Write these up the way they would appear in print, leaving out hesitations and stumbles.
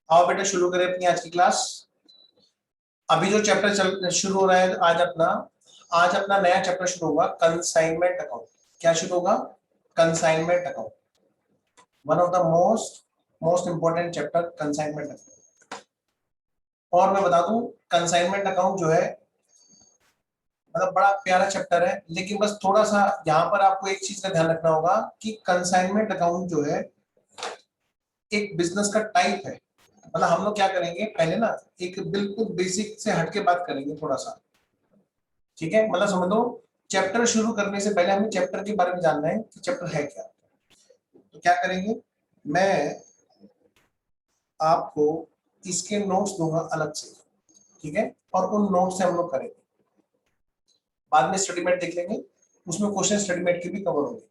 आओ बेटा शुरू करें अपनी आज की क्लास। अभी जो चैप्टर चल शुरू हो रहा है आज अपना नया चैप्टर शुरू होगा, कंसाइनमेंट अकाउंट। क्या शुरू होगा? Consignment account. One of the most most important chapter consignment account. और मैं बता दूं, कंसाइनमेंट अकाउंट जो है मतलब बड़ा प्यारा चैप्टर है, लेकिन बस थोड़ा सा यहाँ पर आपको एक चीज का ध्यान रखना होगा कि कंसाइनमेंट अकाउंट जो है एक बिजनेस का टाइप है। मतलब हम लोग क्या करेंगे, पहले ना एक बिल्कुल बेसिक से हटके बात करेंगे थोड़ा सा। ठीक है, मतलब समझ लो, चैप्टर शुरू करने से पहले हमें चैप्टर के बारे में जानना है कि चैप्टर है क्या। तो क्या करेंगे, मैं आपको इसके नोट्स दूंगा अलग से। ठीक है, और उन नोट्स से हम लोग करेंगे, बाद में स्टडी मेट देख लेंगे, उसमें क्वेश्चन स्टडी मेट के भी कवर होंगे।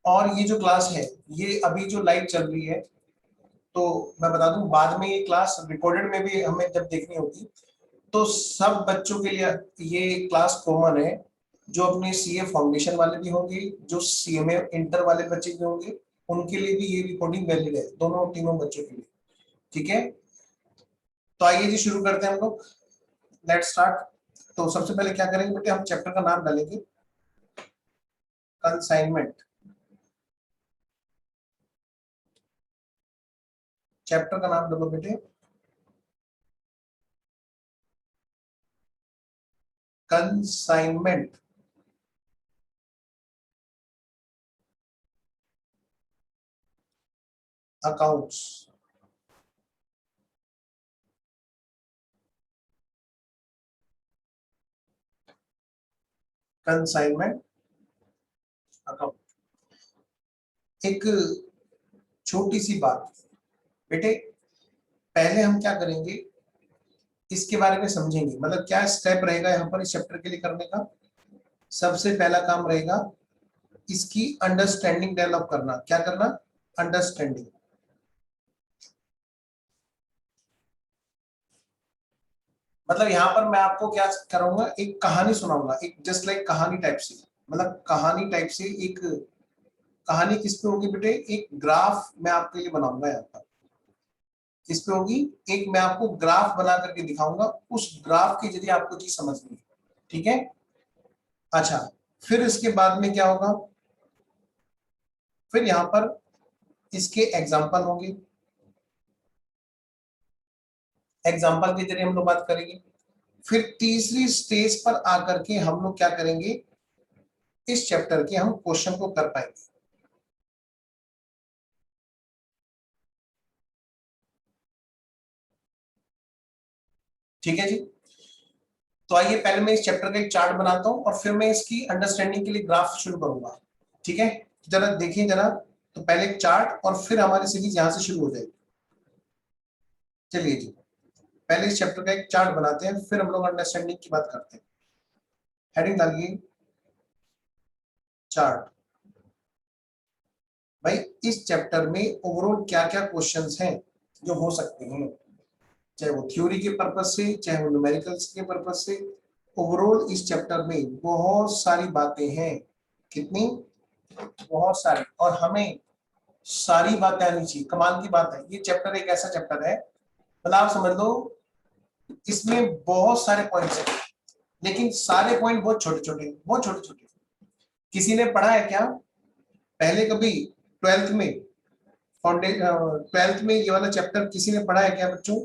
और ये जो क्लास है, ये अभी जो लाइव चल रही है, तो मैं बता दूं बाद में ये क्लास रिकॉर्डेड में भी हमें जब देखनी होगी, तो सब बच्चों के लिए ये क्लास कॉमन है। जो अपने सीए फाउंडेशन वाले भी होंगे, जो सीएमए इंटर वाले बच्चे भी होंगे, उनके लिए भी ये रिकॉर्डिंग वैलिड है, दोनों तीनों बच्चों के लिए। ठीक है, तो आइए जी शुरू करते हैं हम लोग। Let's start. तो सबसे पहले क्या करेंगे बेटे, हम चैप्टर का नाम डालेंगे कंसाइनमेंट। चैप्टर का नाम डालो बेटे कंसाइनमेंट अकाउंट्स। Consignment account. एक छोटी सी बात बेटे, पहले हम क्या करेंगे, इसके बारे में समझेंगे, मतलब क्या स्टेप रहेगा यहाँ पर इस चैप्टर के लिए करने का। सबसे पहला काम रहेगा इसकी अंडरस्टैंडिंग डेवलप करना। क्या करना? अंडरस्टैंडिंग। मतलब यहाँ पर मैं आपको क्या करूंगा, एक कहानी सुनाऊंगा, एक जस्ट लाइक कहानी टाइप से। मतलब कहानी टाइप से एक कहानी किस पे होगी बेटे, एक ग्राफ मैं आपके लिए बनाऊंगा यहाँ पर। किस पे होगी? एक मैं आपको ग्राफ बना करके दिखाऊंगा, उस ग्राफ के जरिए आपको चीज समझनी है। ठीक है, अच्छा, फिर इसके बाद में क्या होगा, फिर यहाँ पर इसके एग्जाम्पल होंगे, एग्जाम्पल के जरिए हम लोग बात करेंगे। फिर तीसरी स्टेज पर आकर के हम लोग क्या करेंगे, इस चैप्टर के हम क्वेश्चन को कर पाएंगे। ठीक है जी, तो आइए पहले मैं इस चैप्टर का एक चार्ट बनाता हूं और फिर मैं इसकी अंडरस्टैंडिंग के लिए ग्राफ शुरू करूंगा। ठीक है, जरा देखिए जरा, तो पहले एक चार्ट और फिर हमारी सीरीज यहां से शुरू हो जाएगी। चलिए जी, पहले इस चैप्टर का एक चार्ट बनाते हैं, फिर हम लोग अंडरस्टैंडिंग की बात करते हैं। हेडिंग डालिए चार्ट। भाई, इस चैप्टर में ओवरऑल क्या क्या क्वेश्चंस हैं जो हो सकते हैं, चाहे वो थ्योरी के पर्पज से, चाहे वो न्यूमेरिकल्स के पर्पज से। ओवरऑल इस चैप्टर में बहुत सारी बातें हैं। कितनी? बहुत सारी। और हमें सारी बातें आनी चाहिए। कमाल की बात है, ये चैप्टर एक ऐसा चैप्टर है, मतलब आप समझ लो इसमें बहुत सारे पॉइंट्स हैं, लेकिन सारे पॉइंट बहुत छोटे छोटे, बहुत छोटे छोटे। किसी ने पढ़ा है क्या पहले कभी ट्वेल्थ में, ट्वेल्थ में ये वाला चैप्टर किसी ने पढ़ा है क्या बच्चों?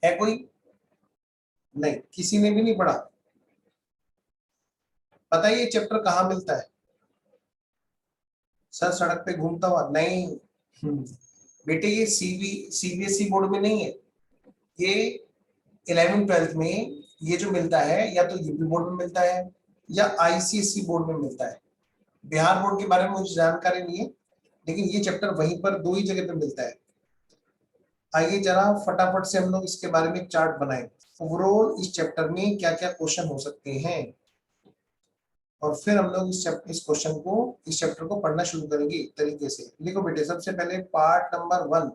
है कोई? नहीं, किसी ने भी नहीं पढ़ा। पता है ये चैप्टर कहाँ मिलता है? सर सड़क पे घूमता हुआ नहीं। बेटे ये सीबीएसई बोर्ड में नहीं है, ये 11th 12th में ये जो मिलता है, या तो यूपी बोर्ड में मिलता है या आईसीएसई बोर्ड में मिलता है। बिहार बोर्ड के बारे में मुझे जानकारी नहीं है, लेकिन ये चैप्टर वहीं पर दो ही जगह पे मिलता है। आइए जरा फटाफट से हम लोग इसके बारे में एक चार्ट बनाएं। ओवरऑल इस चैप्टर में क्या क्या क्वेश्चन हो सकते हैं, और फिर हम लोग इस चैप्टर को पढ़ना शुरू करेंगे एक तरीके से। लिखो बेटे, सबसे पहले पार्ट नंबर 1,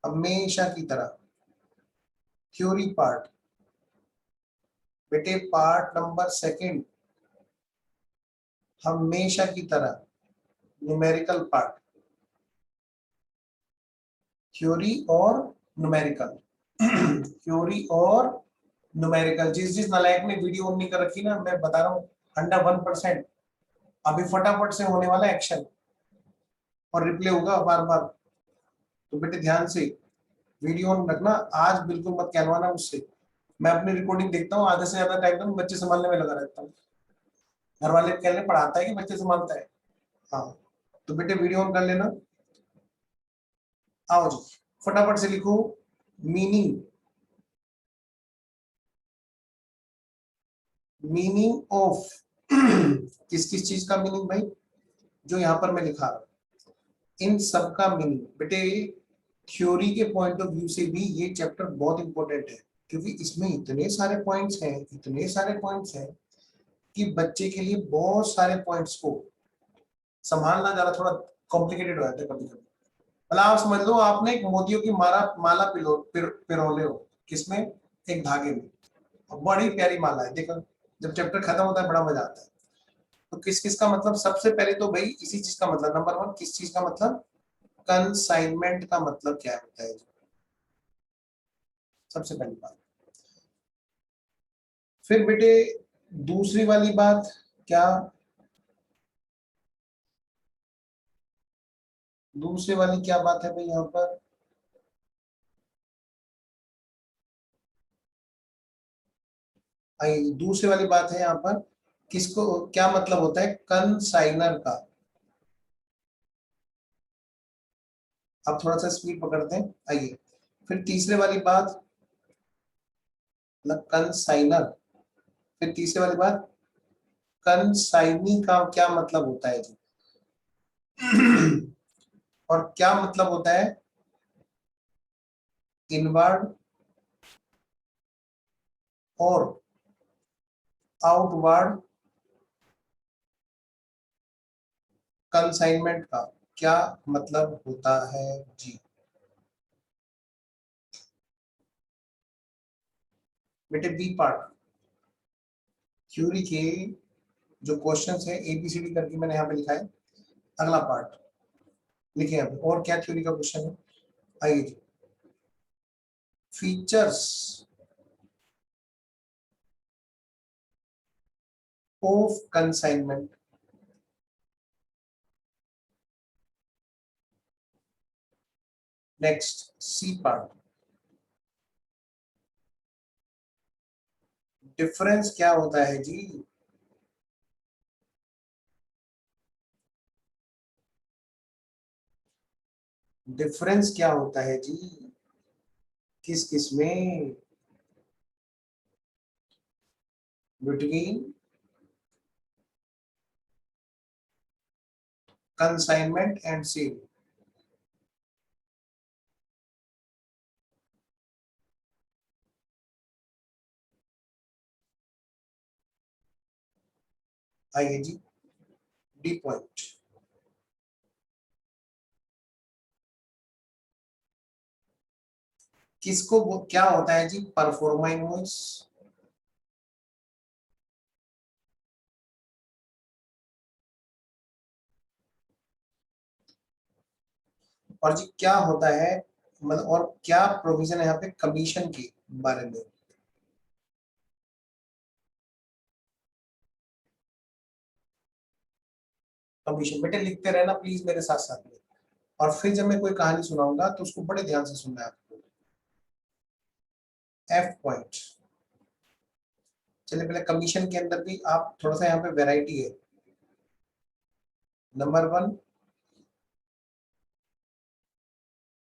हमेशा की तरह थ्योरी पार्ट। बेटे पार्ट नंबर 2, हमेशा की तरह न्यूमेरिकल पार्ट। थ्योरी और न्यूमेरिकल। थ्योरी और न्यूमेरिकल। जिस नालायक ने वीडियो ऑन नहीं कर रखी ना, मैं बता रहा हूँ 101%, अभी फटाफट से होने वाला एक्शन और रिप्ले होगा बार बार। तो बेटे ध्यान से वीडियो ऑन रखना, आज बिल्कुल मत कहलवाना मुझसे। मैं अपनी रिकॉर्डिंग देखता हूँ, आधे से ज्यादा टाइम तो मैं बच्चे संभालने में लगा रहता हूँ। घर वाले कहने पढ़ाता है कि बच्चे संभालता है। हाँ, तो बेटे वीडियो ऑन कर लेना। आओ जी, फटाफट से लिखो मीनिंग। मीनिंग ऑफ किस किस चीज का मीनिंग भाई, जो यहाँ पर मैं लिखा रहा हूं इन सब का मीनिंग। बेटे थ्योरी के पॉइंट ऑफ व्यू से भी ये चैप्टर बहुत इंपॉर्टेंट है, क्योंकि इसमें इतने सारे पॉइंट्स हैं, इतने सारे पॉइंट्स हैं कि बच्चे के लिए बहुत सारे पॉइंट्स को संभालना जरा थोड़ा कॉम्प्लिकेटेड हो जाता है कभी कभी। मतलब आप समझ लो आपने एक मोतियों की माला पिरोले हो, किसमें, एक धागे में। और बड़ी प्यारी माला है, देखो जब चैप्टर खत्म होता है बड़ा मजा आता है। तो किस किस का मतलब, सबसे पहले तो भाई इसी चीज का मतलब, नंबर वन किस चीज का मतलब, कंसाइनमेंट का मतलब क्या होता है, सबसे पहली बात। फिर बेटे दूसरी वाली बात क्या, दूसरी वाली क्या बात है भाई यहाँ पर, दूसरी वाली बात है यहाँ पर, किसको क्या मतलब होता है कंसाइनर का। अब थोड़ा सा स्पीड पकड़ते हैं, आइए। फिर तीसरे वाली बात, मतलब कंसाइनर। फिर तीसरे वाली बात, कंसाइनी का क्या मतलब होता है जी। और क्या मतलब होता है इनवर्ड और आउटवर्ड कंसाइनमेंट का क्या मतलब होता है जी। बेटे बी पार्ट, थ्योरी के जो क्वेश्चंस है एबीसीडी करके मैंने यहाँ पे लिखा है, अगला पार्ट लिखे यहाँ पे। और क्या थ्योरी का क्वेश्चन है, आइए जी। Features of consignment. Next C part, difference क्या होता है जी। डिफरेंस क्या होता है जी, किस किस में, बिटवीन कंसाइनमेंट एंड सेल। आइए जी, डी पॉइंट, किसको क्या होता है जी परफॉर्मा इनवॉइस। और जी क्या होता है, मतलब और क्या प्रोविजन है यहाँ पे कमीशन के बारे में। कमीशन बेटे लिखते रहना प्लीज मेरे साथ साथ में, और फिर जब मैं कोई कहानी सुनाऊंगा तो उसको बड़े ध्यान से सुनना है आपको। एफ पॉइंट, चलिए पहले कमीशन के अंदर भी आप थोड़ा सा यहाँ पे वैरायटी है। Number one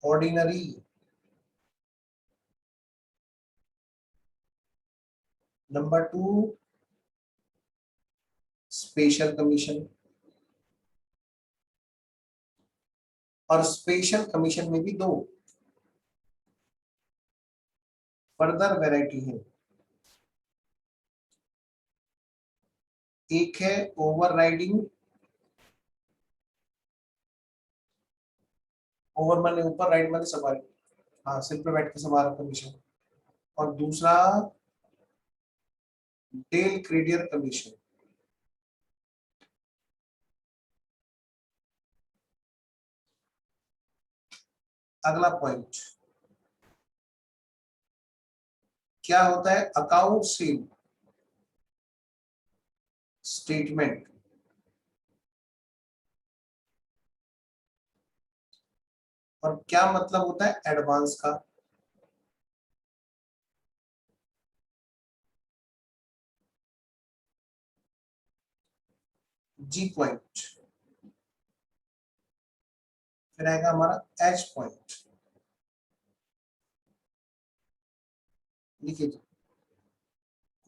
ordinary, number two special commission, और स्पेशल कमीशन में भी दो फर्दर वैरायटी है। एक है ओवर राइडिंग, ओवर माने ऊपर, राइड माने सवारी, हाँ सिर पे बैठ के सवार कमीशन। और दूसरा डेल क्रेडियर कमीशन। अगला पॉइंट, क्या होता है अकाउंट सील स्टेटमेंट? और क्या मतलब होता है एडवांस का? जी पॉइंट, फिर आएगा हमारा एच पॉइंट। लिखिए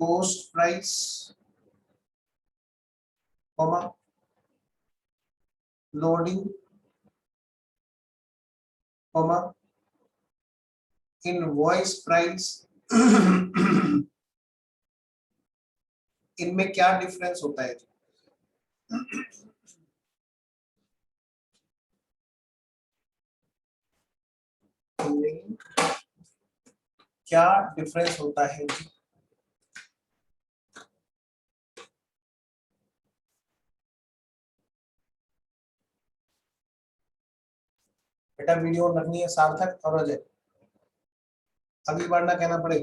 coast price comma loading comma invoice price. इनमें क्या डिफरेंस होता है? इनमें क्या डिफरेंस होता है? बेटा वीडियो रखनी है सार्थक और अजय, अगली बार ना कहना पड़े।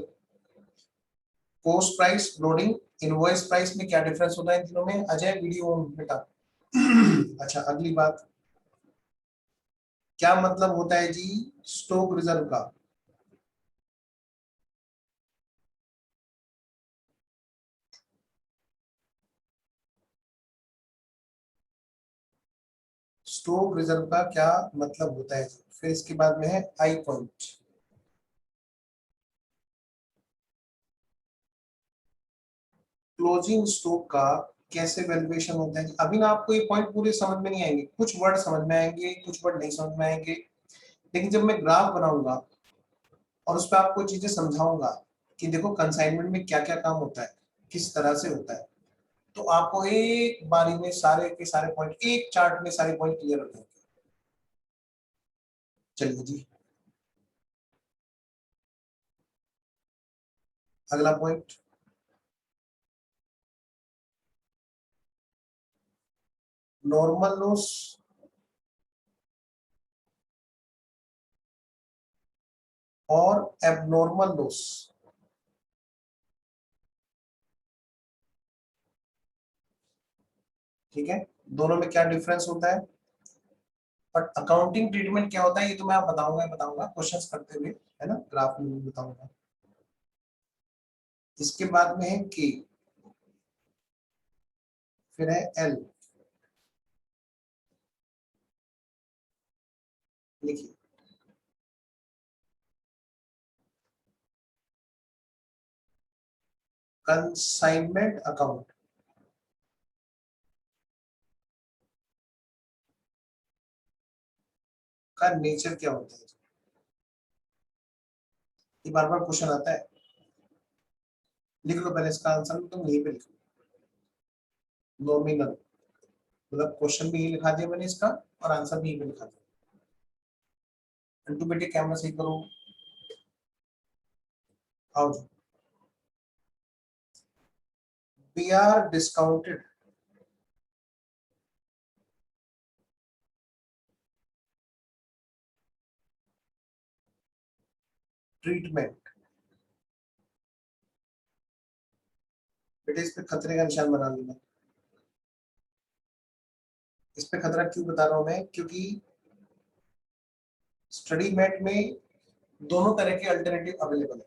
Coast price loading invoice price में क्या डिफरेंस होता है इन तीनों में? अजय वीडियो बेटा। अच्छा अगली बात, क्या मतलब होता है जी स्टॉक रिजर्व का? स्टॉक रिजर्व का क्या मतलब होता है? फिर इसके बाद में है आई पॉइंट, क्लोजिंग स्टॉक का कैसे वैल्यूएशन होता है? अभी ना आपको ये पॉइंट पूरे समझ में नहीं आएंगे, कुछ वर्ड समझ में आएंगे कुछ वर्ड नहीं समझ में आएंगे, लेकिन जब मैं ग्राफ बनाऊंगा और उस पर आपको चीजें समझाऊंगा कि देखो कंसाइनमेंट में क्या क्या काम होता है, किस तरह से होता है, तो आपको एक बारी में सारे के सारे पॉइंट एक चार्ट में सारे पॉइंट क्लियर हो जाएंगे। चलिए जी अगला पॉइंट, नॉर्मल लॉस और एबनॉर्मल लॉस। ठीक है, दोनों में क्या डिफरेंस होता है? बट अकाउंटिंग ट्रीटमेंट क्या होता है ये तो मैं आप बताऊंगा क्वेश्चंस करते हुए, है ना, ग्राफ में भी बताऊंगा। इसके बाद में है के, फिर है एल। लिखिए कंसाइनमेंट अकाउंट का नेचर क्या होता है? ये बार बार क्वेश्चन आता है, लिख लो पहले इसका आंसर, तुम यहीं पे लिखो नॉमिनल, मतलब क्वेश्चन भी यही लिखा दिया मैंने इसका और आंसर भी यहीं पे लिखा दिया। अंटू बेटे कैमरा सही करो, आओ जी। B R discounted treatment. बेटे इस पे खतरे का निशान बना लेना। इस पे खतरा क्यों बता रहा हूं मैं, क्योंकि स्टडी मैट में दोनों तरह के अल्टरनेटिव अवेलेबल है।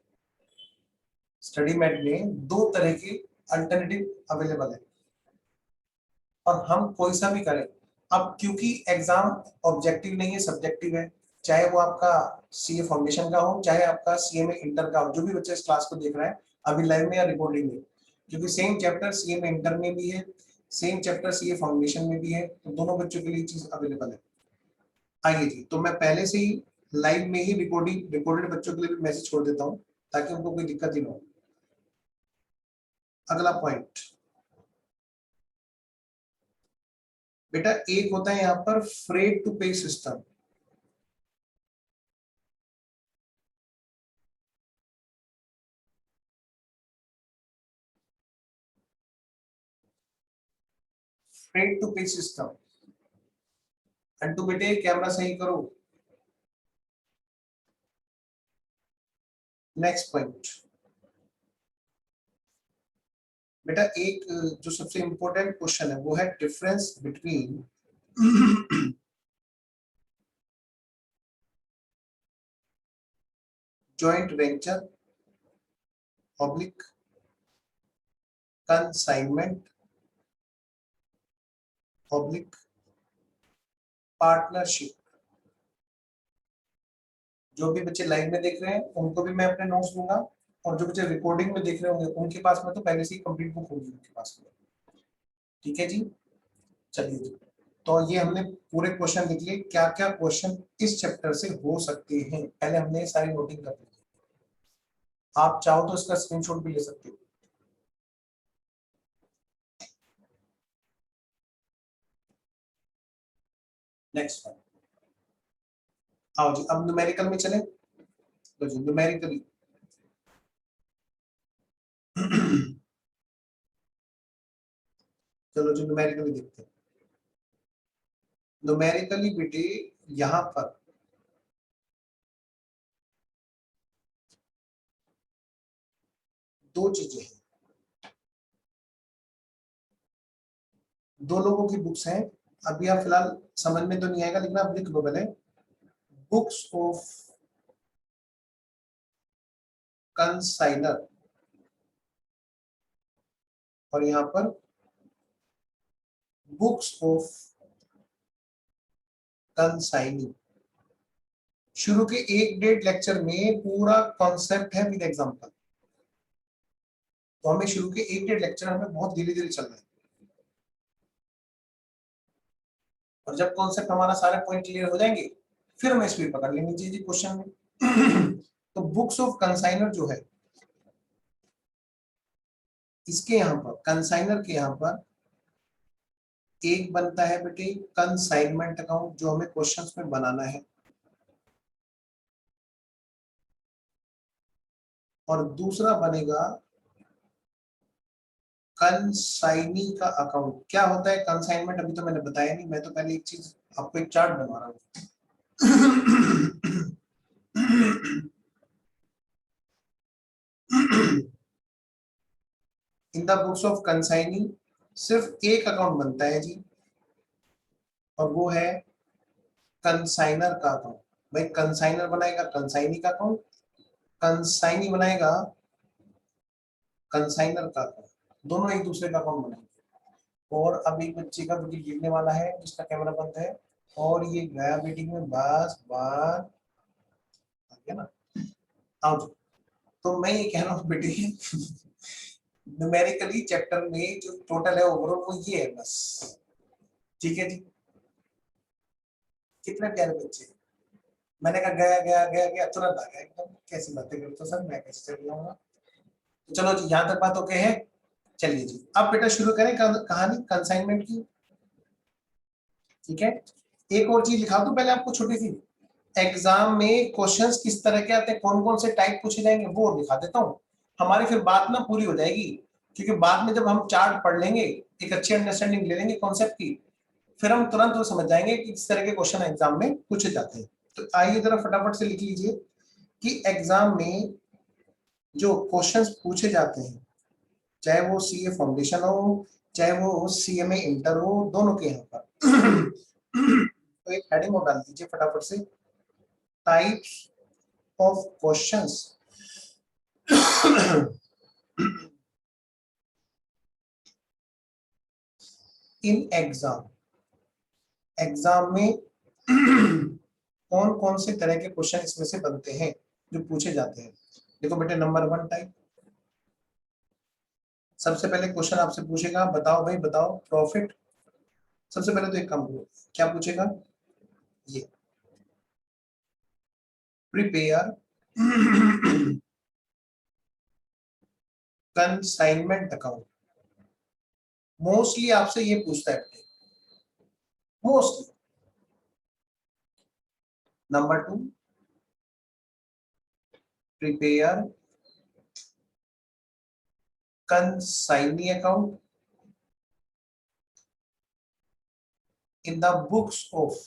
स्टडी मैट में दो तरह के अल्टरनेटिव अवेलेबल है और हम कोई सा भी करें। अब क्योंकि एग्जाम ऑब्जेक्टिव नहीं है सब्जेक्टिव है, चाहे वो आपका सीए फाउंडेशन का हो चाहे आपका सीए में इंटर का हो, जो भी बच्चा इस क्लास को देख रहा है अभी लाइव में या रिकॉर्डिंग में, क्योंकि सेम चैप्टर सीए में इंटर में भी है, सेम चैप्टर सीए फाउंडेशन में भी है, तो दोनों बच्चों के लिए चीज अवेलेबल है। आइए जी, तो मैं पहले से ही लाइव में ही रिकॉर्डेड बच्चों के लिए भी मैसेज छोड़ देता हूँ ताकि उनको कोई दिक्कत ही ना हो। अगला पॉइंट बेटा, एक होता है यहाँ पर फ्रेट टू पे सिस्टम। फ्रेट टू पे सिस्टम, अंटू बेटे कैमरा सही करो। नेक्स्ट पॉइंट बेटा, एक जो सबसे इंपॉर्टेंट क्वेश्चन है वो है difference between joint venture public consignment public partnership. जो भी बच्चे लाइव में देख रहे हैं उनको भी मैं अपने नोट्स दूंगा, और जो बच्चे रिकॉर्डिंग में देख रहे होंगे उनके पास में तो पहले से ही कंप्लीट बुक होगी उनके पास में। ठीक है जी, चलिए जी। तो ये हमने पूरे क्वेश्चन लिख लिए, क्या क्या क्वेश्चन इस चैप्टर से हो सकते हैं पहले हमने सारी नोटिंग कर ली। आप चाहो तो इसका स्क्रीनशॉट भी ले सकते हो। नेक्स्ट वन, आओ जी अब न्यूमेरिकल में चले। तो जी न्यूमेरिकली चलो जी न्यूमेरिकली देखते हैं। न्यूमेरिकली बेटे यहाँ पर दो चीजें हैं, दो लोगों की बुक्स हैं। अभी आप फिलहाल समझ में तो नहीं आएगा लेकिन आप लिख लो पहले, बुक्स ऑफ कंसाइनर और यहाँ पर बुक्स ऑफ कंसाइनी। शुरू के एक डेढ़ लेक्चर में पूरा कॉन्सेप्ट है विद एग्जांपल, तो हमें शुरू के एक डेढ़ लेक्चर हमें बहुत धीरे धीरे चलना है, और जब कॉन्सेप्ट हमारा सारे पॉइंट क्लियर हो जाएंगे फिर हमें स्पीड पकड़ लेनी चाहिए जी क्वेश्चन में। तो बुक्स ऑफ कंसाइनर जो है, इसके यहाँ पर कंसाइनर के यहाँ पर एक बनता है बेटे कंसाइनमेंट अकाउंट जो हमें क्वेश्चंस में बनाना है, और दूसरा बनेगा कंसाइनी का अकाउंट। क्या होता है कंसाइनमेंट अभी तो मैंने बताया नहीं, मैं तो पहले एक चीज आपको एक चार्ट बना रहा हूँ। In the books of consignee सिर्फ एक अकाउंट बनता है जी, और वो है कंसाइनर का अकाउंट। भाई कंसाइनर बनाएगा कंसाइनी का अकाउंट, कंसाइनी बनाएगा कंसाइनर का अकाउंट, दोनों एक दूसरे का अकाउंट बनाएंगे। और अब एक बच्चे का वीडियो गिरने वाला है जिसका कैमरा बंद है, और ये गया मीटिंग में, बस बात आ गया ना। आओ जी। तो मैं ये कह रहा हूँ बेटे, न्यूमेरिकली चैप्टर में जो टोटल है ओवरऑल वो ये है बस। ठीक है जी, कितने प्यारे बच्चे। मैंने कहा गया गया गया गया तुरंत आ गया एकदम, कैसी बातें करते हो सर, मैं कैसे चल जाऊंगा। तो चलो जी यहाँ तक बात ओके है। चलिए जी अब बेटा शुरू करें कहानी कंसाइनमेंट की। ठीक है, एक और चीज लिखा दूं पहले आपको छोटी सी, एग्जाम में क्वेश्चंस किस तरह के आते हैं, कौन कौन से टाइप पूछे जाएंगे वो दिखा देता हूँ। हमारी फिर बात ना पूरी हो जाएगी, क्योंकि बाद में जब हम चार्ट पढ़ लेंगे, एक अच्छी अंडरस्टैंडिंग ले लेंगे कॉन्सेप्ट की, फिर हम तुरंत वो समझ जाएंगे कि किस तरह के क्वेश्चन एग्जाम में पूछे जाते हैं। तो आइए जरा फटाफट से लिख लीजिए कि एग्जाम में जो क्वेश्चंस पूछे जाते हैं, चाहे वो सीए फाउंडेशन हो चाहे वो सीएमए इंटर हो, दोनों के यहाँ पर तो एक हेडिंग और डाल दीजिए फटाफट से, types of questions in exam. Exam में कौन कौन से तरह के क्वेश्चन इसमें से बनते हैं जो पूछे जाते हैं। देखो बेटे नंबर वन टाइप, सबसे पहले क्वेश्चन आपसे पूछेगा, बताओ भाई बताओ प्रॉफिट। सबसे पहले तो एक काम करो, क्या पूछेगा, ये प्रिपेयर कंसाइनमेंट अकाउंट। मोस्टली आपसे ये पूछता है mostly. Number two, prepare consignee account in the books of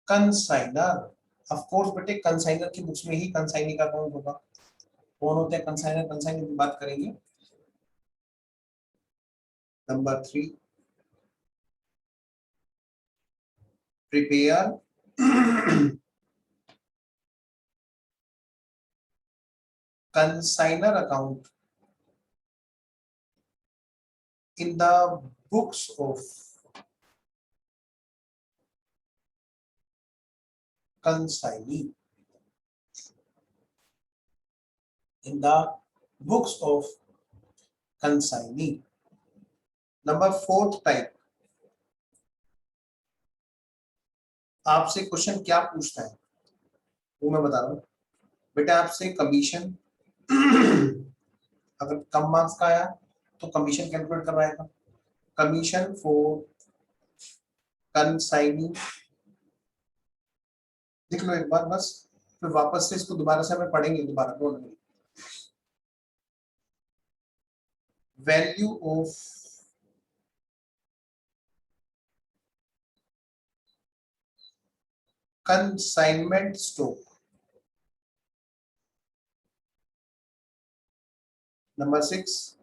consignor। Of course बेटे कंसाइनर की बुक्स में ही कंसाइनी का अकाउंट होगा। कौन होते हैं कंसाइनर, कंसाइनर की बात करेंगे। Number 3, prepare consignor account in the books of consignee, in the books of consignee. Number 4th type, आपसे क्वेश्चन क्या पूछता है वो मैं बता रहा हूँ बेटा। आपसे कमीशन अगर कम मार्क्स का आया तो कमीशन कैलकुलेट करवाएगा। कमीशन फॉर कंसाइनी, लिख लो एक बार बस, फिर वापस से इसको दोबारा से हमें पढ़ेंगे दोबारा। Don't worry. Value of consignment stock. Number 6,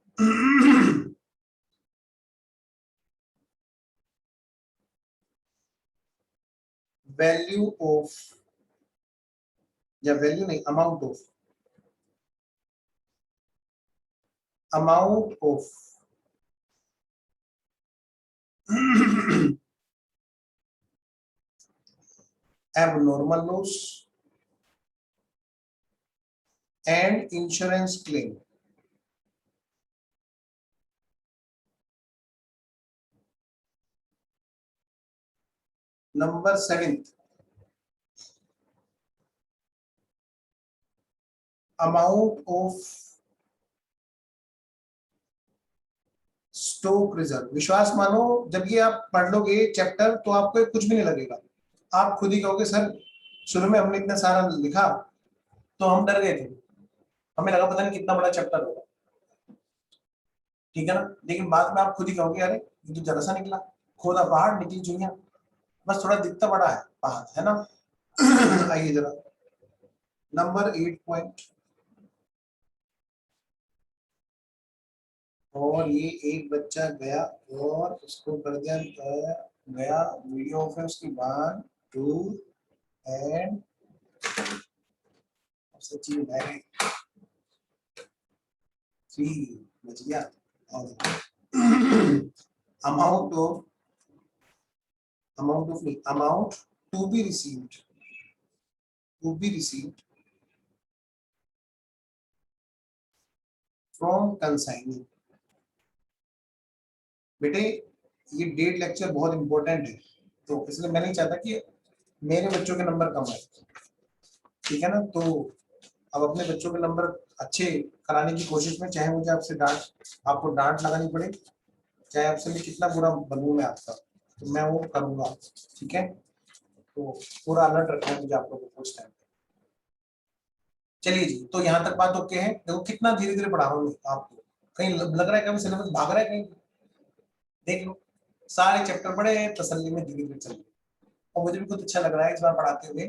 value of, या वैल्यू नहीं, amount of, amount of abnormal loss and insurance claim। Number 7, amount of stock reserve. विश्वास मानो जब ये आप पढ़ लोगे चैप्टर तो आपको कुछ भी नहीं लगेगा। आप खुद ही कहोगे सर शुरू में हमने इतना सारा लिखा तो हम डर गए थे, हमें लगा पता नहीं कितना बड़ा चैप्टर होगा, ठीक है ना। लेकिन बाद में आप खुद ही कहोगे अरे ये तो जरा सा निकला, खोदा पहाड़ निकली चुनिया, बस थोड़ा दिखता बड़ा है पहाड़, है ना। आइए जरा नंबर 8 पॉइंट, और ये एक बच्चा गया और उसको कर दिया गया वीडियो ऑफ है उसकी 1 2 एंड सच्ची में 3 बच गया। और अमाउंट ऑफ नहीं, amount to be received, to be received from consignee. बेटे ये डेट लेक्चर बहुत इंपॉर्टेंट है, तो इसलिए मैं नहीं चाहता कि मेरे बच्चों के नंबर कम आए, ठीक है ना। तो अब अपने बच्चों के नंबर अच्छे कराने की कोशिश में, चाहे मुझे आपसे आपको डांट लगानी पड़े, चाहे आपसे मैं कितना बुरा बनूं मैं आपका, तो मैं वो करूंगा, ठीक है। तो पूरा अलर्ट रखना है मुझे आप लोगों को कुछ टाइम। चलिए जी, तो यहाँ तक बात ओके है। देखो कितना धीरे धीरे पढ़ा रहा हूँ आपको, कहीं लग रहा है कभी सिलेबस भाग रहा है कहीं, देख लो सारे चैप्टर पढ़े तसल्ली में धीरे धीरे चल रहे। और मुझे भी कुछ अच्छा लग रहा है इस बार पढ़ाते हुए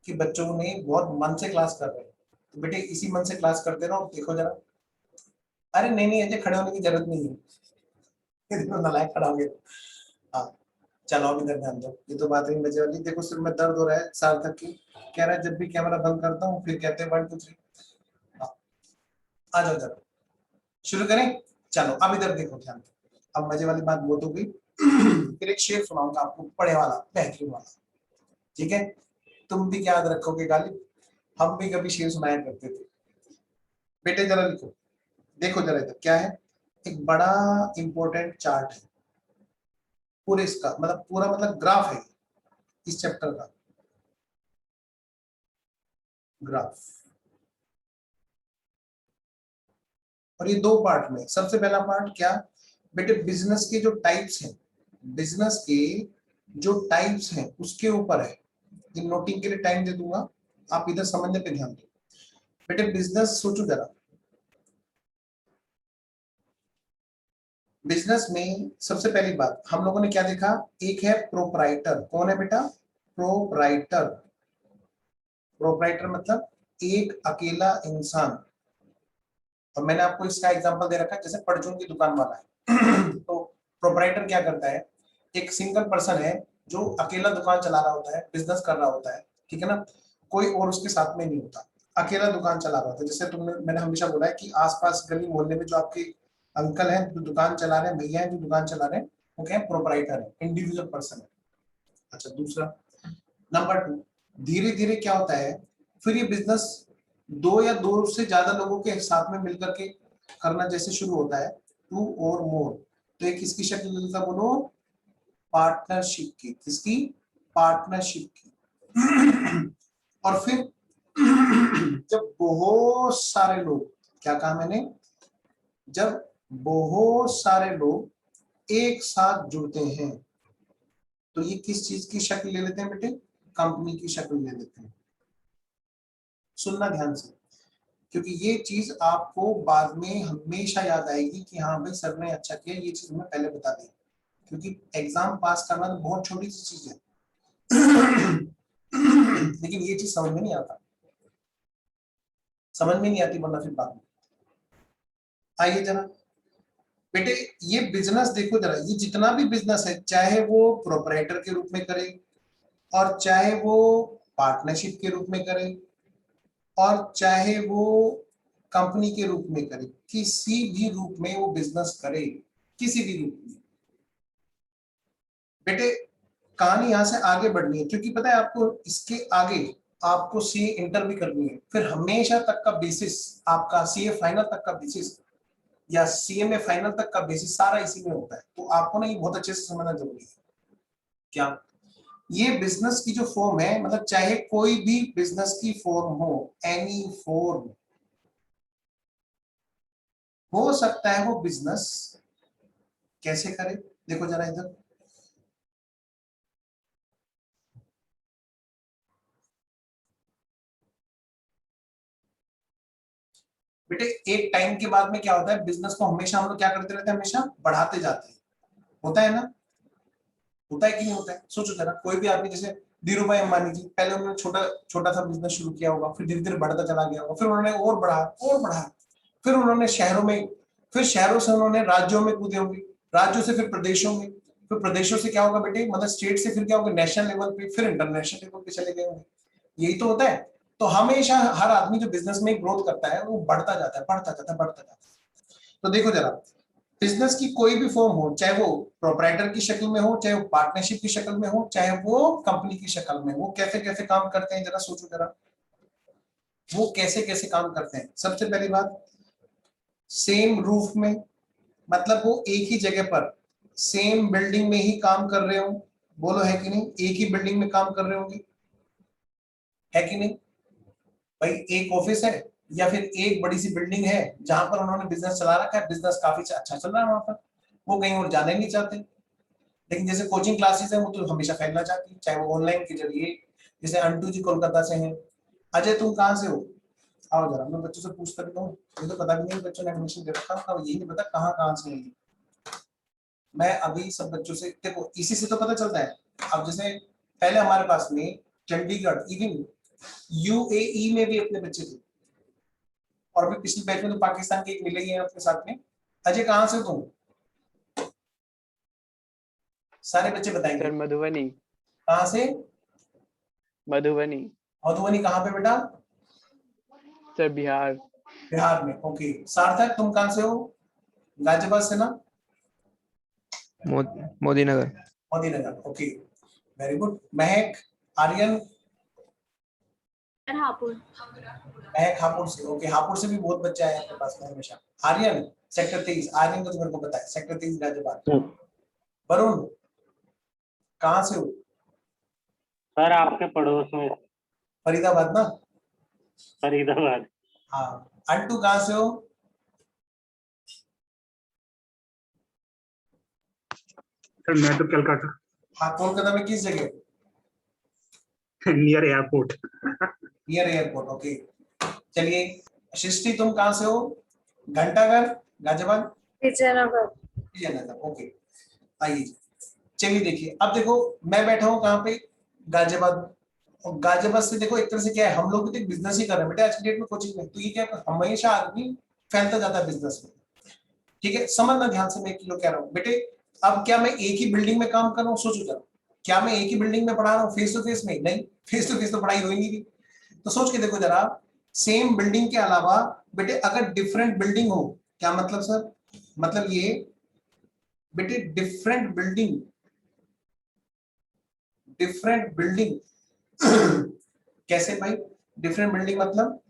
कि बच्चों ने बहुत मन से क्लास कर रहे हैं। तो बेटे इसी मन से क्लास करते रहो। देखो जरा, अरे नहीं नहीं ऐसे खड़े होने की जरूरत नहीं है, ये देखो नालायक खड़ा हो गया। हाँ चलो अब इधर ध्यान दो, ये तो बात नहीं मजे वाली। देखो सिर में दर्द हो रहा है सार्थक की, कह रहा है जब भी कैमरा बंद करता हूँ फिर कहते हैं 1 2 3। आ जाओ जरा, शुरू करें। चलो अब इधर देखो ध्यान दो, अब मजे वाली बात वो तो गई। फिर एक शेर सुनाऊंगा आपको पढ़े वाला बेहतरीन वाला, ठीक है। तुम भी याद रखोगे गालिब, हम भी कभी शेर सुनाया करते थे। बेटे जरा लिखो, देखो जरा इधर क्या है, एक बड़ा इंपॉर्टेंट चार्ट है पूरे इसका, मतलब पूरा मतलब ग्राफ है इस चैप्टर का, ग्राफ। और ये 2 पार्ट में। सबसे पहला पार्ट क्या बेटे, बिजनेस के जो टाइप्स हैं, बिजनेस के जो टाइप्स हैं उसके ऊपर है। इन नोटिंग के लिए टाइम दे दूंगा, आप इधर समझने पे ध्यान दो। बेटे बिजनेस सोचो जरा, बिजनेस में सबसे पहली बात हम लोगों ने क्या देखा, एक है प्रोपराइटर। कौन है बेटा, प्रोपराइटर। प्रोपराइटर मतलब एक अकेला इंसान। और मैंने आपको इसका एग्जांपल दे रखा है, जैसे परचून की दुकान वाला है तो प्रोपराइटर क्या करता है, एक सिंगल पर्सन है जो अकेला दुकान चला रहा होता है, बिजनेस कर रहा होता है, ठीक है ना, कोई और उसके साथ में नहीं होता, अकेला दुकान चला रहा होता है। जैसे तुमने मैंने हमेशा बोला है कि आसपास गली मोहल्ले में जो आपके अंकल हैं जो दुकान चला रहे हैं, भैया हैं जो दुकान चला रहे हैं, वो क्या है, प्रोपराइटर है, इंडिविजुअल पर्सन है। अच्छा, दूसरा नंबर 2, धीरे धीरे क्या होता है, फिर ये बिजनेस दो या दो से ज्यादा लोगों के साथ में मिलकर के करना जैसे शुरू होता है, टू और मोर, तो एक किसकी शक्ल ले लेता, बोलो पार्टनरशिप की। किसकी? पार्टनरशिप की। और फिर जब बहुत सारे लोग, क्या कहा मैंने, जब बहुत सारे लोग एक साथ जुड़ते हैं तो ये किस चीज की शक्ल ले लेते हैं बेटे? कंपनी की शक्ल ले लेते हैं। सुनना ध्यान से, क्योंकि ये चीज आपको बाद में हमेशा याद आएगी कि हाँ भाई सर ने अच्छा किया, ये चीज हमें पहले बता दी, क्योंकि एग्जाम पास करना तो बहुत छोटी सी चीज है लेकिन ये चीज समझ में नहीं आता, समझ में नहीं आती, वरना फिर बाद में। आइए जरा बेटे, ये बिजनेस देखो जरा, ये जितना भी बिजनेस है, चाहे वो प्रोपराइटर के रूप में करे और चाहे वो पार्टनरशिप के रूप में करे और चाहे वो कंपनी के रूप में करे, किसी भी रूप में वो बिजनेस करे, किसी भी रूप में, बेटे कहानी यहां से आगे बढ़नी है, क्योंकि पता है आपको इसके आगे आपको सीए इंटर भी करनी है, फिर हमेशा तक का बेसिस आपका सीए फाइनल तक का बेसिस या सीए में फाइनल तक का बेसिस सारा इसी में होता है। तो आपको ना ये बहुत अच्छे से समझना जरूरी है। क्या ये बिजनेस की जो फॉर्म है, मतलब चाहे कोई भी बिजनेस की फॉर्म हो, एनी फॉर्म हो सकता है, वो बिजनेस कैसे करे, देखो जरा इधर, बेटे एक टाइम के बाद में क्या होता है, बिजनेस को हमेशा हम लोग क्या करते रहते हैं, हमेशा बढ़ाते जाते हैं, होता है ना, होता है कि नहीं होता है? सोचो जरा, कोई भी आदमी जैसे धीरू भाई अंबानी जी, पहले उन्होंने छोटा छोटा सा बिजनेस शुरू किया होगा, फिर धीरे धीरे बढ़ता चला गया होगा, फिर उन्होंने और बढ़ा और बढ़ा, फिर उन्होंने शहरों में, फिर शहरों से उन्होंने राज्यों में कूदे होंगे, राज्यों से फिर प्रदेशों में, फिर प्रदेशों से क्या होगा बेटे, मतलब स्टेट से फिर क्या होगा, नेशनल लेवल पे, फिर इंटरनेशनल लेवल पे चले गए होंगे। यही तो होता है। तो हमेशा हर आदमी जो बिजनेस में ग्रोथ करता है वो बढ़ता जाता है, बढ़ता जाता है, बढ़ता जाता है। तो देखो जरा, बिजनेस की कोई भी फॉर्म हो, चाहे वो प्रोपराइटर की शक्ल में हो, चाहे वो पार्टनरशिप की शक्ल में हो, चाहे वो कंपनी की शक्ल में, वो कैसे कैसे काम करते हैं जरा सोचो जरा, वो कैसे कैसे काम करते हैं। सबसे पहली बात, सेम रूफ में, मतलब वो एक ही जगह पर सेम बिल्डिंग में ही काम कर रहे हो, बोलो है कि नहीं, एक ही बिल्डिंग में काम कर रहे होंगे, है कि नहीं भाई? एक ऑफिस है या फिर एक बड़ी सी बिल्डिंग है जहां पर उन्होंने बिजनेस चला रखा है, बिजनेस काफी अच्छा चल रहा है वहां पर, वो कहीं और जाना ही नहीं चाहते। लेकिन जैसे कोचिंग क्लासेस है वो तो हमेशा फैलना चाहती है, चाहे वो ऑनलाइन के जरिए, जैसे अंटू जी कोलकाता से हैं। अजय तुम कहाँ से हो? आओ जरा, मैं बच्चों से पूछता भी हूँ, मुझे तो पता भी नहीं बच्चों ने एडमिशन दे रखा, अब यही नहीं पता कहाँ कहाँ से है। मैं अभी सब बच्चों से देखो, इसी से तो पता चलता है। अब जैसे पहले हमारे पास में चंडीगढ़, इवन यूएई में भी अपने बच्चे थे, और अभी पिछली बैच में तो पाकिस्तान के एक मिले ही हैं अपने साथ में। अजय कहाँ से हो तुम? सारे बच्चे बताएंगे। सर मधुबनी। कहाँ से? मधुबनी। मधुबनी कहाँ पे बेटा? सर बिहार। बिहार में, ओके। सार्थक तुम कहाँ से हो? गाजियाबाद से ना? मोदी नगर। मोदी नगर, ओके, वेरी गुड। महक, आर्यन? हापुड़। महक हापुड़ से, ओके, हापुड़ से भी बहुत बच्चे आए हैं आपके पास में हमेशा। आर्यन सेक्टर 23, आर्यन को तो मेरे को पता है, सेक्टर 23 गाजियाबाद। वरुण कहाँ से हो? सर आपके पड़ोस में, फरीदाबाद ना? फरीदाबाद। हाँ। अंटू कहाँ से हो? सर मैं तो कलकत्ता, हाँ, कोलकाता में किस जगह? Near airport. Near airport, okay. चलिए, सृष्टि तुम कहाँ से हो? घंटाघर, गाजियाबाद, विजयनगर। विजयनगर, ओके। आइए, चलिए देखिए, अब देखो मैं बैठा हूँ कहाँ पे, गाजियाबाद में, और गाजियाबाद से देखो एक तरह से क्या है, हम लोग भी तो बिजनेस ही कर रहे हैं बेटा आज की डेट में कोचिंग में, तो ये क्या हमेशा आदमी फैलता जाता है बिजनेस में। ठीक है, समझना ध्यान से मैं एक किलो कह रहा हूँ बेटे। अब क्या मैं एक ही बिल्डिंग में काम कर रहा हूँ, सोचो जरा, क्या मैं एक ही बिल्डिंग में पढ़ा रहा हूँ फेस टू फेस में? नहीं, फेस टू फेस तो पढ़ाई हो ही नहीं रही। तो सोच के देखो जरा, सेम बिल्डिंग के अलावा बेटे अगर डिफरेंट बिल्डिंग हो, क्या मतलब सर? मतलब ये बेटे डिफरेंट बिल्डिंग, डिफरेंट बिल्डिंग कैसे भाई डिफरेंट बिल्डिंग? मतलब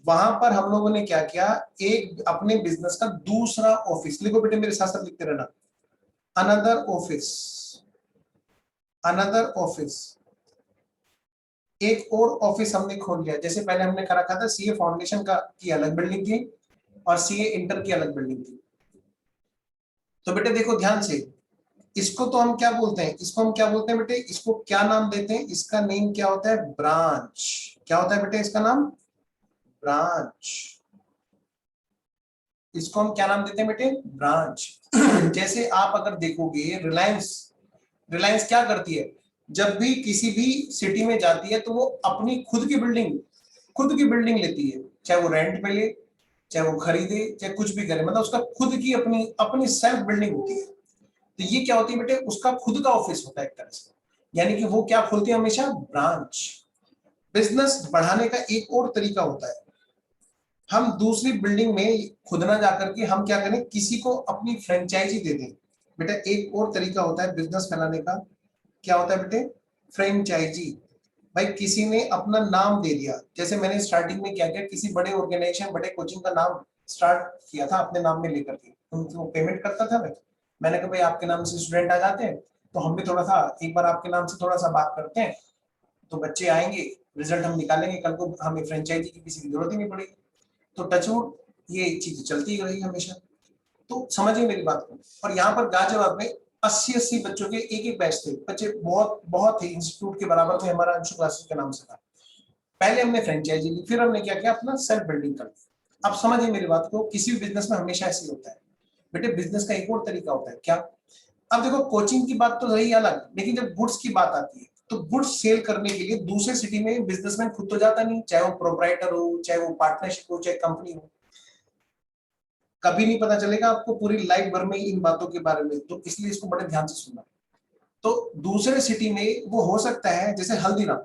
वहां पर हम लोगों ने क्या किया, एक अपने बिजनेस का दूसरा ऑफिस, लिखो बेटे मेरे साथ साथ लिखते रहना, अनदर ऑफिस, अनदर ऑफिस, एक और ऑफिस हमने खोल लिया। जैसे पहले हमने कर रखा था सीए फाउंडेशन का की अलग बिल्डिंग थी और सीए इंटर की अलग बिल्डिंग थी। तो बेटे देखो ध्यान से, इसको तो हम क्या बोलते हैं, इसको हम क्या बोलते हैं बेटे, इसको क्या नाम देते हैं? इसका नेम क्या होता है? ब्रांच। क्या होता है बेटे इसका नाम? ब्रांच। इसको हम क्या नाम देते हैं बेटे? ब्रांच। जैसे आप अगर देखोगे रिलायंस, रिलायंस क्या करती है, जब भी किसी भी सिटी में जाती है तो वो अपनी खुद की बिल्डिंग, खुद की बिल्डिंग लेती है, चाहे वो रेंट पे ले, चाहे वो खरीदे, चाहे कुछ भी करे, मतलब उसका खुद की अपनी अपनी सेल्फ बिल्डिंग होती है। तो ये क्या होती है बेटे, उसका खुद का ऑफिस होता है एक तरह से, यानी कि वो क्या खोलती है हमेशा? ब्रांच। बिजनेस बढ़ाने का एक और तरीका होता है, हम दूसरी बिल्डिंग में खुद ना जाकर के हम क्या करें, किसी को अपनी फ्रेंचाइजी दे दें। बेटा एक और तरीका होता है बिजनेस फैलाने का, क्या होता है बेटे? फ्रेंचाइजी। भाई किसी ने अपना नाम दे दिया, जैसे मैंने स्टार्टिंग में क्या किया, किसी बड़े ऑर्गेनाइजेशन बड़े कोचिंग का नाम स्टार्ट किया था अपने नाम में लेकर के, उनको पेमेंट करता था मैंने कहा भाई आपके नाम से स्टूडेंट आ जाते हैं, तो हम भी थोड़ा सा एक बार आपके नाम से थोड़ा सा बात करते हैं, तो बच्चे आएंगे, रिजल्ट हम निकालेंगे, कल को हमें फ्रेंचाइजी की किसी की जरूरत ही नहीं पड़ेगी। तो टचवुड ये चीज चलती ही रही हमेशा। तो समझिए मेरी बात को। और यहाँ पर गाजियाबाद में 80 बच्चों के एक एक बैच थे, बच्चे बहुत बहुत थे, इंस्टीट्यूट के बराबर में हमारा अंशु क्लासेस के नाम से था। पहले हमने फ्रेंचाइजी ली, फिर हमने क्या किया, अपना सेल्फ बिल्डिंग कर दी। अब समझिए मेरी बात को, किसी भी बिजनेस में हमेशा ऐसे ही होता है बेटे। बिजनेस का एक और तरीका होता है, क्या? अब देखो कोचिंग की बात तो रही अलग, लेकिन जब गुड्स की बात आती है तो गुड्स सेल करने के लिए दूसरे सिटी में बिजनेसमैन खुद तो जाता नहीं, चाहे वो प्रोप्राइटर हो, चाहे वो पार्टनरशिप हो, चाहे कंपनी हो, कभी नहीं पता चलेगा आपको पूरी लाइफ भर में इन बातों के बारे में, तो इसलिए इसको बड़े ध्यान से सुनना। तो दूसरे सिटी में वो हो सकता है, जैसे हल्दीराम,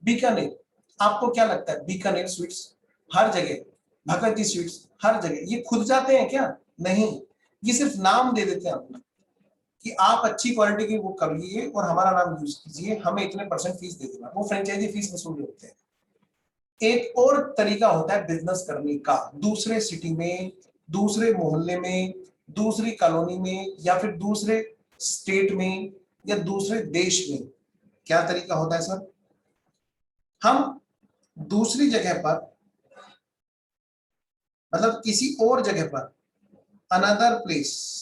बीकानेर, आपको क्या लगता है बीकानेर स्वीट्स हर जगह, भगत जी स्वीट्स हर जगह, ये खुद जाते हैं क्या? नहीं, ये सिर्फ नाम दे देते हैं अपना कि आप अच्छी क्वालिटी की वो कर लीजिए और हमारा नाम यूज कीजिए, हमें इतने परसेंट फीस दे देना, वो फ्रेंचाइजी फीस वसूल होते हैं। एक और तरीका होता है बिजनेस करने का, दूसरे सिटी में, दूसरे मोहल्ले में, दूसरी कॉलोनी में, या फिर दूसरे स्टेट में, या दूसरे देश में। क्या तरीका होता है सर? हम दूसरी जगह पर, मतलब किसी और जगह पर, अनदर प्लेस,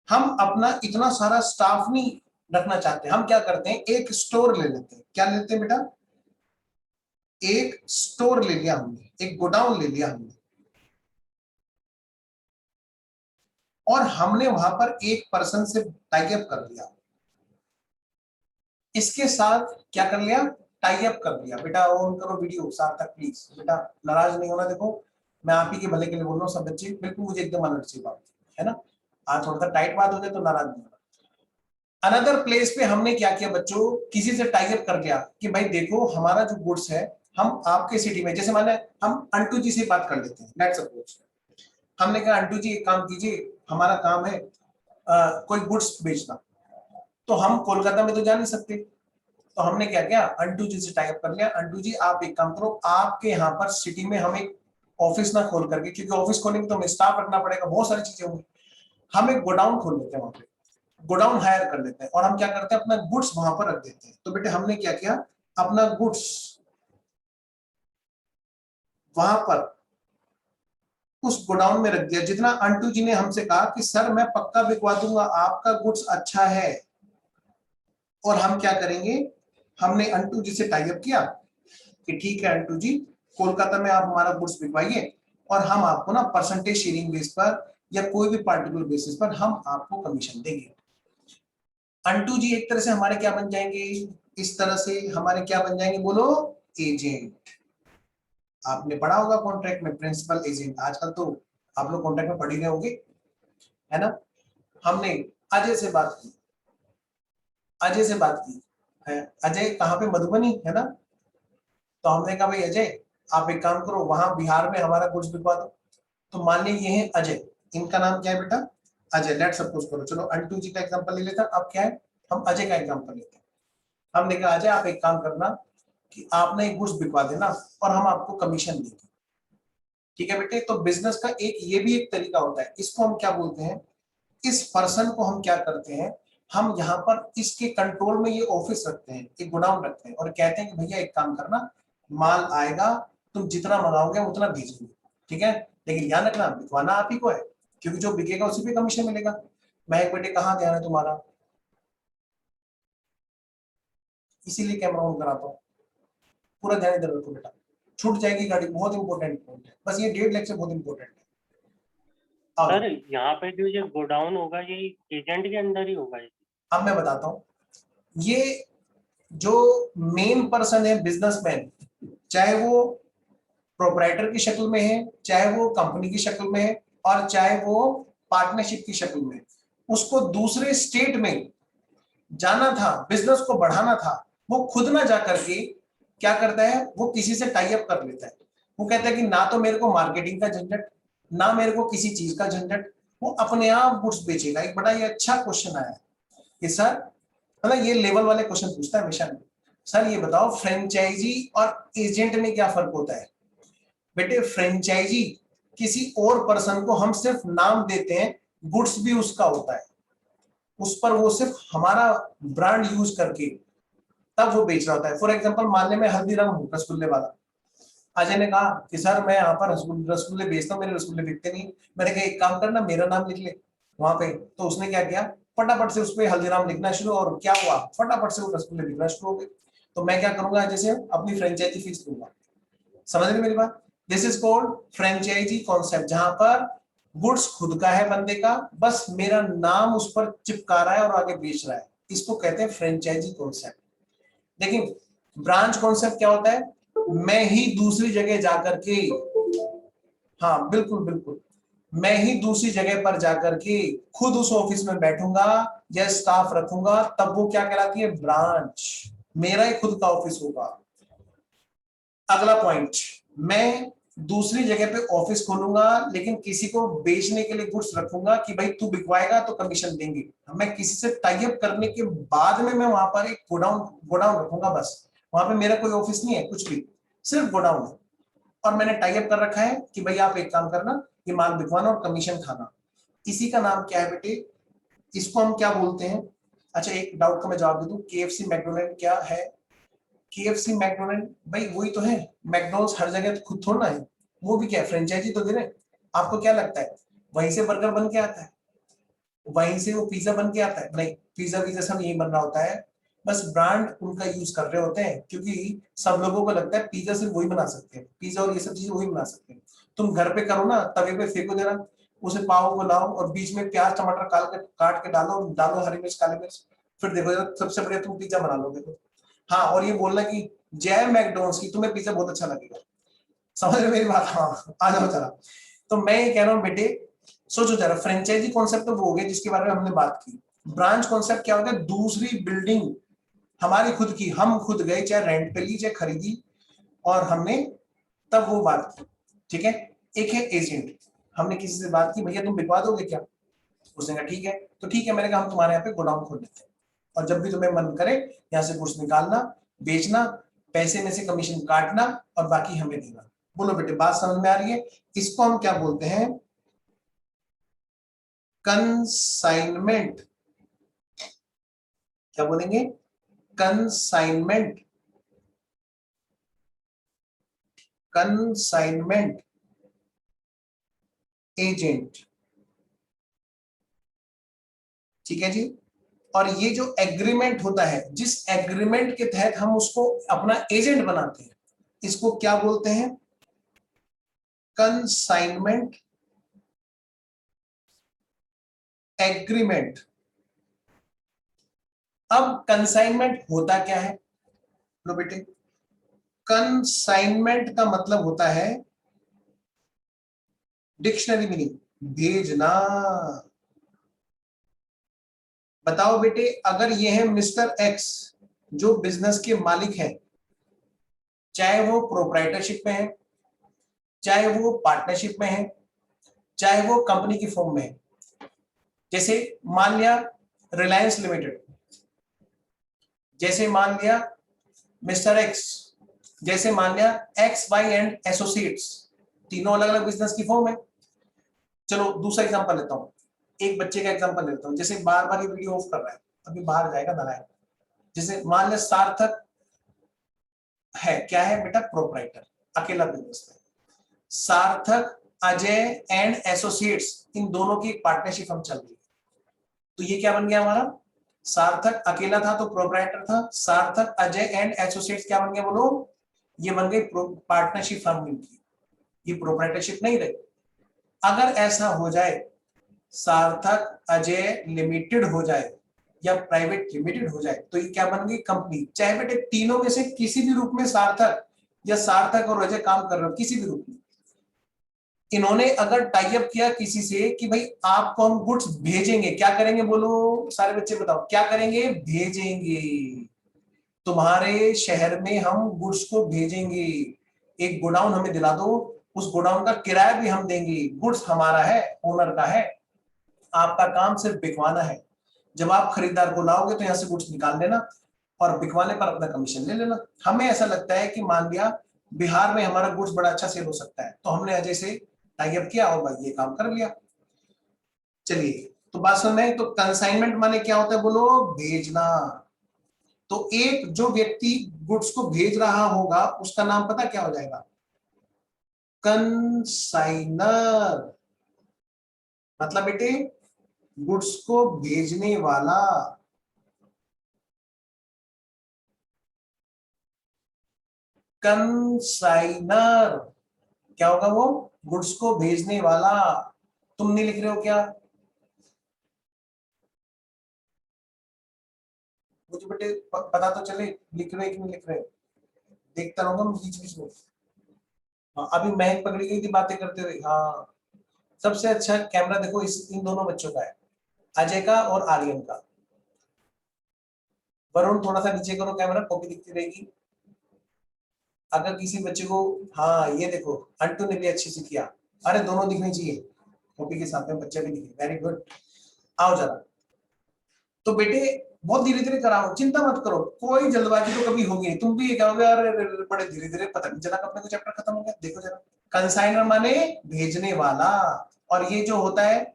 हम अपना इतना सारा स्टाफ नहीं रखना चाहते, हम क्या करते हैं, एक स्टोर ले लेते हैं। क्या लेते हैं बेटा? एक स्टोर ले लिया हमने, एक गोडाउन ले लिया हमने, और हमने वहां पर एक पर्सन से टाई अप कर लिया, इसके साथ क्या कर लिया, टाई अप कर लिया। बेटा ऑन करो वीडियो सार्थक प्लीज, बेटा नाराज नहीं होना, देखो मैं आप ही के भले के लिए बोल रहा हूँ, सब बच्चे बिल्कुल मुझे एकदम अलर्ट से बात है ना, आज थोड़ा सा टाइट बात हो जाए तो नाराज नहीं होना। अनदर प्लेस पे हमने क्या किया बच्चों, किसी से टाई अप कर लिया कि भाई देखो हमारा जो गुड्स है, हम आपके सिटी में, जैसे माने हम अंटू जी से बात कर लेते हैं, लेट्स सपोज हमने कहा अंटू जी एक काम कीजिए, हमारा काम है कोई गुड्स बेचना, तो हम कोलकाता में तो जा नहीं सकते, तो हमने क्या किया, अंटू जी से टाई अप कर लिया, अंटू जी आप एक काम करो, आपके यहाँ पर सिटी में हम एक ऑफिस ना खोल करके, क्योंकि ऑफिस खोलेंगे तो हमें स्टाफ रखना पड़ेगा, बहुत सारी चीजें होंगी, हम एक गोडाउन खोल लेते हैं वहां पे, गोडाउन हायर कर लेते हैं, और हम क्या करते हैं, अपना गुड्स वहां पर रख देते हैं। तो बेटे हमने क्या किया, अपना गुड्स वहां पर उस गोडाउन में रख दिया, जितना अंटू जी ने हमसे कहा कि सर मैं पक्का बिकवा दूंगा, आपका गुड्स अच्छा है, और हम क्या करेंगे, हमने अंटू जी से टाई अप किया कि ठीक है अंटू जी, कोलकाता में आप हमारा गुड्स बिकवाइए, और हम आपको ना परसेंटेज शेयरिंग बेस पर या कोई भी पार्टिकुलर बेसिस पर हम आपको कमीशन देंगे। अंटू जी एक तरह से हमारे क्या बन जाएंगे, इस तरह से हमारे क्या बन जाएंगे, बोलो, एजेंट। आपने पढ़ा होगा कॉन्ट्रैक्ट में प्रिंसिपल एजेंट, आजकल तो आप लोग कॉन्ट्रैक्ट में पढ़ ही रहे होंगे, है ना। हमने अजय से बात की, अजय से बात की है, अजय कहाँ पे, मधुबनी, है ना। तो हमने कहा भाई अजय आप एक काम करो, वहां बिहार में हमारा गुड्स बिकवा दो। तो मान लीजिए ये है अजय, इनका नाम क्या है बेटा, अजय। लेट सपोज करो, चलो अंटू जी का एग्जांपल ले लेते हैं, अब क्या है, हम अजय का एग्जांपल लेते हैं। हमने कहा अजय आप एक काम करना कि आप ना एक गुड्स बिकवा देना और हम आपको कमीशन देंगे, ठीक है बेटे। तो बिजनेस का एक ये भी एक तरीका होता है, इसको हम क्या बोलते हैं, इस पर्सन को हम क्या करते हैं, हम यहाँ पर इसके कंट्रोल में ये ऑफिस रखते हैं, एक गोडाउन रखते हैं और कहते हैं कि भैया एक काम करना, माल आएगा, तुम जितना मंगाओगे उतना भेजेंगे, ठीक है। लेकिन ध्यान रखना बिकवाना आप ही को है, क्योंकि जो बिकेगा उसी पे कमीशन मिलेगा। महक बेटे कहाँ ध्यान है तुम्हारा, इसीलिए कैमरा ऑन कराता हूँ, पूरा ध्यान इधर रखो बेटा, छूट जाएगी गाड़ी, बहुत इंपॉर्टेंट पॉइंट है, बस ये 1.5 लेक्चर बहुत इंपॉर्टेंट है। सर यहाँ पे जो ये गोडाउन होगा ये एजेंट के अंदर ही होगा? अब मैं बताता हूँ, ये जो मेन पर्सन है बिजनेसमैन, चाहे वो प्रोपराइटर की शक्ल में है, चाहे वो कंपनी की शक्ल में है, और चाहे वो पार्टनरशिप की शक्ल में, उसको दूसरे स्टेट में जाना था, बिजनेस को बढ़ाना था, वो खुद ना जा करके क्या करता है, वो किसी से टाई अप कर लेता है। वो कहता है कि ना तो मेरे को मार्केटिंग का झंझट, ना मेरे को किसी चीज का झंझट, वो अपने आप गुड्स बेचेगा। एक बड़ा ये अच्छा क्वेश्चन आया कि सर, मतलब ये लेवल वाले क्वेश्चन पूछता है हमेशा, सर ये बताओ फ्रेंचाइजी और एजेंट में क्या फर्क होता है। बेटे फ्रेंचाइजी किसी और पर्सन को हम सिर्फ नाम देते हैं, गुड्स भी उसका होता है, उस पर वो सिर्फ हमारा ब्रांड यूज करके तब वो बेच रहा होता है। फॉर एग्जांपल मान ले मैं हल्दीराम हूँ रसगुल्ले वाला, अजय ने कहा कि सर मैं यहाँ पर रसगुल्ले बेचता हूँ, मेरे रसगुल्ले बिकते नहीं। मैंने कहा एक काम करना, मेरा नाम लिख ले वहां पे। तो उसने क्या किया, फटाफट से उस पर हल्दीराम लिखना शुरू, और क्या हुआ, फटाफट से वो रसगुल्ले बिकना शुरू हो गए। तो मैं क्या करूंगा, जैसे अपनी फ्रेंचाइजी फीस दूंगा, समझ रहे मेरी बात। This is called franchisee concept, जहां पर गुड्स खुद का है बंदे का, बस मेरा नाम उस पर चिपका रहा है और आगे बेच रहा है, इसको कहते हैं फ्रेंचाइजी कॉन्सेप्ट। लेकिन ब्रांच कॉन्सेप्ट क्या होता है, मैं ही दूसरी जगह जाकर के, हाँ बिल्कुल बिल्कुल, मैं ही दूसरी जगह पर जाकर के खुद उस ऑफिस में बैठूंगा या स्टाफ रखूंगा, तब वो क्या कहलाती है, ब्रांच। मेरा ही खुद का ऑफिस होगा। अगला पॉइंट, मैं दूसरी जगह पे ऑफिस खोलूंगा, लेकिन किसी को बेचने के लिए गुड्स रखूंगा कि भाई तू बिकवाएगा तो कमीशन देंगे। मैं किसी से टाई अप करने के बाद में मैं वहां पर एक गोडाउन गोडाउन रखूंगा, बस वहां पे मेरा कोई ऑफिस नहीं है, कुछ भी, सिर्फ गोडाउन है। और मैंने टाई अप कर रखा है कि भाई आप एक काम करना, ये माल बिकवाना और कमीशन खाना। इसी का नाम क्या है बेटे, इसको हम क्या बोलते हैं। अच्छा एक डाउट का मैं जवाब दे दूं, KFC मैकडोनल्ड क्या है। KFC मैकडोनल्ड भाई वही तो है, मैकडोनल्ड्स हर जगह तो खुद थोड़ा ना है, वो भी क्या है, फ्रेंचाइजी तो दे रहे हैं। आपको क्या लगता है वहीं से बर्गर बन के आता है, वहीं से वो पिज्जा बन के आता है, नहीं, पिज्जा वीजा सब यही बन रहा होता है, बस ब्रांड उनका यूज कर रहे होते हैं, क्योंकि सब लोगों को लगता है पिज्जा सिर्फ वही बना सकते हैं, पिज्जा और ये सब चीजें वही बना सकते हैं। तुम घर पे करो ना, तवे पे फेंको जरा, उसे पाव को लाओ और बीच में प्याज टमाटर काट के डालो, डालो हरी मिर्च काली मिर्च, फिर देखो जरा सबसे बढ़िया तुम पिज्जा बना लोगे। तो हाँ, और ये बोलना कि जय मैकडोनल्ड्स की, तुम्हें पिज्जा बहुत अच्छा लगेगा। समझ रहे हो मेरी बात, हाँ आ जाओ जरा। तो मैं ये कह रहा हूँ बेटे, सोचो जरा, फ्रेंचाइजी कॉन्सेप्ट तो वो हो गया जिसके बारे में हमने बात की। ब्रांच कॉन्सेप्ट क्या होता है, दूसरी बिल्डिंग हमारी खुद की, हम खुद गए, चाहे रेंट पे ली चाहे खरीदी, और हमने तब वो बात की, ठीक है। एक है एजेंट, हमने किसी से बात की, भैया तुम बिकवा दोगे क्या, उसने कहा ठीक है, तो ठीक है, मैंने कहा हम तुम्हारे यहाँ पे गोडाउन खोल लेते हैं, और जब भी तुम्हें मन करे यहाँ से गुड्स निकालना, बेचना, पैसे में से कमीशन काटना और बाकी हमें देना। बोलो बेटे बात समझ में आ रही है। इसको हम क्या बोलते हैं, कंसाइनमेंट। क्या बोलेंगे, कंसाइनमेंट, कंसाइनमेंट एजेंट, ठीक है जी। और ये जो एग्रीमेंट होता है, जिस एग्रीमेंट के तहत हम उसको अपना एजेंट बनाते हैं, इसको क्या बोलते हैं, कंसाइनमेंट एग्रीमेंट। अब कंसाइनमेंट होता क्या है? लो बेटे, कंसाइनमेंट का मतलब होता है, डिक्शनरी मीनिंग, भेजना। बताओ बेटे, अगर ये है मिस्टर एक्स जो बिजनेस के मालिक हैं, चाहे वो प्रोप्राइटरशिप में है, चाहे वो पार्टनरशिप में है, चाहे वो कंपनी की फॉर्म में है, जैसे मान लिया रिलायंस लिमिटेड, जैसे मान लिया मिस्टर एक्स, जैसे मान लिया एक्स वाई एंड एसोसिएट्स, तीनों अलग अलग बिजनेस की फॉर्म है। चलो दूसरा एग्जांपल लेता हूं, एक बच्चे का एग्जांपल लेता हूं, जैसे बार बार ये वीडियो ऑफ कर रहा है, अभी बाहर जाएगा नारायण। जैसे मान लिया सार्थक है, क्या है बेटा? प्रोप्राइटर, अकेला बिजनेस में। सार्थक, अजय एंड एसोसिएट्स, इन दोनों की एक पार्टनरशिप हम चल रही है। तो ये क्या बन गया हमारा? सार्थक अकेला था तो प्रोप्राइटर था, सार्थक, अजय एंड एसोसिएट्स क्या बन गया बोलो? ये बन गई पार्टनरशिप फर्म की, ये प्रोप्राइटरशिप नहीं रही। अगर ऐसा हो जाए, सार्थक अजय लिमिटेड हो जाए या प्राइवेट लिमिटेड हो जाए, तो ये क्या बन गई? कंपनी। चाहे बेटे तीनों में से किसी भी रूप में सार्थक या सार्थक और अजय काम कर रहे हो, किसी भी रूप में, इन्होंने अगर टाई अप किया किसी से कि भाई आपको हम गुड्स भेजेंगे, क्या करेंगे बोलो सारे बच्चे, बताओ क्या करेंगे? भेजेंगे, तुम्हारे शहर में हम गुड्स को भेजेंगे, एक गोडाउन हमें दिला दो, उस गोडाउन का किराया भी हम देंगे, गुड्स हमारा है, ओनर का है, आपका काम सिर्फ बिकवाना है। जब आप खरीदार को लाओगे तो यहाँ से गुड्स निकाल लेना और बिकवाने पर अपना कमीशन ले लेना। हमें ऐसा लगता है कि मान लिया बिहार में हमारा गुड्स बड़ा अच्छा सेल हो सकता है, तो हमने अजय से टाई अप किया और भाई ये काम कर लिया। चलिए, तो बात सुन रहे हैं, तो कंसाइनमेंट माने क्या होता है बोलो? भेजना। तो एक जो व्यक्ति गुड्स को भेज रहा होगा उसका नाम पता क्या हो जाएगा? कंसाइनर। मतलब बेटे गुड्स को भेजने वाला। कंसाइनर क्या होगा? वो गुड्स को भेजने वाला। तुम नहीं लिख रहे हो क्या? मुझे बेटे पता तो चले लिख रहे कि नहीं लिख रहे। देखता रहूंगा मैं बीच बीच में। हाँ, अभी महक पकड़ी गई थी बातें करते हुए। हाँ, सबसे अच्छा कैमरा देखो इस इन दोनों बच्चों का है, अजय का और आर्यन का। वरुण थोड़ा सा नीचे करो कैमरा, कॉपी दिखती रहेगी। अगर किसी बच्चे को, हाँ ये देखो अंटू ने भी अच्छी से किया, अरे दोनों दिखनी चाहिए, कॉपी के साथ में बच्चा भी दिखे, वेरी गुड। आओ जरा, तो बेटे बहुत धीरे धीरे कराओ, चिंता मत करो, कोई जल्दबाजी तो कभी होगी नहीं। तुम भी ये कहोगे अरे बड़े धीरे धीरे, पता नहीं चला अपने को चैप्टर खत्म हो गया। देखो जरा, कंसाइनर माने भेजने वाला, और ये जो होता है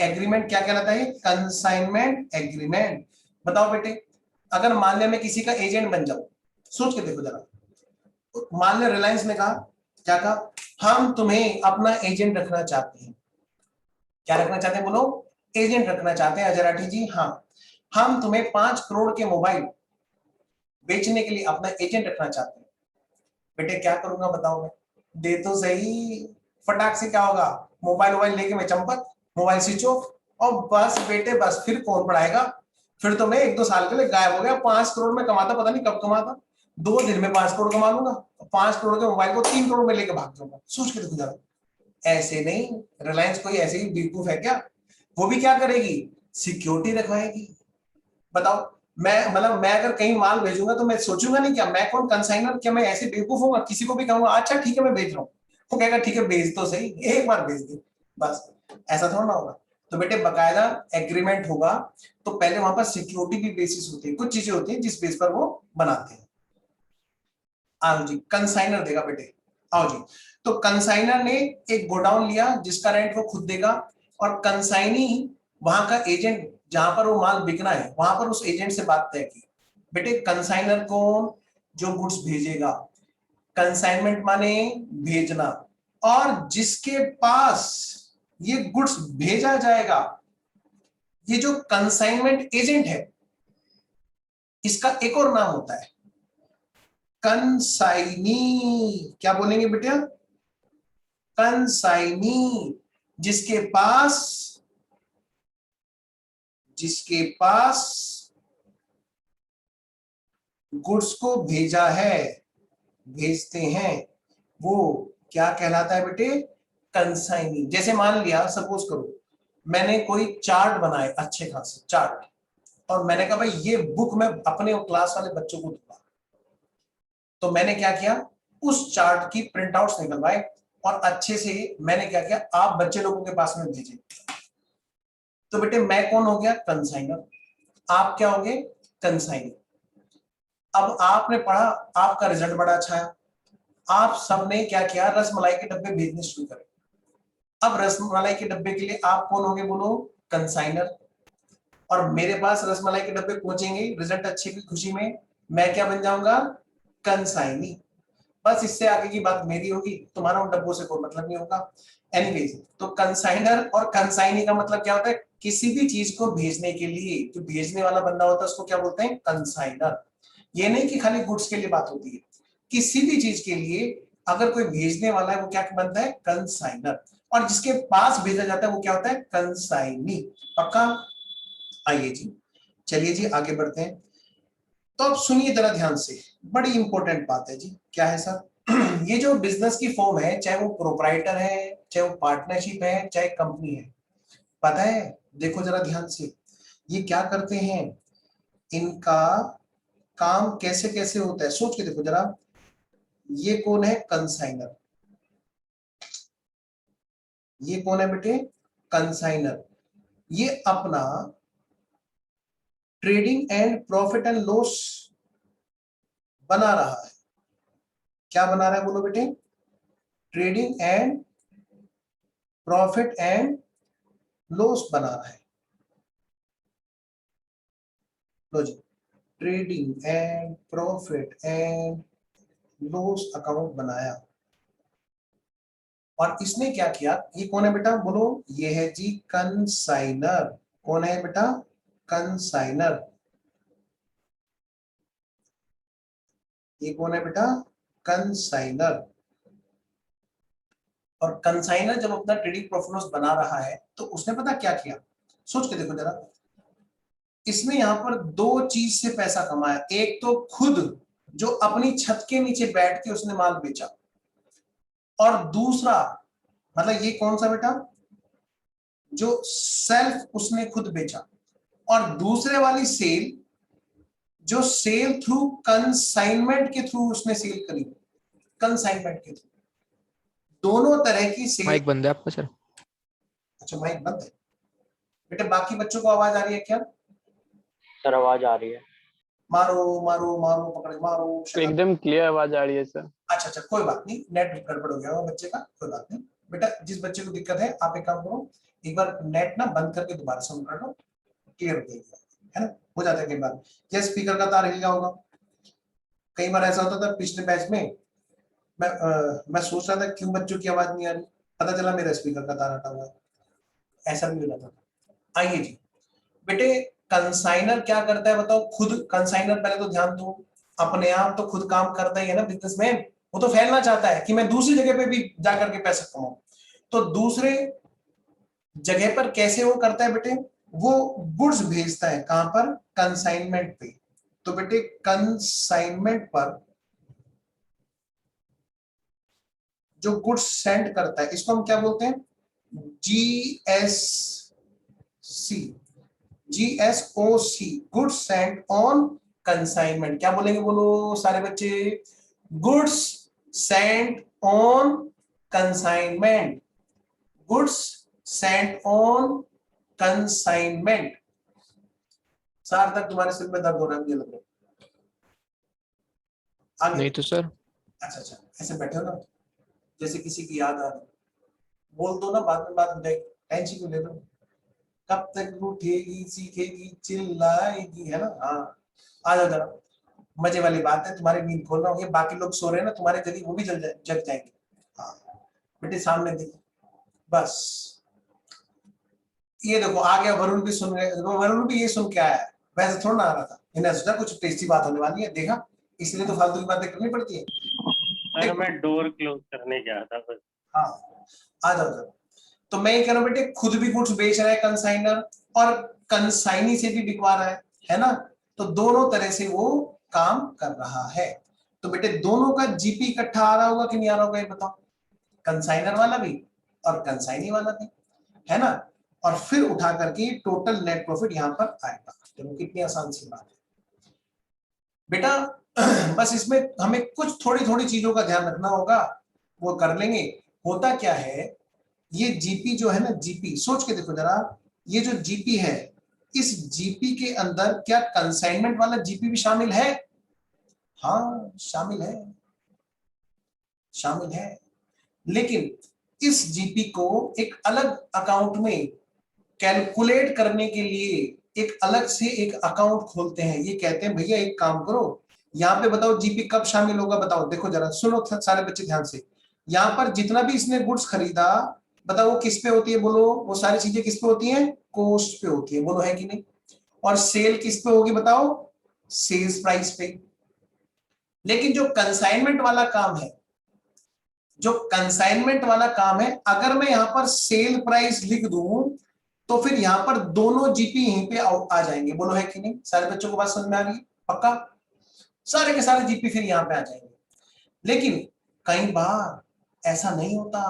एग्रीमेंट क्या कहलाता है? Consignment agreement. बताओ बेटे, अगर मान लिया मैं किसी का एजेंट बन जाऊं, सोच के देखो जरा, मान लिया रिलायंस ने कहा, क्या कहा? हम तुम्हें अपना एजेंट रखना चाहते हैं। क्या रखना चाहते हैं बोलो? एजेंट रखना चाहते हैं अजय राठी जी। हाँ, हम तुम्हें 5 करोड़ के मोबाइल बेचने के लिए अपना एजेंट रखना चाहते हैं। बेटे क्या करूंगा बताओ मैं? दे तो सही। फटाक से क्या होगा? मोबाइल मोबाइल लेके मैं चंपत, मोबाइल स्विच ऑफ, और बस बेटे बस, फिर कौन पढ़ाएगा? फिर तो मैं 1-2 साल के लिए गायब हो गया। 5 करोड़ में कमाता, पता नहीं कब कमाता, 2 दिन में 5 करोड़ कमा लूंगा, 5 करोड़ के मोबाइल को 3 करोड़ में लेके भाग जाऊंगा। सोच के देखो जरा, ऐसे नहीं, रिलायंस कोई ऐसे ही बेवकूफ है क्या? वो भी क्या करेगी? सिक्योरिटी रखवाएगी। बताओ, मैं मतलब मैं अगर कहीं माल भेजूंगा तो मैं सोचूंगा नहीं क्या मैं कौन कंसाइनर, क्या मैं ऐसे बेवकूफ हूँ? किसी को भी कहूंगा अच्छा ठीक है मैं भेज रहा हूँ, वो कहेगा ठीक है भेज तो सही, एक बार भेज दे बस, ऐसा थोड़ा ना होगा। तो बेटे बकायदा एग्रीमेंट होगा, तो पहले वहां पर सिक्योरिटी की बेसिस होती है, कुछ चीजें होती है जिस बेस पर वो बनाते हैं। आओ जी, कंसाइनर देगा बेटे। आओ जी, तो कंसाइनर ने एक गोडाउन लिया जिसका रेंट वो खुद देगा, और कंसाइनी वहां का एजेंट, जहां पर वो माल बिकना है वहां पर उस एजेंट से बात तय की। बेटे कंसाइनर कौन? जो गुड्स भेजेगा। कंसाइनमेंट माने भेजना, और जिसके पास ये गुड्स भेजा जाएगा, ये जो कंसाइनमेंट एजेंट है, इसका एक और नाम होता है कंसाइनी। क्या बोलेंगे बेटा? कंसाइनी। जिसके पास गुड्स को भेजा है, भेजते हैं, वो क्या कहलाता है बेटे? कंसाइनी। जैसे मान लिया, सपोज करो मैंने कोई चार्ट बनाए, अच्छे खासे चार्ट, और मैंने कहा भाई ये बुक मैं अपने क्लास वाले बच्चों को दूंगा, तो मैंने क्या किया, उस चार्ट की प्रिंट आउट्स निकलवाए और अच्छे से मैंने क्या किया, आप बच्चे लोगों के पास में भेजे। तो बेटे मैं कौन हो गया? कंसाइनर। आप क्या हो गए? कंसाइनर। अब आपने पढ़ा, आपका रिजल्ट बड़ा अच्छा है, आप सबने क्या किया, रसमलाई के डब्बे भेजने शुरू करे। अब रसमलाई के डब्बे के लिए आप कौन होंगे बोलो? कंसाइनर। और मेरे पास रसमलाई के डब्बे पहुंचेंगे रिजल्ट अच्छे की खुशी में, मैं क्या बन जाऊंगा? कंसाइनी। बस इससे आगे की बात मेरी होगी, तुम्हारा उन डब्बों से कोई मतलब नहीं होगा। एनीवेज, तो कंसाइनर और कंसाइनी का मतलब क्या होता है? किसी भी चीज को भेजने के लिए जो भेजने वाला बंदा होता है उसको क्या बोलते हैं? कंसाइनर। ये नहीं कि खाली गुड्स के लिए बात होती है, किसी भी चीज के लिए अगर कोई भेजने वाला है वो क्या बनता है? कंसाइनर। और जिसके पास भेजा जाता है वो क्या होता है? कंसाइनी। पक्का? आइए जी, चलिए जी आगे बढ़ते हैं। तो अब सुनिए जरा ध्यान से, बड़ी इंपॉर्टेंट बात है जी। क्या है सर? ये जो बिजनेस की फॉर्म है, चाहे वो प्रोप्राइटर है, चाहे वो पार्टनरशिप है, चाहे कंपनी है, पता है, देखो जरा ध्यान से, ये क्या करते हैं, इनका काम कैसे कैसे होता है, सोच के देखो जरा। ये कौन है? कंसाइनर। ये कौन है बेटे? कंसाइनर। ये अपना trading and profit and loss बना रहा है। क्या बना रहा है बोलो बेटे? Trading and profit and loss बना रहा है। लो जी, trading and profit and loss account बनाया। और इसने क्या किया? ये कौन है बेटा बोलो? ये है जी कंसाइनर। कौन है बेटा? कंसाइनर। ये कौन है बेटा? कंसाइनर। और कंसाइनर जब अपना ट्रेडिंग प्रॉफिट लॉस बना रहा है तो उसने पता क्या किया, सोच के देखो जरा। इसने यहां पर दो चीज से पैसा कमाया। एक तो खुद जो अपनी छत के नीचे बैठ के उसने माल बेचा, और दूसरा मतलब ये कौन सा बेटा? जो सेल्फ उसने खुद बेचा, और दूसरे वाली सेल जो सेल थ्रू कंसाइनमेंट के थ्रू उसने सेल करी, कंसाइनमेंट के थ्रू, दोनों तरह की सेल। माइक बंद है आपका सर? अच्छा माइक बंद है बेटे, बाकी बच्चों को आवाज आ रही है क्या? सर आवाज आ रही है। मारो मारो मारो, पकड़ मारो, एकदम क्लियर आवाज आ रही है सर। अच्छा अच्छा कोई बात नहीं, नेट गड़बड़ हो गया होगा बच्चे का, कोई बात नहीं बेटा। जिस बच्चे को दिक्कत है आप एक काम करो, एक बार नेट ना बंद करके दोबारा से ऑन कर लो, क्लियर हो जाएगा, है ना? हो जाता है कई बार, जैसे स्पीकर का तार हिल गया होगा। कई बार ऐसा होता था पिछले बैच में, मैं सोच रहा था क्यों बच्चों की आवाज नहीं आ रही, पता चला मेरा स्पीकर का तार हटा हुआ है, ऐसा भी हो जाता था। आइए जी बेटे, कंसाइनर क्या करता है बताओ? खुद कंसाइनर, पहले तो ध्यान दो, अपने आप तो खुद काम करता ही है ना बिजनेसमैन, वो तो फैलना चाहता है कि मैं दूसरी जगह पे भी जाकर के पैसा कमाऊं। तो दूसरे जगह पर कैसे वो करता है बेटे? वो गुड्स भेजता है, कहां पर? कंसाइनमेंट पे। तो बेटे कंसाइनमेंट पर जो गुड्स सेंड करता है इसको हम क्या बोलते हैं? GSC, GSOC, goods send on consignment. क्या बोलेंगे बोलो सारे बच्चे? Goods send on consignment, goods send on consignment. सार तक तुम्हारे सिर में दर्द हो रहा है मुझे लग रहा है। आगे। नहीं तो सर। अच्छा अच्छा, ऐसे बैठे हो ना जैसे किसी की याद आ रही, बोल दो ना, बाद में बात हो जाएगी, टेंशन क्यों ले रहे हो? कब तक रूठेगी, सीखेगी, चिल्लाएगी, है ना? हाँ आ जाओ जरा, मजे वाली बात है, तुम्हारी नींद खोल रहा हूँ, ये बाकी लोग सो रहे हैं ना तुम्हारे जरिए, वो भी जग जाएंगे। हाँ बेटे सामने देखो, बस ये देखो आ गया वरुण भी सुन रहे, वरुण भी ये सुन के आया है, वैसे थोड़ा ना आ रहा था, इन्हें सोचा कुछ टेस्टी बात होने वाली है, देखा, इसलिए तो फालतू की बातें करनी पड़ती है। सर मैं डोर क्लोज करने गया था बस। हाँ आ जाओ जरा। तो मैं ये कह रहा हूँ बेटे, खुद भी गुड्स बेच रहा है कंसाइनर, और कंसाइनी से भी बिकवा रहा है ना? तो दोनों तरह से वो काम कर रहा है। तो बेटे दोनों का जीपी इकट्ठा आ रहा होगा कि नहीं आ रहा होगा, ये बताओ, कंसाइनर वाला भी और कंसाइनी वाला भी, है ना। और फिर उठा करके टोटल नेट प्रॉफिट यहां पर आएगा। देखो कितनी आसान सी बात है बेटा। बस इसमें हमें कुछ थोड़ी थोड़ी चीजों का ध्यान रखना होगा, वो कर लेंगे। होता क्या है, ये जीपी जो है ना, जीपी सोच के देखो जरा, ये जो जीपी है, इस जीपी के अंदर क्या कंसाइनमेंट वाला जीपी भी शामिल है? हाँ शामिल है, शामिल है। लेकिन इस जीपी को एक अलग अकाउंट में कैलकुलेट करने के लिए एक अलग से एक अकाउंट खोलते हैं। ये कहते हैं भैया एक काम करो, यहाँ पे बताओ जीपी कब शामिल होगा, बताओ। देखो जरा सुनो सारे बच्चे ध्यान से, यहाँ पर जितना भी इसने गुड्स खरीदा, बताओ वो किस पे होती है, बोलो। वो सारी चीजें किस पे होती हैं? कॉस्ट पे होती है, बोलो है कि नहीं। और सेल किस पे होगी, बताओ? सेल्स प्राइस पे। लेकिन जो कंसाइनमेंट वाला काम है, जो कंसाइनमेंट वाला काम है, अगर मैं यहां पर सेल प्राइस लिख दूं तो फिर यहां पर दोनों जीपी यहीं पे आ जाएंगे, बोलो है कि नहीं। सारे बच्चों को बात समझ में आ रही है? पक्का सारे के सारे जीपी फिर यहां पे आ जाएंगे। लेकिन कई बार ऐसा नहीं होता,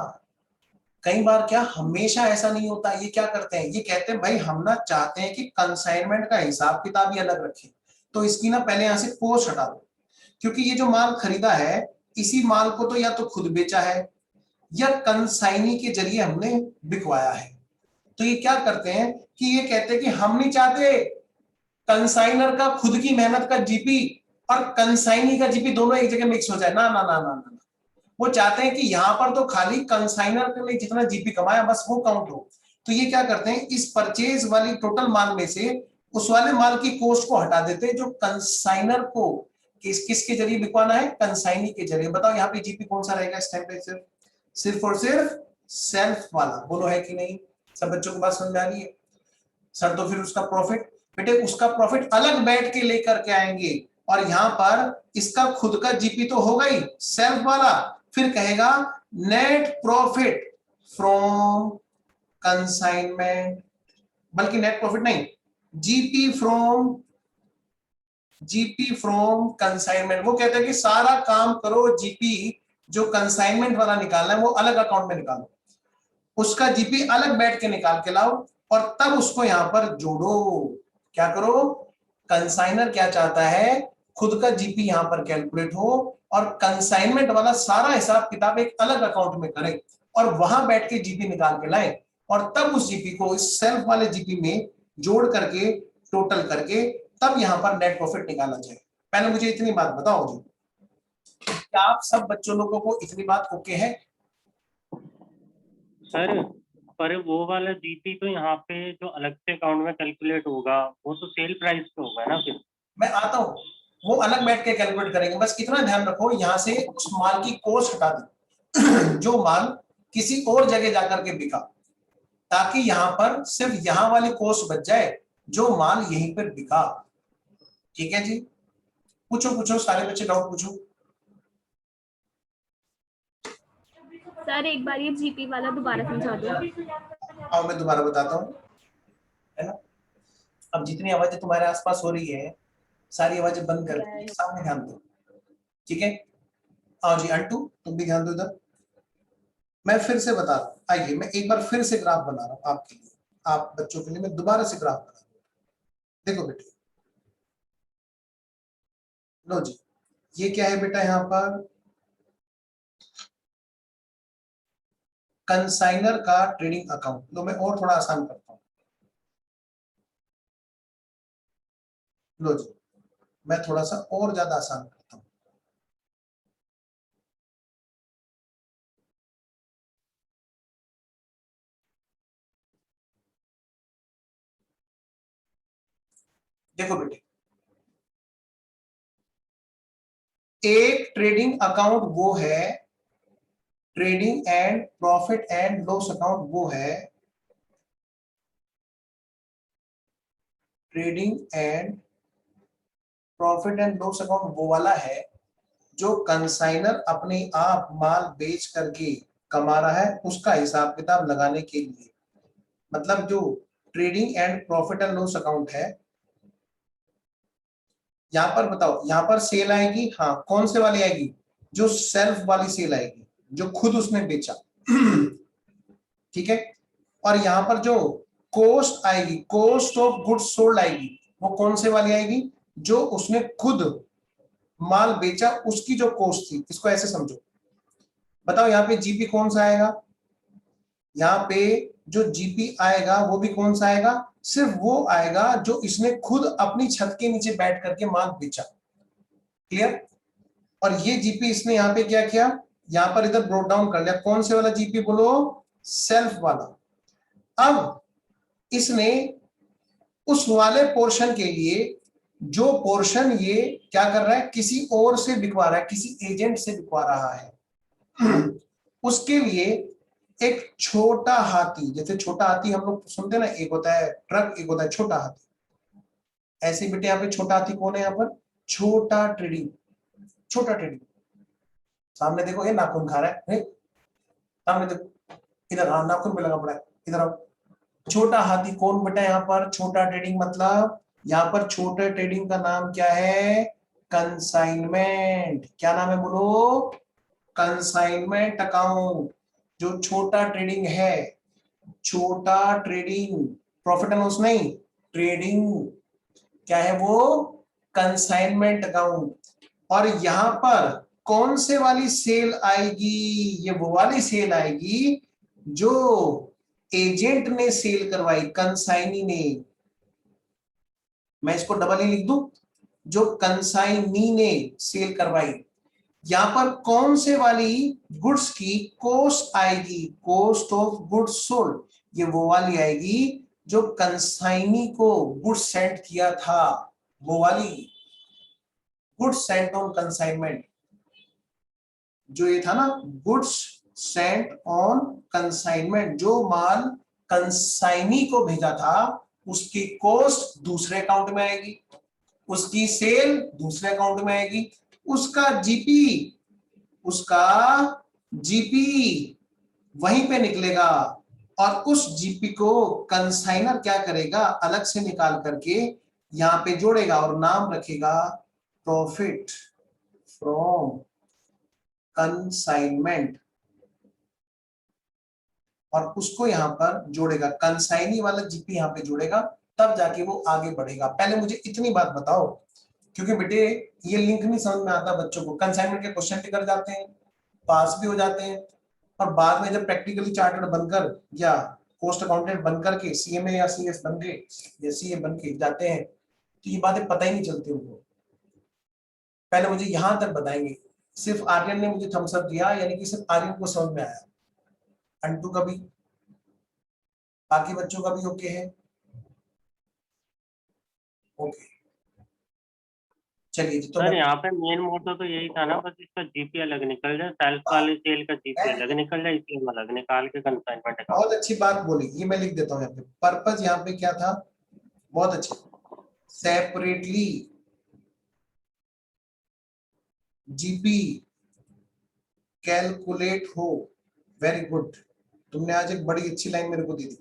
कई बार क्या, हमेशा ऐसा नहीं होता। ये क्या करते हैं, ये कहते हैं भाई हम ना चाहते हैं कि कंसाइनमेंट का हिसाब किताब ही अलग रखें, तो इसकी ना पहले यहां से कॉस्ट हटा दो। क्योंकि ये जो माल खरीदा है, इसी माल को तो या तो खुद बेचा है या कंसाइनी के जरिए हमने बिकवाया है। तो ये क्या करते हैं कि ये कहते हैं कि हम नहीं चाहते कंसाइनर का खुद की मेहनत का जीपी और कंसाइनी का जीपी दोनों एक जगह मिक्स हो जाए, ना ना ना ना ना। वो चाहते हैं कि यहां पर तो खाली कंसाइनर ने जितना जीपी कमाया बस वो काउंट हो। तो ये क्या करते हैं, इस परचेज वाली टोटल माल में से उस वाले माल की कॉस्ट को हटा देते हैं जो कंसाइनर को किसके जरिए बिकवाना है, कंसाइनी के जरिए। बताओ यहाँ पे जीपी कौन सा रहेगा इस टाइम पे? सिर्फ और सिर्फ सेल्फ वाला, बोलो है कि नहीं। सब बच्चों को बात समझ में आ रही है? सर तो फिर उसका प्रॉफिट, बेटे उसका प्रॉफिट अलग बैठ के लेकर के आएंगे, और यहां पर इसका खुद का जीपी तो होगा ही सेल्फ वाला, फिर कहेगा नेट प्रॉफिट फ्रॉम कंसाइनमेंट, बल्कि नेट प्रॉफिट नहीं, जीपी फ्रॉम कंसाइनमेंट। वो कहते हैं कि सारा काम करो, जीपी जो कंसाइनमेंट वाला निकालना है वो अलग अकाउंट में निकालो, उसका जीपी अलग बैठ के निकाल के लाओ और तब उसको यहां पर जोड़ो। क्या करो, कंसाइनर क्या चाहता है, खुद का जीपी यहां पर कैलकुलेट हो और कंसाइनमेंट वाला सारा हिसाब किताब एक अलग अकाउंट में करे और वहां बैठ के जीपी निकाल के लाए और तब उस जीपी को इस सेल्फ वाले जीपी में जोड़ करके टोटल करके तब यहां पर नेट प्रॉफिट निकाला जाए। पहले मुझे इतनी बात बताओ जी, क्या आप सब बच्चों लोगों को इतनी बात ओके है? सर पर वो वाला जीपी तो यहाँ पे जो अलग से अकाउंट में कैलकुलेट होगा वो तो सेल प्राइस पे होगा ना फिर। मैं आता हूं, वो अलग बैठ के कैलकुलेट करेंगे। बस इतना ध्यान रखो, यहां से उस माल की कॉस्ट हटा दी जो माल किसी और जगह जाकर के बिका, ताकि यहां पर सिर्फ यहां वाली कॉस्ट बच जाए जो माल यहीं पर बिका। ठीक है जी, पूछो पूछो सारे बच्चे डाउट पूछो। सर एक बार ये जीपी वाला दोबारा समझा दो। अब मैं दोबारा बताता हूँ, है ना। अब जितनी आवाजें तुम्हारे आसपास हो रही है सारी आवाजें बंद कर दो, सामने ध्यान दो, ठीक है। आओ जी अंटू तुम भी ध्यान दो इधर। मैं फिर से बता रहा हूँ, आइए मैं एक बार फिर से ग्राफ बना रहा हूँ आपके लिए, आप बच्चों के लिए मैं दोबारा से ग्राफ बना रहा हूँ। देखो बेटे, लो जी, ये क्या है बेटा, यहाँ पर कंसाइनर का ट्रेडिंग अकाउंट। लो मैं और थोड़ा आसान करता हूँ, लो जी मैं थोड़ा सा और ज्यादा आसान करता हूँ। देखो बेटे, एक ट्रेडिंग अकाउंट वो है, trading and profit and loss account वो है, trading and profit and loss account वो वाला है जो कंसाइनर अपने आप माल बेच करके कमा रहा है, उसका हिसाब किताब लगाने के लिए। मतलब जो trading and profit and loss account है यहाँ पर बताओ, यहाँ पर सेल आएगी, हाँ कौन से वाली आएगी, जो सेल्फ वाली सेल आएगी, जो खुद उसने बेचा। ठीक है, और यहाँ पर जो कॉस्ट आएगी, कॉस्ट ऑफ गुड्स सोल्ड आएगी, वो कौन से वाली आएगी, जो उसने खुद माल बेचा उसकी जो कॉस्ट थी। इसको ऐसे समझो, बताओ यहाँ पे जीपी कौन सा आएगा, यहाँ पे जो जीपी आएगा वो भी कौन सा आएगा, सिर्फ वो आएगा जो इसने खुद अपनी छत के नीचे बैठ करके माल बेचा। क्लियर। और ये जीपी इसने यहाँ पे क्या किया, यहाँ पर इधर ब्रोक डाउन कर लिया, कौन से वाला जीपी बोलो, सेल्फ वाला। अब इसने उस वाले पोर्शन के लिए, जो पोर्शन ये क्या कर रहा है, किसी और से बिकवा रहा है, किसी एजेंट से बिकवा रहा है, उसके लिए एक छोटा हाथी, जैसे छोटा हाथी हम लोग सुनते हैं ना, एक होता है ट्रक, एक होता है छोटा हाथी, ऐसे बेटे यहाँ पे छोटा हाथी कौन है, यहाँ पर छोटा ट्रेडिंग। छोटा ट्रेडिंग, सामने देखो ये नाखून खा रहा है, सामने देखो, इधर हाँ नाखून पे लगा पड़ा है, इधर आओ। छोटा हाथी कौन बेटा, यहाँ पर छोटा ट्रेडिंग, मतलब यहाँ पर छोटे ट्रेडिंग का नाम क्या है, कंसाइनमेंट। क्या नाम है बोलो, कंसाइनमेंट अकाउंट। जो छोटा ट्रेडिंग है, छोटा ट्रेडिंग, प्रॉफिट एंड लॉस नहीं, ट्रेडिंग, क्या है वो, कंसाइनमेंट अकाउंट। और यहां पर कौन से वाली सेल आएगी, ये वो वाली सेल आएगी जो एजेंट ने सेल करवाई, कंसाइनी ने। मैं इसको डबल ही लिख दूं, जो कंसाइनी ने सेल करवाई। यहां पर कौन से वाली गुड्स की कॉस्ट आएगी, कॉस्ट ऑफ गुड्स सोल्ड, ये वो वाली आएगी जो कंसाइनी को गुड्स सेंड किया था, वो वाली गुड्स सेंट ऑन कंसाइनमेंट। जो ये था ना, गुड्स सेंट ऑन कंसाइनमेंट, जो माल कंसाइनी को भेजा था उसकी कॉस्ट दूसरे अकाउंट में आएगी, उसकी सेल दूसरे अकाउंट में आएगी, उसका जीपी वहीं पे निकलेगा। और उस जीपी को कंसाइनर क्या करेगा, अलग से निकाल करके यहां पे जोड़ेगा और नाम रखेगा प्रॉफिट फ्रॉम कंसाइनमेंट, और उसको यहां पर जोड़ेगा, कंसाइनी वाला जीपी यहां पे जोड़ेगा, तब जाके वो आगे बढ़ेगा। पहले मुझे इतनी बात बताओ, क्योंकि बेटे ये लिंक नहीं समझ में आता बच्चों को, कंसाइनमेंट के क्वेश्चन भी कर जाते हैं, पास भी हो जाते हैं, और बाद में जब प्रैक्टिकली चार्टर्ड बनकर या पोस्ट अकाउंटेंट बनकर के सीएमए या सीएस बन के या सीए बन के जाते हैं, तो ये बातें पता ही नहीं चलती उनको। पहले मुझे यहां तक बताएंगे, सिर्फ आर्यन ने मुझे थम्स अप दिया, यानी कि सिर्फ आर्यन को समझ में आया, अंटू का भी, बाकी बच्चों का भी ओके है, ओके। चलिए जी, तो सर यहाँ पे मेन मोटो तो यही था ना, बस इसका जीपी अलग निकल जाए, सेल्फ वाले सेल का जीपी अलग निकल जाए, सीएम अलग निकाल के कंसाइनमेंट अकाउंट। बहुत अच्छी बात बोली, ये मैं लिख देता हूँ यहाँ पे, पर्पज यहाँ पे क्या था, बहुत अच्छे, सेपरेटली जीपी कैलकुलेट हो। वेरी गुड, तुमने आज एक बड़ी अच्छी लाइन मेरे को दी थी।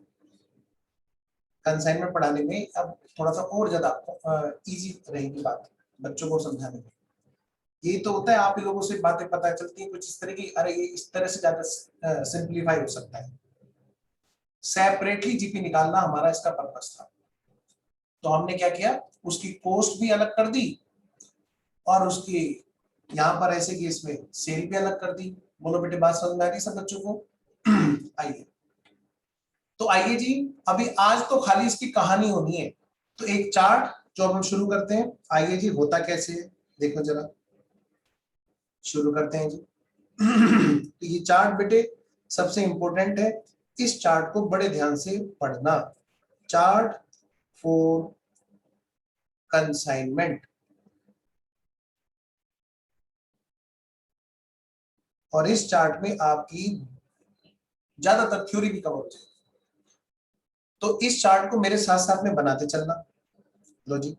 कंसाइनमेंट पढ़ाने में अब थोड़ा सा और ज्यादा इजी रहेगी बात बच्चों को समझाने में। ये तो होता है आप ही लोगों से बातें पता चलती हैं कुछ इस तरह की, अरे ये इस तरह से ज्यादा सिंप्लीफाई हो सकता है। सेपरेटली जीपी निकालना हमारा इसका पर्पस था, तो हमने क्या किया, उसकी कॉस्ट भी अलग कर दी और उसकी यहाँ पर ऐसे केस में सेल भी अलग कर दी। बोलो बेटे बात समझ में आ रही सब बच्चों को? आइए, तो आइए जी, अभी आज तो खाली इसकी कहानी होनी है, तो एक चार्ट जो हम शुरू करते हैं। आइए जी, होता कैसे है देखो जरा, शुरू करते हैं जी। तो ये चार्ट बेटे सबसे इंपॉर्टेंट है, इस चार्ट को बड़े ध्यान से पढ़ना। चार्ट फॉर कंसाइनमेंट, और इस चार्ट में आपकी ज्यादातर थ्योरी भी कवर हो जाएगी, तो इस चार्ट को मेरे साथ साथ में बनाते चलना। लो जी,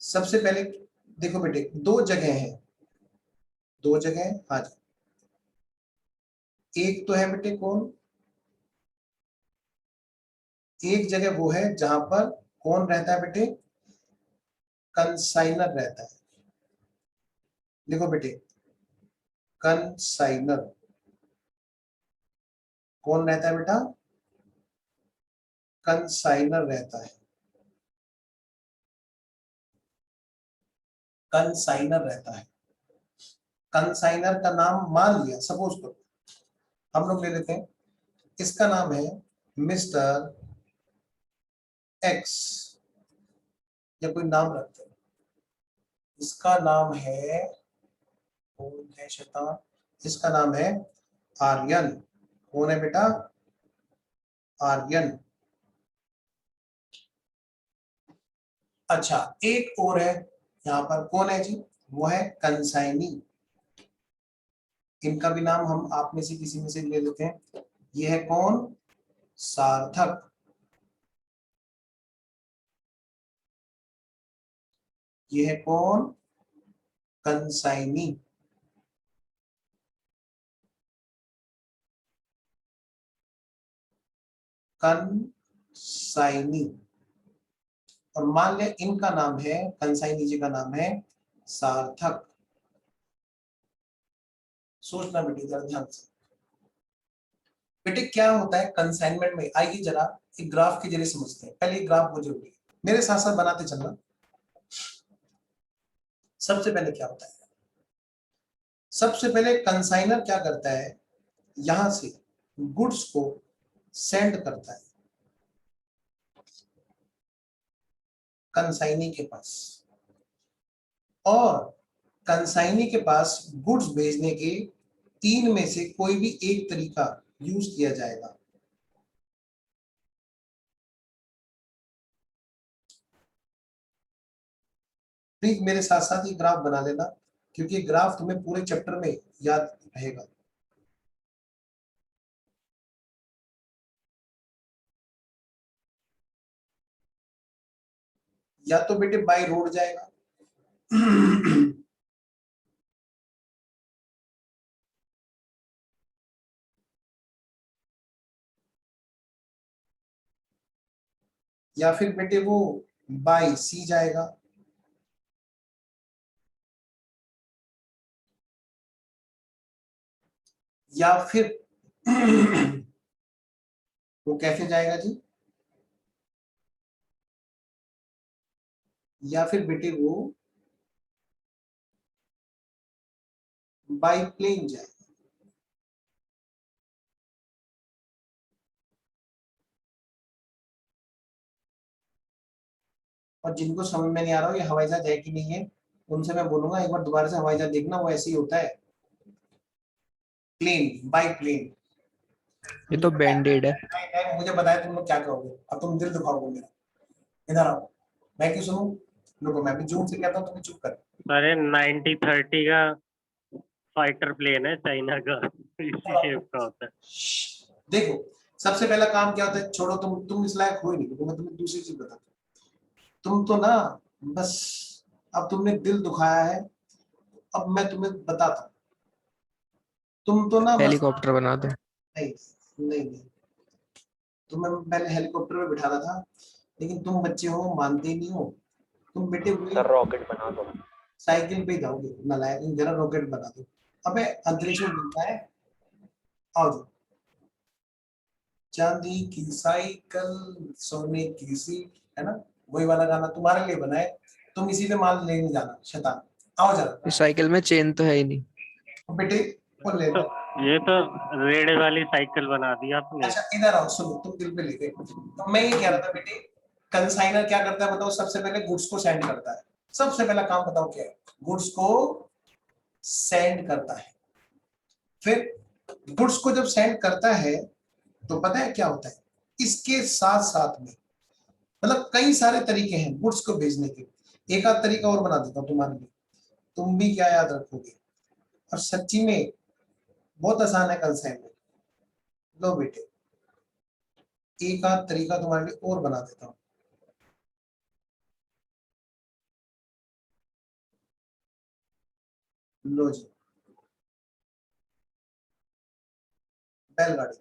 सबसे पहले देखो बेटे, दो जगह हैं, दो जगह हैं, हाँ जी। एक तो है बेटे कौन, एक जगह वो है जहां पर कौन रहता है बेटे, कंसाइनर रहता है। देखो बेटे, कंसाइनर कौन रहता है बेटा? कंसाइनर रहता है, कंसाइनर रहता है। कंसाइनर का नाम मान लिया, सपोज करो हम लोग ले लेते हैं, इसका नाम है मिस्टर एक्स, या कोई नाम रखते हैं, इसका नाम है, कौन है शैतान, इसका नाम है आर्यन। कौन है बेटा? आर्यन। अच्छा, एक और है यहाँ पर, कौन है जी? वो है कंसाइनी। इनका भी नाम हम आप में से किसी में से ले लेते हैं। ये है कौन? सार्थक। ये है कौन? कंसाइनी। कंसाइनी। और मान ले इनका नाम है, कंसाइनी जी का नाम है सार्थक। सोचना बेटे जरा ध्यान से। बेटे क्या होता है कंसाइनमेंट में, आइए जरा एक ग्राफ के जरिए समझते हैं। पहले ग्राफ को जरूरी है, मेरे साथ साथ बनाते चलना। सबसे पहले क्या होता है? सबसे पहले कंसाइनर क्या करता है, यहां से गुड्स को सेंड करता है कंसाइनी के पास, और कंसाइनी के पास गुड्स भेजने के तीन में से कोई भी एक तरीका यूज किया जाएगा। प्लीज मेरे साथ साथ ये ग्राफ बना लेना, क्योंकि ग्राफ तुम्हें पूरे चैप्टर में याद रहेगा। या तो बेटे बाय रोड जाएगा या फिर बेटे वो बाय सी जाएगा, या फिर वो कैसे जाएगा जी? या फिर बेटे वो बाय प्लेन जाएगा। और जिनको समझ में नहीं आ रहा हो ये हवाई जहाज है कि नहीं है, उनसे मैं बोलूंगा एक बार दोबारा से हवाई जहाज देखना, वो ऐसे ही होता है, प्लेन बाय प्लेन। ये तो बैंडेड है। मुझे बताया तुम लोग क्या करोगे, अब तुम दिल दुखाओगे मेरा। इधर आओ, मैं क्यों सुनूं? रुको, मैं भी जोर से कहता हूँ, तुम्हें चुप कर। अरे 90-30 का फाइटर प्लेन है चाइना का, इसी शेप का होता है। देखो सबसे पहला काम क्या होता है, छोड़ो तुम इस लायक हो ही नहीं, तो मैं तुम्हें दूसरी चीज बताता हूँ। तुम तो ना बस, अब तुमने दिल दुखाया है, अब मैं तुम्हें बताता हूँ। तुम तो ना बस, हेलीकॉप्टर बना दो। नहीं नहीं नहीं, तुम्हें पहले हेलीकॉप्टर में बिठाना था, लेकिन तुम बच्चे हो, मानते ही नहीं हो। तुम बेटे सर रॉकेट बना दो। साइकिल पे जाओगे, नालायक, जरा रॉकेट बना दो। अबे अंतरिक्ष में मिलता है, आओ जाओ। चांदी की साइकिल सोने की सीट, है ना, वही वाला गाना तुम्हारे लिए बना है, तुम इसी पे माल लेने जाना शैतान। आओ जरा इस साइकिल में चेन तो है ही नहीं। बेटे, वो ले तो लो। ये तो रेड़े वाली साइकिल बना दी आपने। अच्छा इधर आओ, सुनो, तुम दिल पे ले गए। तो मैं ये कह रहा था बेटे, कंसाइनर क्या करता है बताओ? सबसे पहले गुड्स को सेंड करता है। सबसे पहला काम बताओ क्या है? गुड्स को सेंड करता है। फिर गुड्स को जब सेंड करता है तो पता है क्या होता है, इसके साथ साथ में मतलब कई सारे तरीके हैं गुड्स को भेजने के। एक आध तरीका और बना देता हूं तुम्हारे लिए, तुम भी क्या याद रखोगे, और सच्ची में बहुत आसान है कंसाइनमेंट। लो बेटे, एक आध तरीका तुम्हारे लिए और बना देता हूं। लो जी, बैलगाड़ी।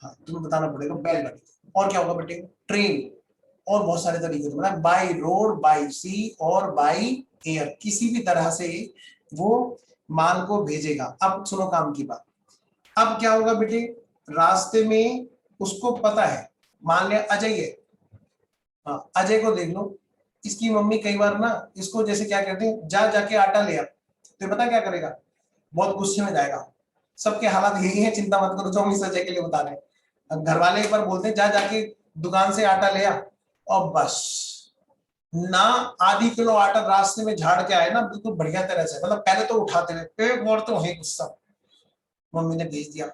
हाँ तुम्हें बताना पड़ेगा बैलगाड़ी। और क्या होगा बेटे? ट्रेन और बहुत सारे तरीके थे, मतलब बाय रोड, बाय सी और बाय एयर, किसी भी तरह से वो माल को भेजेगा। अब सुनो काम की बात। अब क्या होगा बेटे, रास्ते में उसको पता है, मान लिया अजय है, हाँ अजय को देख लो, इसकी मम्मी कई बार ना इसको जैसे क्या कहते हैं, जा जाके आटा ले आ, तो पता क्या करेगा, बहुत गुस्से में जाएगा। सबके हालात यही है, चिंता मत करो जो हम इस अजय के लिए बता रहे हैं। घर वाले एक बार बोलते हैं जा जाके दुकान से आटा ले आ, और बस ना आधी किलो आटा रास्ते में झाड़ के आए ना बिल्कुल बढ़िया तरह से, मतलब पहले तो उठाते हुए एक बार तो है गुस्सा, मम्मी ने भेज दिया,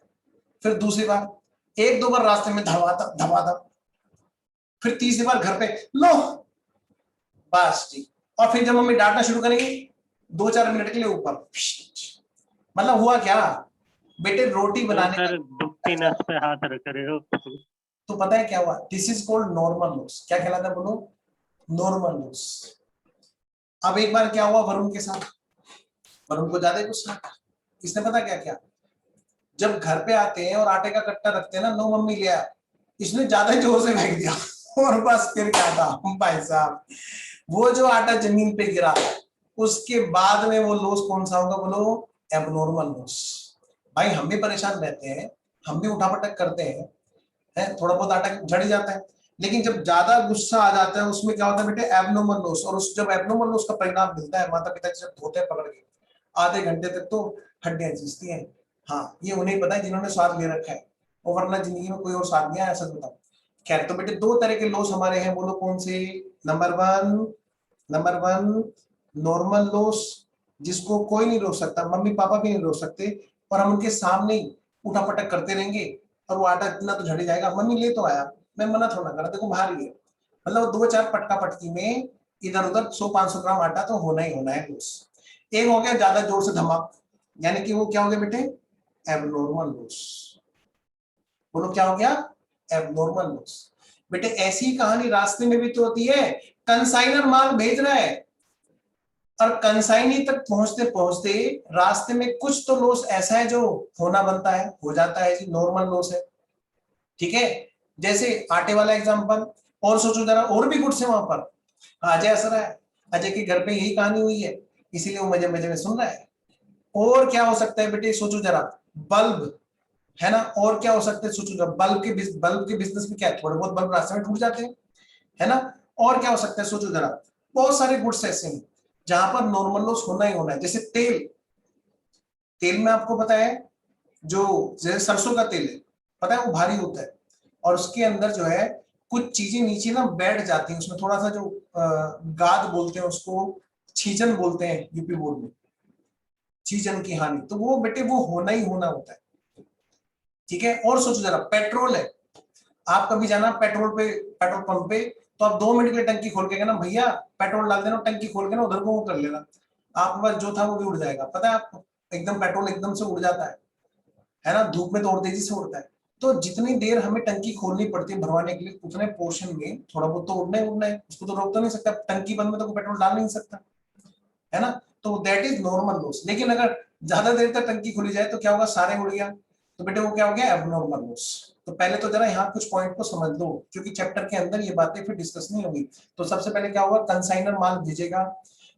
फिर दूसरी बार, एक दो बार रास्ते में धवाता, फिर तीसरी बार घर पे लो, बस जी। और फिर जब मम्मी डांटना शुरू करेंगी 2-4 मिनट के लिए ऊपर, मतलब हुआ क्या बेटे, रोटी बनाने सर दुखती नस पे हाथ रख रहे हो। तो पता है क्या हुआ, this is called normal loss. क्या कहलाता है बोलो, नॉर्मल लॉस। अब एक बार क्या हुआ वरुण के साथ, वरुण को ज्यादा गुस्सा, इसने पता क्या किया, जब घर पे आते हैं और आटे का कट्टा रखते हैं ना, नो मम्मी ले आया, इसने ज्यादा जोर से फेंक दिया और बस फिर क्या था भाई साहब, वो जो आटा जमीन पे गिरा, उसके बाद में वो लॉस कौन सा होगा बोलो, एबनॉर्मल लॉस। भाई हम भी परेशान रहते हैं, हम भी उठापटक करते हैं, है थोड़ा बहुत आटा झड़ जाता है, लेकिन जब ज्यादा गुस्सा आ जाता है उसमें क्या होता है बेटे, एबनॉर्मल लॉस। और उस जब एबनॉर्मल लॉस का परिणाम मिलता है, माता पिता जब धोते हैं पकड़ के, आधे घंटे तक तो हड्डियां चीजती हैं। हाँ ये उन्हें पता है जिन्होंने स्वाद ले रखा है, और वरना जिंदगी में कोई और स्वाद नहीं आया, सच बताओ। खैर तो बेटे 2 तरह के लॉस हमारे हैं, बोलो कौन से। नंबर वन नॉर्मल लॉस, जिसको कोई नहीं रोक सकता, मम्मी पापा भी नहीं रोक सकते, और हम उनके सामने ही उठापटक करते रहेंगे, और वो आटा इतना तो झड़ जाएगा, मम्मी ले तो आया, मैं मना थोड़ा करा, देखो बाहर ही है, मतलब 2-4 पटका पटकी में इधर उधर 100-500 ग्राम आटा तो होना ही होना है लॉस। एक हो गया ज्यादा जोर से धमाक, यानी कि वो क्या हो गया बेटे, एबनॉर्मल लॉस। बोलो क्या हो गया, एबनॉर्मल लॉस। बेटे ऐसी कहानी रास्ते में भी तो होती है, कंसाइनर माल भेज रहा है और कंसाइनी तक पहुंचते पहुंचते रास्ते में कुछ तो लॉस ऐसा है जो होना बनता है, हो जाता है जी, नॉर्मल लॉस है, ठीक है। जैसे आटे वाला एग्जांपल, और सोचो जरा और भी गुड्स है वहां पर, अजय असर है, अजय के घर पे यही कहानी हुई है, इसीलिए वो मजे मजे में सुन रहा है। और क्या हो सकता है बेटे, सोचो जरा, बल्ब है ना, और क्या हो सकता है सोचो जरा, बल्ब के बिजनेस में क्या है, थोड़े बहुत बल्ब रास्ते में टूट जाते हैं, है ना। और क्या हो सकता है सोचो जरा, बहुत सारे गुड्स ऐसे हैं जहां पर नॉर्मल लॉस होना ही होना है। जैसे तेल में आपको पता है, जो जैसे सरसों का तेल है, पता है वो भारी होता है, और उसके अंदर जो है कुछ चीजें नीचे ना बैठ जाती हैं, उसमें थोड़ा सा जो गाद बोलते हैं उसको, छीजन बोलते हैं यूपी बोर्ड में, छीजन की हानि, तो वो बेटे वो होना ही होना होता है, ठीक है। और सोचो जरा, पेट्रोल है, आप कभी जाना पेट्रोल पंप पे, तो आप 2 मिनट के लिए टंकी खोल के ना भैया पेट्रोल डाल देना, टंकी खोल के ना उधर को वो कर लेना, आपके पास जो था वो भी उड़ जाएगा, पता है आपको, एकदम पेट्रोल एकदम से उड़ जाता है ना, धूप में तो और तेजी से उड़ता है। तो जितनी देर हमें टंकी खोलनी पड़ती है भरवाने के लिए, उतने पोर्शन में थोड़ा बहुत तो उड़ना है, उसको तो रोक तो नहीं सकता, टंकी बंद में तो पेट्रोल डाल नहीं सकता, है ना। तो दैट इज नॉर्मल लॉस। लेकिन अगर ज्यादा देर तक टंकी खुली जाए तो क्या होगा, सारे उड़ गया, तो बेटे वो क्या हो गया, एबनॉर्मल लॉस। तो पहले तो जरा यहाँ कुछ पॉइंट को समझ लो, क्योंकि चैप्टर के अंदर ये बातें फिर डिस्कस नहीं होगी। तो सबसे पहले क्या होगा, कंसाइनर माल भेजेगा,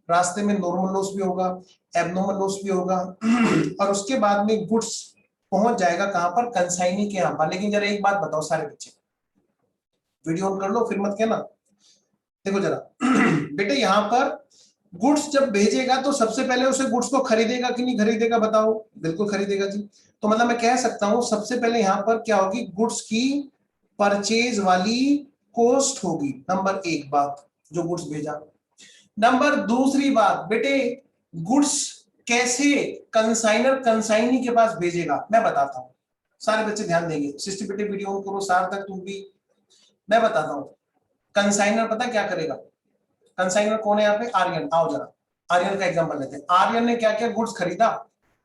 रास्ते में नॉर्मल लॉस भी होगा, एबनॉर्मल लॉस भी होगा और उसके बाद में गुड्स पहुंच जाएगा कहां पर, कंसाइनी के यहाँ पर। लेकिन जरा एक बात बताओ सारे बच्चे, वीडियो ऑन कर लो फिर मत कहना, देखो जरा बेटे यहाँ पर गुड्स जब भेजेगा तो सबसे पहले उसे गुड्स को खरीदेगा कि नहीं खरीदेगा, बताओ। बिल्कुल खरीदेगा जी। तो मतलब मैं कह सकता हूं सबसे पहले यहाँ पर क्या होगी, गुड्स की परचेज वाली कॉस्ट होगी, नंबर 1 बात जो गुड्स भेजा। नंबर 2 बात बेटे, गुड्स कैसे कंसाइनर कंसाइनी के पास भेजेगा, मैं बताता हूं, सारे बच्चे ध्यान देंगे, सिस्टमेटिक वीडियो ऑन करो, सार तक तुम भी, मैं बताता हूं। कंसाइनर पता क्या करेगा, कंसाइनर कौन है यहाँ पे, आर्यन, आओ जरा आर्यन का एग्जांपल लेते हैं। आर्यन ने क्या किया, गुड्स खरीदा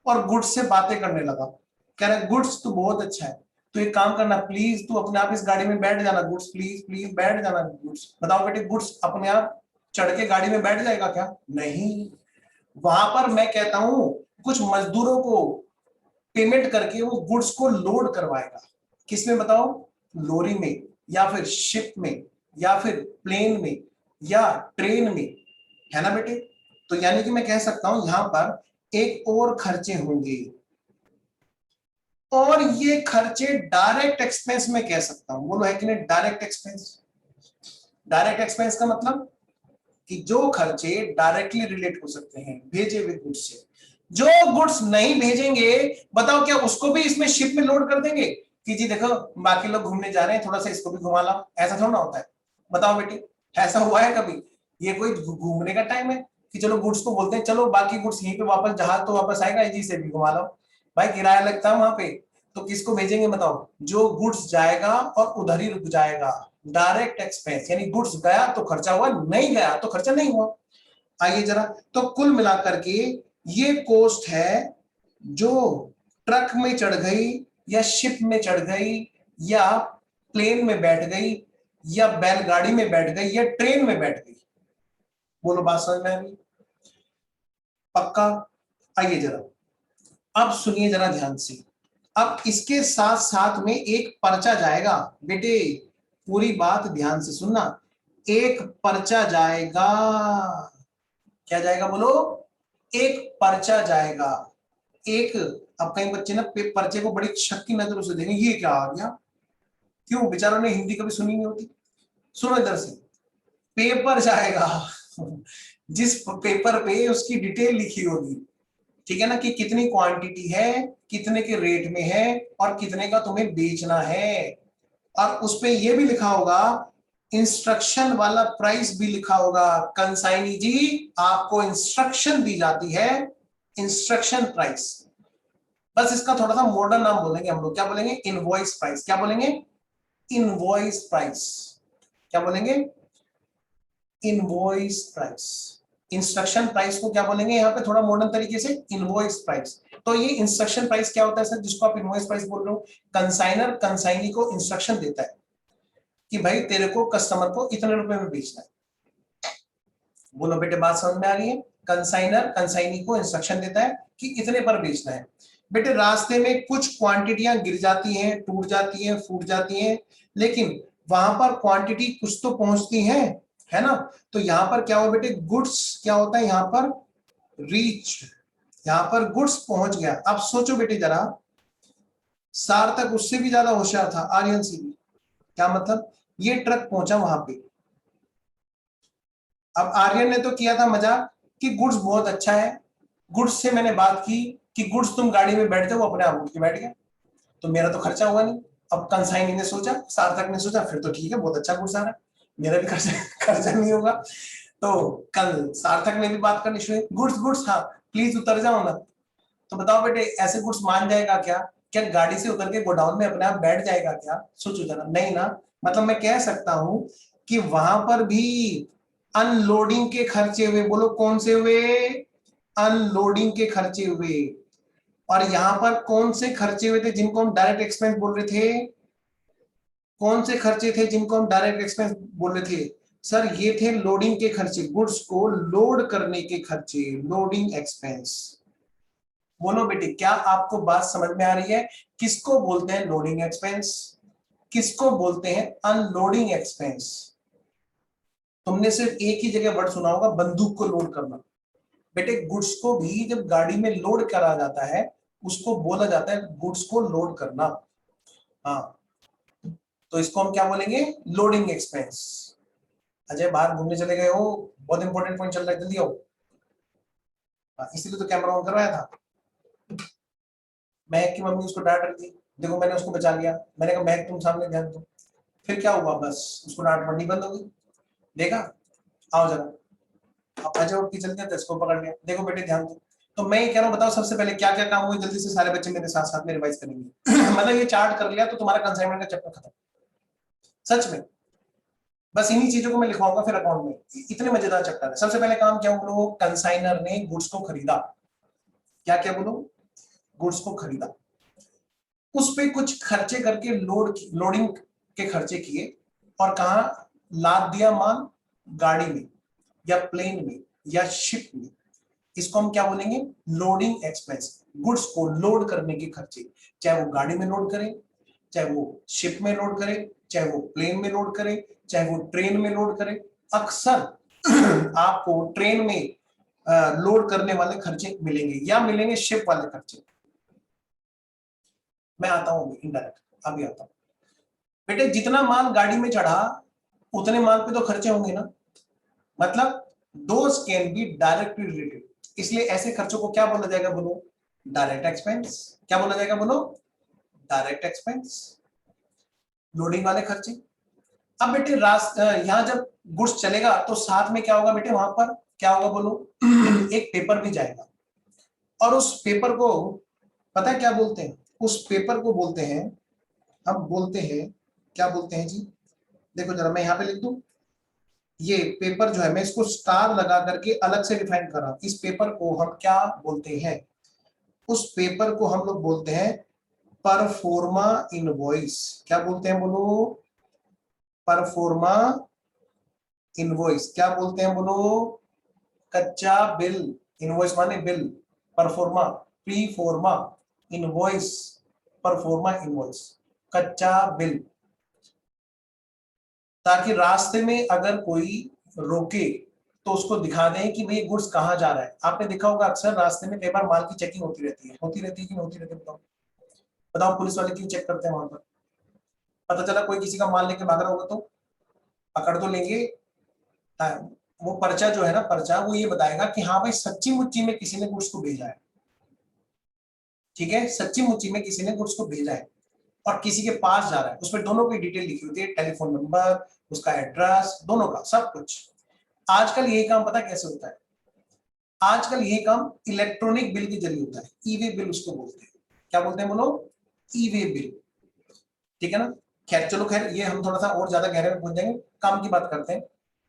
और गुड्स से बातें करने लगा, कह रहा है गुड्स तो बहुत अच्छा है, तो एक काम करना प्लीज, तू अपने आप इस गाड़ी में बैठ जाना, गुड्स प्लीज प्लीज बैठ जाना गुड्स। बताओ बेटे, गुड्स अपने आप चढ़ के गाड़ी में बैठ जाएगा क्या, नहीं। वहां पर मैं कहता हूं कुछ मजदूरों को पेमेंट करके वो गुड्स को लोड करवाएगा, किसमें बताओ, लोरी में या फिर शिप में, या फिर प्लेन में या ट्रेन में, है ना बेटे। तो यानी कि मैं कह सकता हूं यहां पर एक और खर्चे होंगे, और ये खर्चे डायरेक्ट एक्सपेंस में कह सकता हूं। बोलो है कि नहीं डायरेक्ट एक्सपेंस। डायरेक्ट एक्सपेंस का मतलब कि जो खर्चे डायरेक्टली रिलेट हो सकते हैं भेजे हुए गुड्स से। जो गुड्स नहीं भेजेंगे, बताओ क्या उसको भी इसमें शिप में लोड कर देंगे कि जी देखो बाकी लोग घूमने जा रहे हैं, थोड़ा सा इसको भी घुमा लाओ, ऐसा थोड़ा ना होता है। बताओ बेटी, ऐसा हुआ है कभी? ये कोई घूमने का टाइम है कि चलो गुड्स को बोलते हैं चलो बाकी गुड्स यहीं पे वापस, जहाज तो वापस आएगा, इजी से भी घुमा लो। भाई किराया लगता है वहां पे, तो किसको भेजेंगे बताओ? जो गुड्स जाएगा और उधर ही रुक जाएगा। डायरेक्ट एक्सपेंस यानी गुड्स गया तो खर्चा हुआ, नहीं गया तो खर्चा नहीं हुआ। आइए जरा, तो कुल मिलाकर के ये कॉस्ट है जो ट्रक में चढ़ गई या शिप में चढ़ गई या प्लेन में बैठ गई या बैलगाड़ी में बैठ गई या ट्रेन में बैठ गई। बोलो बात समझ में आ रही? पक्का? आइए जरा, अब सुनिए जरा ध्यान से। अब इसके साथ साथ में एक पर्चा जाएगा बेटे, पूरी बात ध्यान से सुनना। एक पर्चा जाएगा। क्या जाएगा बोलो? एक पर्चा जाएगा। एक, अब कई बच्चे ना पर्चे को बड़ी शक की नजरों से देंगे, ये क्या आ गया? क्यों? बेचारों ने हिंदी कभी सुनी नहीं होती। सुनो इधर से, पेपर जाएगा जिस पेपर पे उसकी डिटेल लिखी होगी, ठीक है ना, कि कितनी क्वांटिटी है, कितने के रेट में है और कितने का तुम्हें बेचना है। और उस पे ये भी लिखा होगा, इंस्ट्रक्शन वाला प्राइस भी लिखा होगा। कंसाइनी जी आपको इंस्ट्रक्शन दी जाती है, इंस्ट्रक्शन प्राइस। बस इसका थोड़ा सा मॉडर्न नाम बोलेंगे हम लोग। क्या बोलेंगे? Invoice price. क्या बोलेंगे? Invoice price. क्या बोलेंगे? Invoice price. इंस्ट्रक्शन प्राइस को क्या बोलेंगे यहाँ पे थोड़ा मॉडर्न तरीके से? Invoice price. तो ये इंस्ट्रक्शन प्राइस क्या होता है सर, जिसको आप इनवॉइस प्राइस बोल रहे हो? कंसाइनर कंसाइनी को इंस्ट्रक्शन देता है कि भाई तेरे को कस्टमर को इतने रुपए में बेचना है। बोलो बेटे बात समझ में आ रही है? कंसाइनर कंसाइनी को इंस्ट्रक्शन देता है कि इतने पर बेचना है। बेटे रास्ते में कुछ क्वांटिटियां गिर जाती हैं, टूट जाती हैं, फूट जाती हैं, लेकिन वहां पर क्वांटिटी कुछ तो पहुंचती है ना। तो यहां पर क्या हुआ बेटे? गुड्स क्या होता है यहाँ पर? रीच। यहां पर गुड्स पहुंच गया। अब सोचो बेटे जरा, सार्थक उससे भी ज्यादा होशियार था, आर्यन से भी। क्या मतलब? ये ट्रक पहुंचा वहां पे। अब आर्यन ने तो किया था मजाक कि गुड्स बहुत अच्छा है। गुड्स से मैंने बात की कि गुड्स तुम गाड़ी में बैठ जाओ, वो अपने आप उठ के बैठ गया, तो मेरा तो खर्चा हुआ नहीं। अब कंसाइनी ने सोचा, सार्थक ने सोचा फिर तो ठीक है, बहुत अच्छा गुड्स आ रहा है, मेरा भी खर्चा नहीं होगा। तो कल सार्थक ने भी बात करनी शुरू, गुड्स गुड्स हाँ प्लीज उतर जाओ ना। तो बताओ बेटे ऐसे गुड्स मान जाएगा क्या? क्या गाड़ी से उतर के गोडाउन में अपने आप बैठ जाएगा क्या? सोचो जरा, नहीं ना। मतलब मैं कह सकता हूं कि वहां पर भी अनलोडिंग के खर्चे हुए। बोलो कौन से हुए? अनलोडिंग के खर्चे हुए। और यहां पर कौन से खर्चे हुए थे जिनको हम डायरेक्ट एक्सपेंस बोल रहे थे? कौन से खर्चे थे जिनको हम डायरेक्ट एक्सपेंस बोल रहे थे? सर ये थे लोडिंग के खर्चे, गुड्स को लोड करने के खर्चे, लोडिंग एक्सपेंस। बोलो बेटे क्या आपको बात समझ में आ रही है? किसको बोलते हैं लोडिंग एक्सपेंस, किसको बोलते हैं अनलोडिंग एक्सपेंस? तुमने सिर्फ एक ही जगह वर्ड सुना होगा, बंदूक को लोड करना। बेटे गुड्स को भी जब गाड़ी में लोड करा जाता है उसको बोला जाता है गुड्स को लोड करना। हाँ, तो इसको हम क्या बोलेंगे? Loading expense. अजय बाहर घूमने चले गए हो, बहुत इंपॉर्टेंट पॉइंट चल रहा है, जल्दी आओ। इसीलिए तो कैमरा ऑन करवाया था। महक की मम्मी उसको डांट रही थी, देखो मैंने उसको बचा लिया। मैंने कहा महक तुम सामने ध्यान दो, फिर क्या हुआ? बस उसको डांट पड़नी बंद हो गई। देखा? आओ जरा, अब अजय उठ के चल गया तो इसको पकड़ लिया। देखो बेटे ध्यान दो। तो मैं ये कह रहा हूँ, बताओ सबसे पहले क्या क्या काम हुए, जल्दी से सारे बच्चे मेरे साथ साथ में रिवाइज करेंगे। मतलब ये चार्ट कर लिया तो तुम्हारा कंसाइनमेंट का चैप्टर खत्म, सच में। बस इन्हीं चीजों को मैं लिखवाऊंगा फिर अकाउंट में। इतने मजेदार चैप्टर है। सबसे पहले काम क्या बोलो? कंसाइनर ने गुड्स को खरीदा। क्या क्या बोलो? गुड्स को खरीदा। उस पे कुछ खर्चे करके लोडिंग के खर्चे किए और कहा लाद दिया माल गाड़ी में या प्लेन में या शिप में। इसको हम क्या बोलेंगे? Loading expense. गुड्स को लोड करने के खर्चे, चाहे वो गाड़ी में लोड करे, चाहे वो शिप में लोड करे, चाहे वो प्लेन में लोड करे, चाहे वो ट्रेन में लोड करे, अक्सर आपको ट्रेन में लोड करने वाले खर्चे मिलेंगे या मिलेंगे शिप वाले खर्चे। मैं आता हूं इनडायरेक्ट, अभी आता हूं। बेटे जितना माल गाड़ी में चढ़ा उतने माल पे तो खर्चे होंगे ना, मतलब those can be directly related, इसलिए ऐसे खर्चों को क्या बोला जाएगा बोलो? Direct expense. क्या बोला जाएगा बोलो? डायरेक्ट एक्सपेंस, लोडिंग वाले खर्चे। अब बेटे यहाँ जब गुड्स चलेगा तो साथ में क्या होगा बेटे? वहां पर क्या होगा बोलो? एक पेपर भी जाएगा, और उस पेपर को पता है क्या बोलते हैं? उस पेपर को बोलते हैं, हम बोलते हैं, क्या बोलते हैं जी? देखो जरा मैं यहाँ पे लिख दूं, ये पेपर जो है मैं इसको स्टार लगा करके अलग से डिफाइन कर रहा हूं। इस पेपर को हम क्या बोलते हैं? उस पेपर को हम लोग बोलते हैं परफॉर्मा इनवॉइस। क्या बोलते हैं बोलो? Proforma invoice. क्या बोलते हैं बोलो? कच्चा बिल। इनवॉइस माने बिल, परफॉर्मा, प्री फॉर्मा, इनवॉइस, परफॉर्मा इनवॉइस, कच्चा बिल। ताकि रास्ते में अगर कोई रोके तो उसको दिखा दें कि भाई गुड्स कहाँ जा रहा है। आपने देखा होगा अक्सर रास्ते में कई बार माल की चेकिंग होती रहती है, होती रहती है कि नहीं होती रहती? बताओ बताओ, पुलिस वाले क्यों चेक करते हैं वहां पर? पता चला कोई किसी का माल लेके भाग रहा होगा तो पकड़ तो लेंगे। हाँ, वो पर्चा जो है ना, पर्चा वो ये बताएगा कि हाँ भाई सच्ची मुच्ची में किसी ने गुड्स को भेजा है, ठीक है, सच्ची मुच्ची में किसी ने गुड्स को भेजा है और किसी के पास जा रहा है। उसमें दोनों की डिटेल लिखी होती है, टेलीफोन नंबर, उसका एड्रेस, दोनों का सब कुछ। आजकल यही काम पता कैसे होता है? आजकल यही काम इलेक्ट्रॉनिक बिल के जरिए होता है, ई वे बिल उसको बोलते हैं। क्या बोलते हैं बोलो? ई वे बिल, ठीक है ना। खैर चलो, खैर ये हम थोड़ा सा और ज्यादा गहरे में पहुंच जाएंगे, काम की बात करते हैं।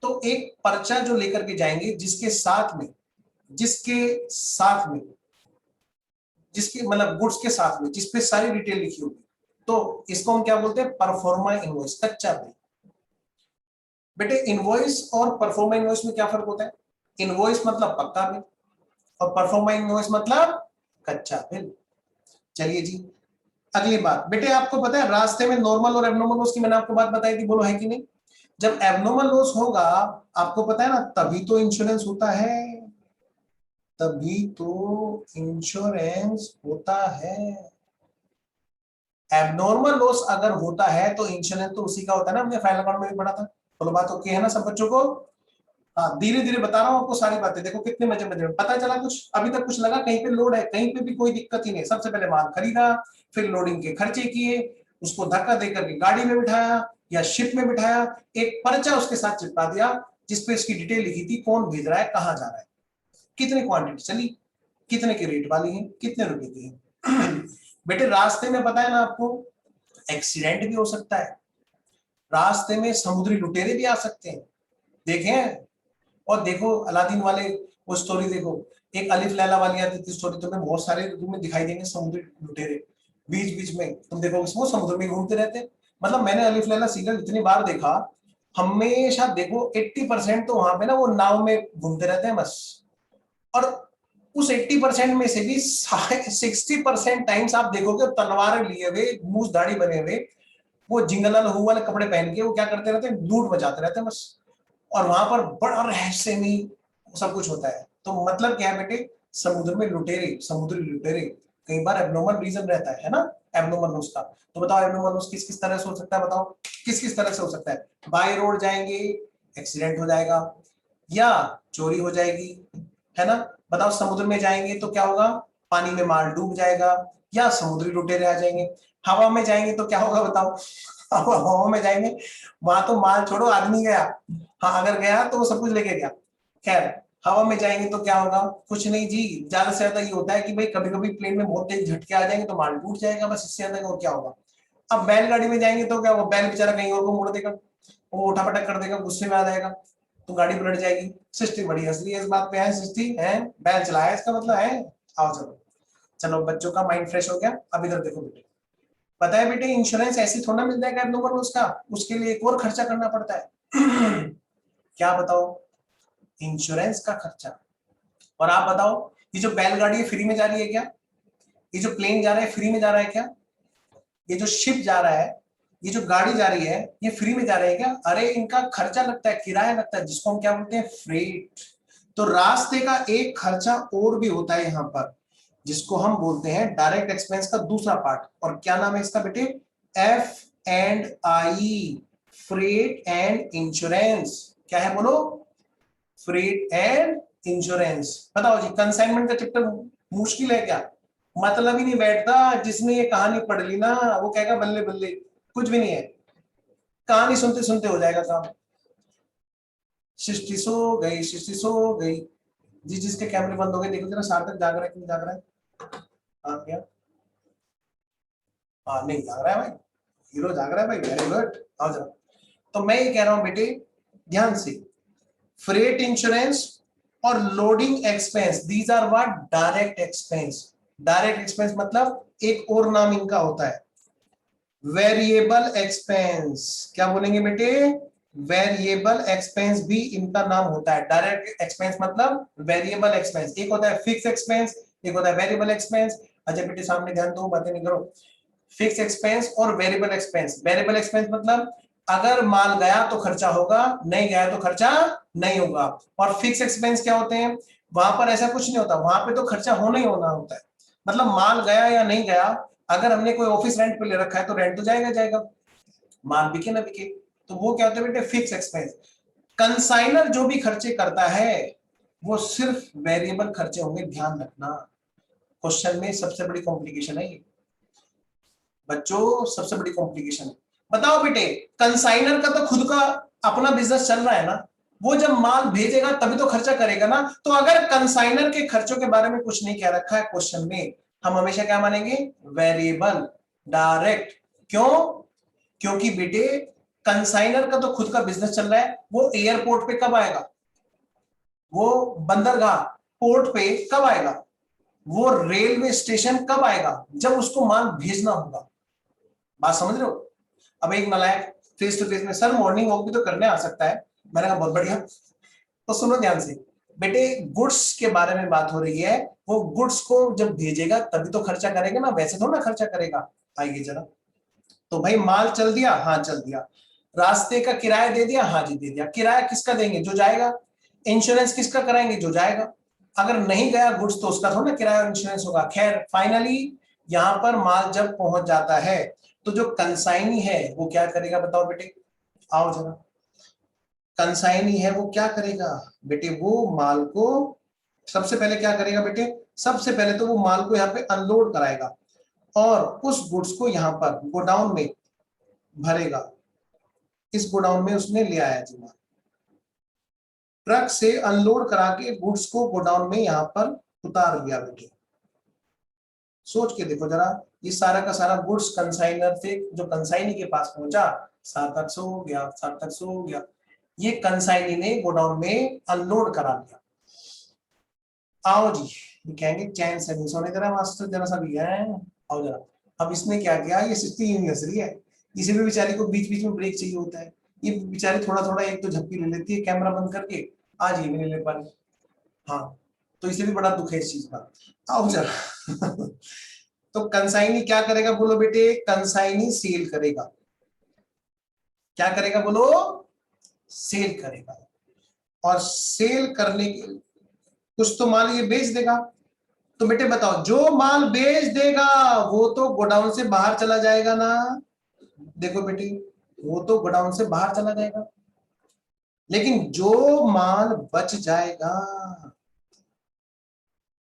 तो एक पर्चा जो लेकर के जाएंगे जिसके साथ में जिसके मतलब गुड्स के साथ में जिसपे सारी डिटेल लिखी होगी, तो इसको हम क्या बोलते हैं? परफॉर्मा इनवॉइस, कच्चा बिल। बेटे इनवॉइस और परफॉर्मा इनवॉइस में क्या फर्क होता है? इनवॉइस मतलब पक्का बिल और परफॉर्मा इनवॉइस मतलब कच्चा बिल। चलिए जी, अगली बात। बेटे आपको पता है रास्ते में नॉर्मल और एबनॉर्मल लॉस की मैंने आपको बात बताई थी, बोलो है कि नहीं? जब एबनॉर्मल लॉस होगा आपको पता है ना, तभी तो इंश्योरेंस होता है, तभी तो इंश्योरेंस होता है। एबनॉर्मल लॉस अगर होता है तो इंश्योरेंस तो उसी का होता है ना, हमने फाइनल अकाउंट में भी पढ़ा था। बोलो बात ओके है ना सब बच्चों को? हाँ, धीरे धीरे बता रहा हूँ आपको सारी बातें। देखो कितने मजे मजे में पता चला कुछ, अभी तक कुछ लगा कहीं पे लोड है? कहीं पे भी कोई दिक्कत ही नहीं। सबसे पहले माल खरीदा, फिर लोडिंग के खर्चे किए, उसको धक्का देकर के गाड़ी में बिठाया या शिप में बिठाया, एक पर्चा उसके साथ चिपका दिया जिसपे इसकी डिटेल लिखी थी, कौन भेज रहा है, कहाँ जा रहा है, कितनी क्वांटिटी चली, कितने के रेट वाली है, कितने रुपए की है। बेटे रास्ते में पता है ना आपको, एक्सीडेंट भी हो सकता है, रास्ते में समुद्री लुटेरे भी आ सकते हैं, देखें। और देखो अलादीन वाले वो स्टोरी देखो, एक अलिफ लैला वाली आती थी स्टोरी, तुम्हें बहुत सारे तुम्हें दिखाई देंगे समुद्री लुटेरे बीच बीच में, तुम देखोगे वो समुद्र में घूमते रहते। मतलब मैंने अलिफ लैला सीरियल इतनी बार देखा, हमेशा देखो 80% तो वहां पे ना वो नाव में घूमते रहते हैं बस। और उस 80% में से भी 60% टाइम्स आप देखोगे तलवारें लिए हुए, मूछ दाढ़ी बने हुए, वो जिंगला लहू वाले कपड़े पहन के वो क्या करते रहते हैं? लूट मचाते रहते हैं बस। और वहां पर बड़ा रहस्यमयी सब कुछ होता है। तो मतलब क्या है बेटे, समुद्र में लुटेरे, समुद्री लुटेरे कई बार एब्नॉर्मल रीजन रहता है ना, एब्नॉर्मल लॉस का। तो बताओ एब्नॉर्मल लॉस किस किस तरह से हो सकता है? बताओ किस किस तरह से हो सकता है? बाय रोड जाएंगे एक्सीडेंट हो जाएगा या चोरी हो जाएगी, है ना। बताओ समुद्र में जाएंगे तो क्या होगा? पानी में माल डूब जाएगा या समुद्री लुटेरे आ जाएंगे। हवा में जाएंगे तो क्या होगा बताओ? हवा में जाएंगे, वहां तो माल छोड़ो आदमी गया, हाँ अगर गया तो वो सब कुछ लेके गया। खैर हवा में जाएंगे तो क्या होगा? कुछ नहीं जी, ज्यादा से ज्यादा ये होता है कि भाई कभी कभी प्लेन में बहुत तेज झटके आ जाएंगे तो माल टूट जाएगा, बस इससे ज्यादा और क्या होगा। अब बैलगाड़ी में जाएंगे तो क्या होगा? बैल बेचारा कहीं और को मोड़ देगा, वो उठा पटक कर देगा, गुस्से में आ जाएगा तो गाड़ी पलट जाएगी। सृष्टि बड़ी हंस रही है इस बात पे, है सृष्टि? है बैल चलाया इसका मतलब है। आओ चलो चलो, बच्चों का माइंड फ्रेश हो गया। अब इधर देखो बेटे, पता है बेटे इंश्योरेंस ऐसी थोड़ा मिल जाएगा एब्नॉर्मल लॉस का, उसके लिए एक और खर्चा करना पड़ता है। क्या बताओ? इंश्योरेंस का खर्चा। और आप बताओ, ये जो बैलगाड़ी फ्री में जा रही है क्या? ये जो प्लेन जा रहा है फ्री में जा रहा है क्या? ये जो शिप जा रहा है ये जो गाड़ी जा रही है ये फ्री में जा रही है क्या? अरे इनका खर्चा लगता है, किराया लगता है, जिसको हम क्या बोलते हैं? फ्रेट। तो रास्ते का एक खर्चा और भी होता है यहाँ पर, जिसको हम बोलते हैं डायरेक्ट एक्सपेंस का दूसरा पार्ट। और क्या नाम है इसका बेटे? F&I, freight and insurance. क्या है बोलो? Freight and insurance. बताओ जी, कंसाइनमेंट का चैप्टर मुश्किल है क्या? मतलब ही नहीं बैठता। जिसने ये कहानी पढ़ ली ना वो कहेगा बल्ले बल्ले, कुछ भी नहीं है, कहानी सुनते सुनते हो जाएगा काम। सृष्टि सो गई, सृष्टि सो गई जी। जिसके कैमरे बंद हो गए देखो जरा, सार्थक जाग रहा है कि नहीं जाग रहा है? हाँ क्या? हाँ नहीं जाग रहा है भाई, हीरो जाग रहा है भाई, वेरी गुड। आओ जरा। तो मैं ये कह रहा हूं बेटे ध्यान से, फ्रेट इंश्योरेंस और loading expense, these are what? Direct expense. Direct expense मतलब एक और नाम इनका होता है वेरिएबल एक्सपेंस। क्या बोलेंगे बेटे? वेरिएबल एक्सपेंस भी इनका नाम होता है। डायरेक्ट एक्सपेंस मतलब वेरिएबल एक्सपेंस। एक होता है फिक्स एक्सपेंस, एक होता है वेरिएबल एक्सपेंस। अच्छा बेटे सामने ध्यान दो, बातें नहीं करो। फिक्स एक्सपेंस और वेरिएबल एक्सपेंस। वेरिएबल एक्सपेंस मतलब अगर माल गया तो खर्चा होगा, नहीं गया तो खर्चा नहीं होगा। और फिक्स एक्सपेंस क्या होते हैं? वहां पर ऐसा कुछ नहीं होता, वहां पे तो खर्चा होना ही होना होता है। मतलब माल गया या नहीं गया, अगर हमने कोई ऑफिस रेंट पे ले रखा है तो रेंट तो जाएगा जाएगा, माल बिके ना बिके। तो वो क्या होता है बेटे? Fix expense. कंसाइनर जो भी खर्चे करता है वो सिर्फ वेरिएबल खर्चे होंगे, ध्यान रखना। क्वेश्चन में सबसे बड़ी कॉम्प्लिकेशन है ये बच्चों, सबसे बड़ी कॉम्प्लिकेशन है। बताओ बेटे, कंसाइनर का तो खुद का अपना बिजनेस चल रहा है ना, वो जब माल भेजेगा तभी तो खर्चा करेगा ना। तो अगर कंसाइनर के खर्चों के बारे में कुछ नहीं कह रखा है क्वेश्चन में, हम हमेशा क्या मानेंगे? Variable, direct. क्यों? क्योंकि बेटे कंसाइनर का तो खुद का बिजनेस चल रहा है, वो एयरपोर्ट पे कब आएगा? वो बंदरगाह पोर्ट पे कब आएगा? वो रेलवे स्टेशन कब आएगा? जब उसको माल भेजना होगा। बात समझ रहे हो? अब एक नालायक फेस टू फेस में, सर मॉर्निंग वॉक भी तो करने आ सकता है। मैंने कहा बहुत बढ़िया। तो सुनो ध्यान से बेटे, गुड्स के बारे में बात हो रही है। वो गुड्स को जब भेजेगा तभी तो खर्चा करेगा ना, वैसे थोड़ा ना खर्चा करेगा। आइए जरा। तो भाई माल चल दिया, हाँ चल दिया। रास्ते का किराया दे दिया, हाँ जी दे दिया। किराया किसका देंगे? जो जाएगा। इंश्योरेंस किसका कराएंगे? जो जाएगा। अगर नहीं गया गुड्स तो उसका थोड़ा ना किराया और इंश्योरेंस होगा। खैर फाइनली यहां पर माल जब पहुंच जाता है तो जो कंसाइनी है वो क्या करेगा? बताओ बेटे, आओ जरा। कंसाइनी है वो क्या करेगा बेटे? वो माल को सबसे पहले क्या करेगा बेटे? सबसे पहले तो वो माल को यहाँ पे अनलोड कराएगा और उस गुड्स को यहाँ पर गोडाउन में भरेगा। इस गोडाउन में उसने ले आया जी माल, ट्रक से अनलोड करा के गुड्स को गोडाउन में यहाँ पर उतार दिया बेटे। सोच के देखो जरा, ये सारा का सारा गुड्स कंसाइनर से जो कंसाइनी के पास पहुंचा, सार्थक सो हो गया, सार्थक सो हो गया। ये कंसाइनी ने गोडाउन में अनलोड करा दिया। आओ जी, ये कहेंगे चैन से नहीं सोने जरा मास्टर, जरा सा भी है। आओ जरा। अब इसने क्या किया? ये सिस्टी यूं हंस रही है, इसे भी बेचारी को बीच बीच में ब्रेक चाहिए होता है। ये बेचारी थोड़ा थोड़ा एक तो झपकी ले लेती है कैमरा बंद करके, आज ये भी नहीं ले पा रही। हाँ तो इसे भी बड़ा दुख है इस चीज का। आओ जरा। तो कंसाइनी क्या करेगा बोलो बेटे? कंसाइनी सेल करेगा। क्या करेगा बोलो? सेल करेगा। और सेल करने के कुछ तो माल ये बेच देगा। तो बेटे बताओ, जो माल बेच देगा वो तो गोडाउन से बाहर चला जाएगा ना। देखो बेटे, वो तो गोडाउन से बाहर चला जाएगा, लेकिन जो माल बच जाएगा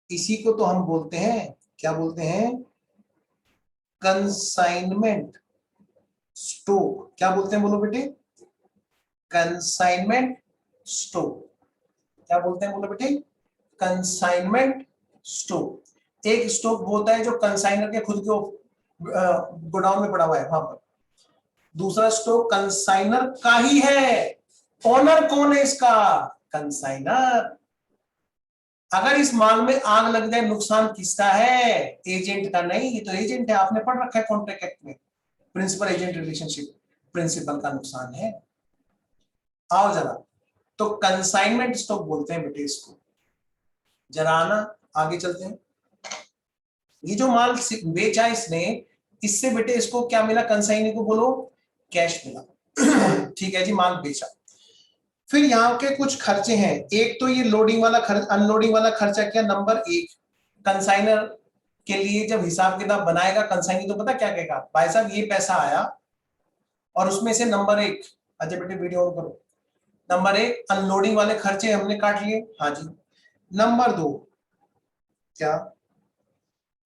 इसी को तो हम बोलते हैं, क्या बोलते हैं? Consignment stock. क्या बोलते हैं बोलो बेटे? Consignment stock. क्या बोलते हैं बोलो बेटे? Consignment stock. एक स्टॉक वो होता है जो कंसाइनर के खुद के गोडाउन में पड़ा हुआ है वहां पर। दूसरा स्टॉक कंसाइनर का ही है। ओनर कौन है इसका? कंसाइनर। अगर इस माल में आग लग जाए नुकसान किसका है? एजेंट का नहीं, ये तो एजेंट है, आपने पढ़ रखा है कॉन्ट्रैक्ट एक्ट में, प्रिंसिपल एजेंट रिलेशनशिप। प्रिंसिपल का नुकसान है। आओ जरा। तो कंसाइनमेंट स्टॉक बोलते हैं बेटे इसको। जरा आना, आगे चलते हैं। ये जो माल बेचा इसने, इससे बेटे इसको क्या मिला? कंसाइनी को बोलो कैश मिला। ठीक है जी, माल बेचा। फिर यहाँ के कुछ खर्चे हैं, एक तो ये लोडिंग वाला खर्च, अनलोडिंग वाला खर्चा क्या, नंबर एक। कंसाइनर के लिए जब हिसाब किताब बनाएगा कंसाइनी तो पता क्या कहेगा, भाई साहब ये पैसा आया और उसमें से नंबर एक, अजय बेटे वीडियो ऑन करो, नंबर एक अनलोडिंग वाले खर्चे हमने काट लिए, हाँ जी। नंबर दो क्या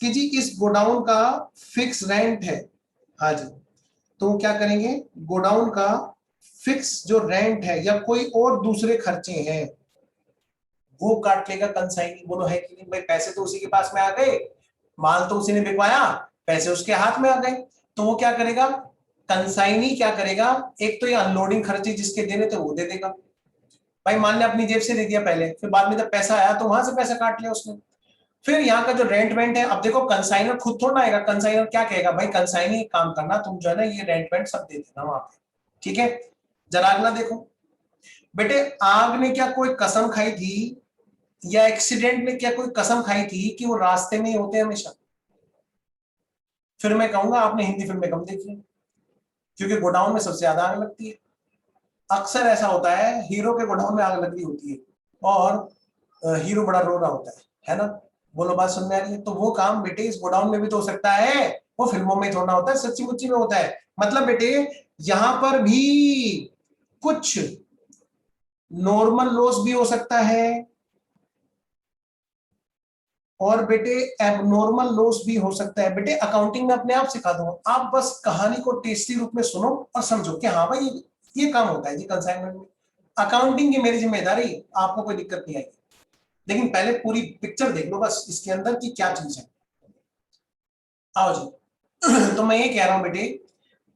कि जी इस गोडाउन का फिक्स रेंट है, हाँ जी, तो क्या करेंगे, गोडाउन का फिक्स जो रेंट है या कोई और दूसरे खर्चे हैं वो काट लेगा कंसाइनी। बोलो है कि नहीं भाई, पैसे तो उसी के पास में आ गए, माल तो उसी ने बिकवाया, पैसे उसके हाथ में आ गए, तो वो क्या करेगा, कंसाइनी क्या करेगा, एक तो ये अनलोडिंग खर्चे जिसके देने थे वो दे देगा, भाई मान लिया अपनी जेब से दे दिया पहले, फिर बाद में जब पैसा आया तो वहां से पैसा काट लिया उसने। फिर यहाँ का जो रेंट वेंट है, अब देखो कंसाइनर खुद थोड़ा आएगा, कंसाइनर क्या कहेगा, भाई कंसाइनी काम करना तुम जो है ना ये रेंट वेंट सब दे देना वहां पे, ठीक है। जरा अगला देखो बेटे, आग ने क्या कोई कसम खाई थी या एक्सीडेंट ने क्या कोई कसम खाई थी कि वो रास्ते में ही होते हैं हमेशा। फिर मैं कहूंगा आपने हिंदी फिल्में कम देखी हैं, क्योंकि गोडाउन में सबसे ज्यादा आग लगती है। अक्सर ऐसा होता है हीरो के गोडाउन में आग लग रही होती है और हीरो बड़ा रो रहा होता है ना। बोलो बात सुन में आ रही है, तो वो काम बेटे इस गोडाउन में भी तो हो सकता है, वो फिल्मों में थोड़ा होता है, सच्ची मुच्ची में होता है। मतलब बेटे यहां पर भी कुछ नॉर्मल लॉस भी हो सकता है और बेटे एबनॉर्मल लॉस भी हो सकता है। बेटे अकाउंटिंग में अपने आप सिखा दूंगा, आप बस कहानी को टेस्टी रूप में सुनो और समझो कि हाँ भाई ये काम होता है जी कंसाइनमेंट में। अकाउंटिंग की मेरी जिम्मेदारी, आपको कोई दिक्कत नहीं आएगी, लेकिन पहले पूरी पिक्चर देख लो बस इसके अंदर की क्या चीज है। आओ जी तो मैं ये कह रहा हूं बेटे,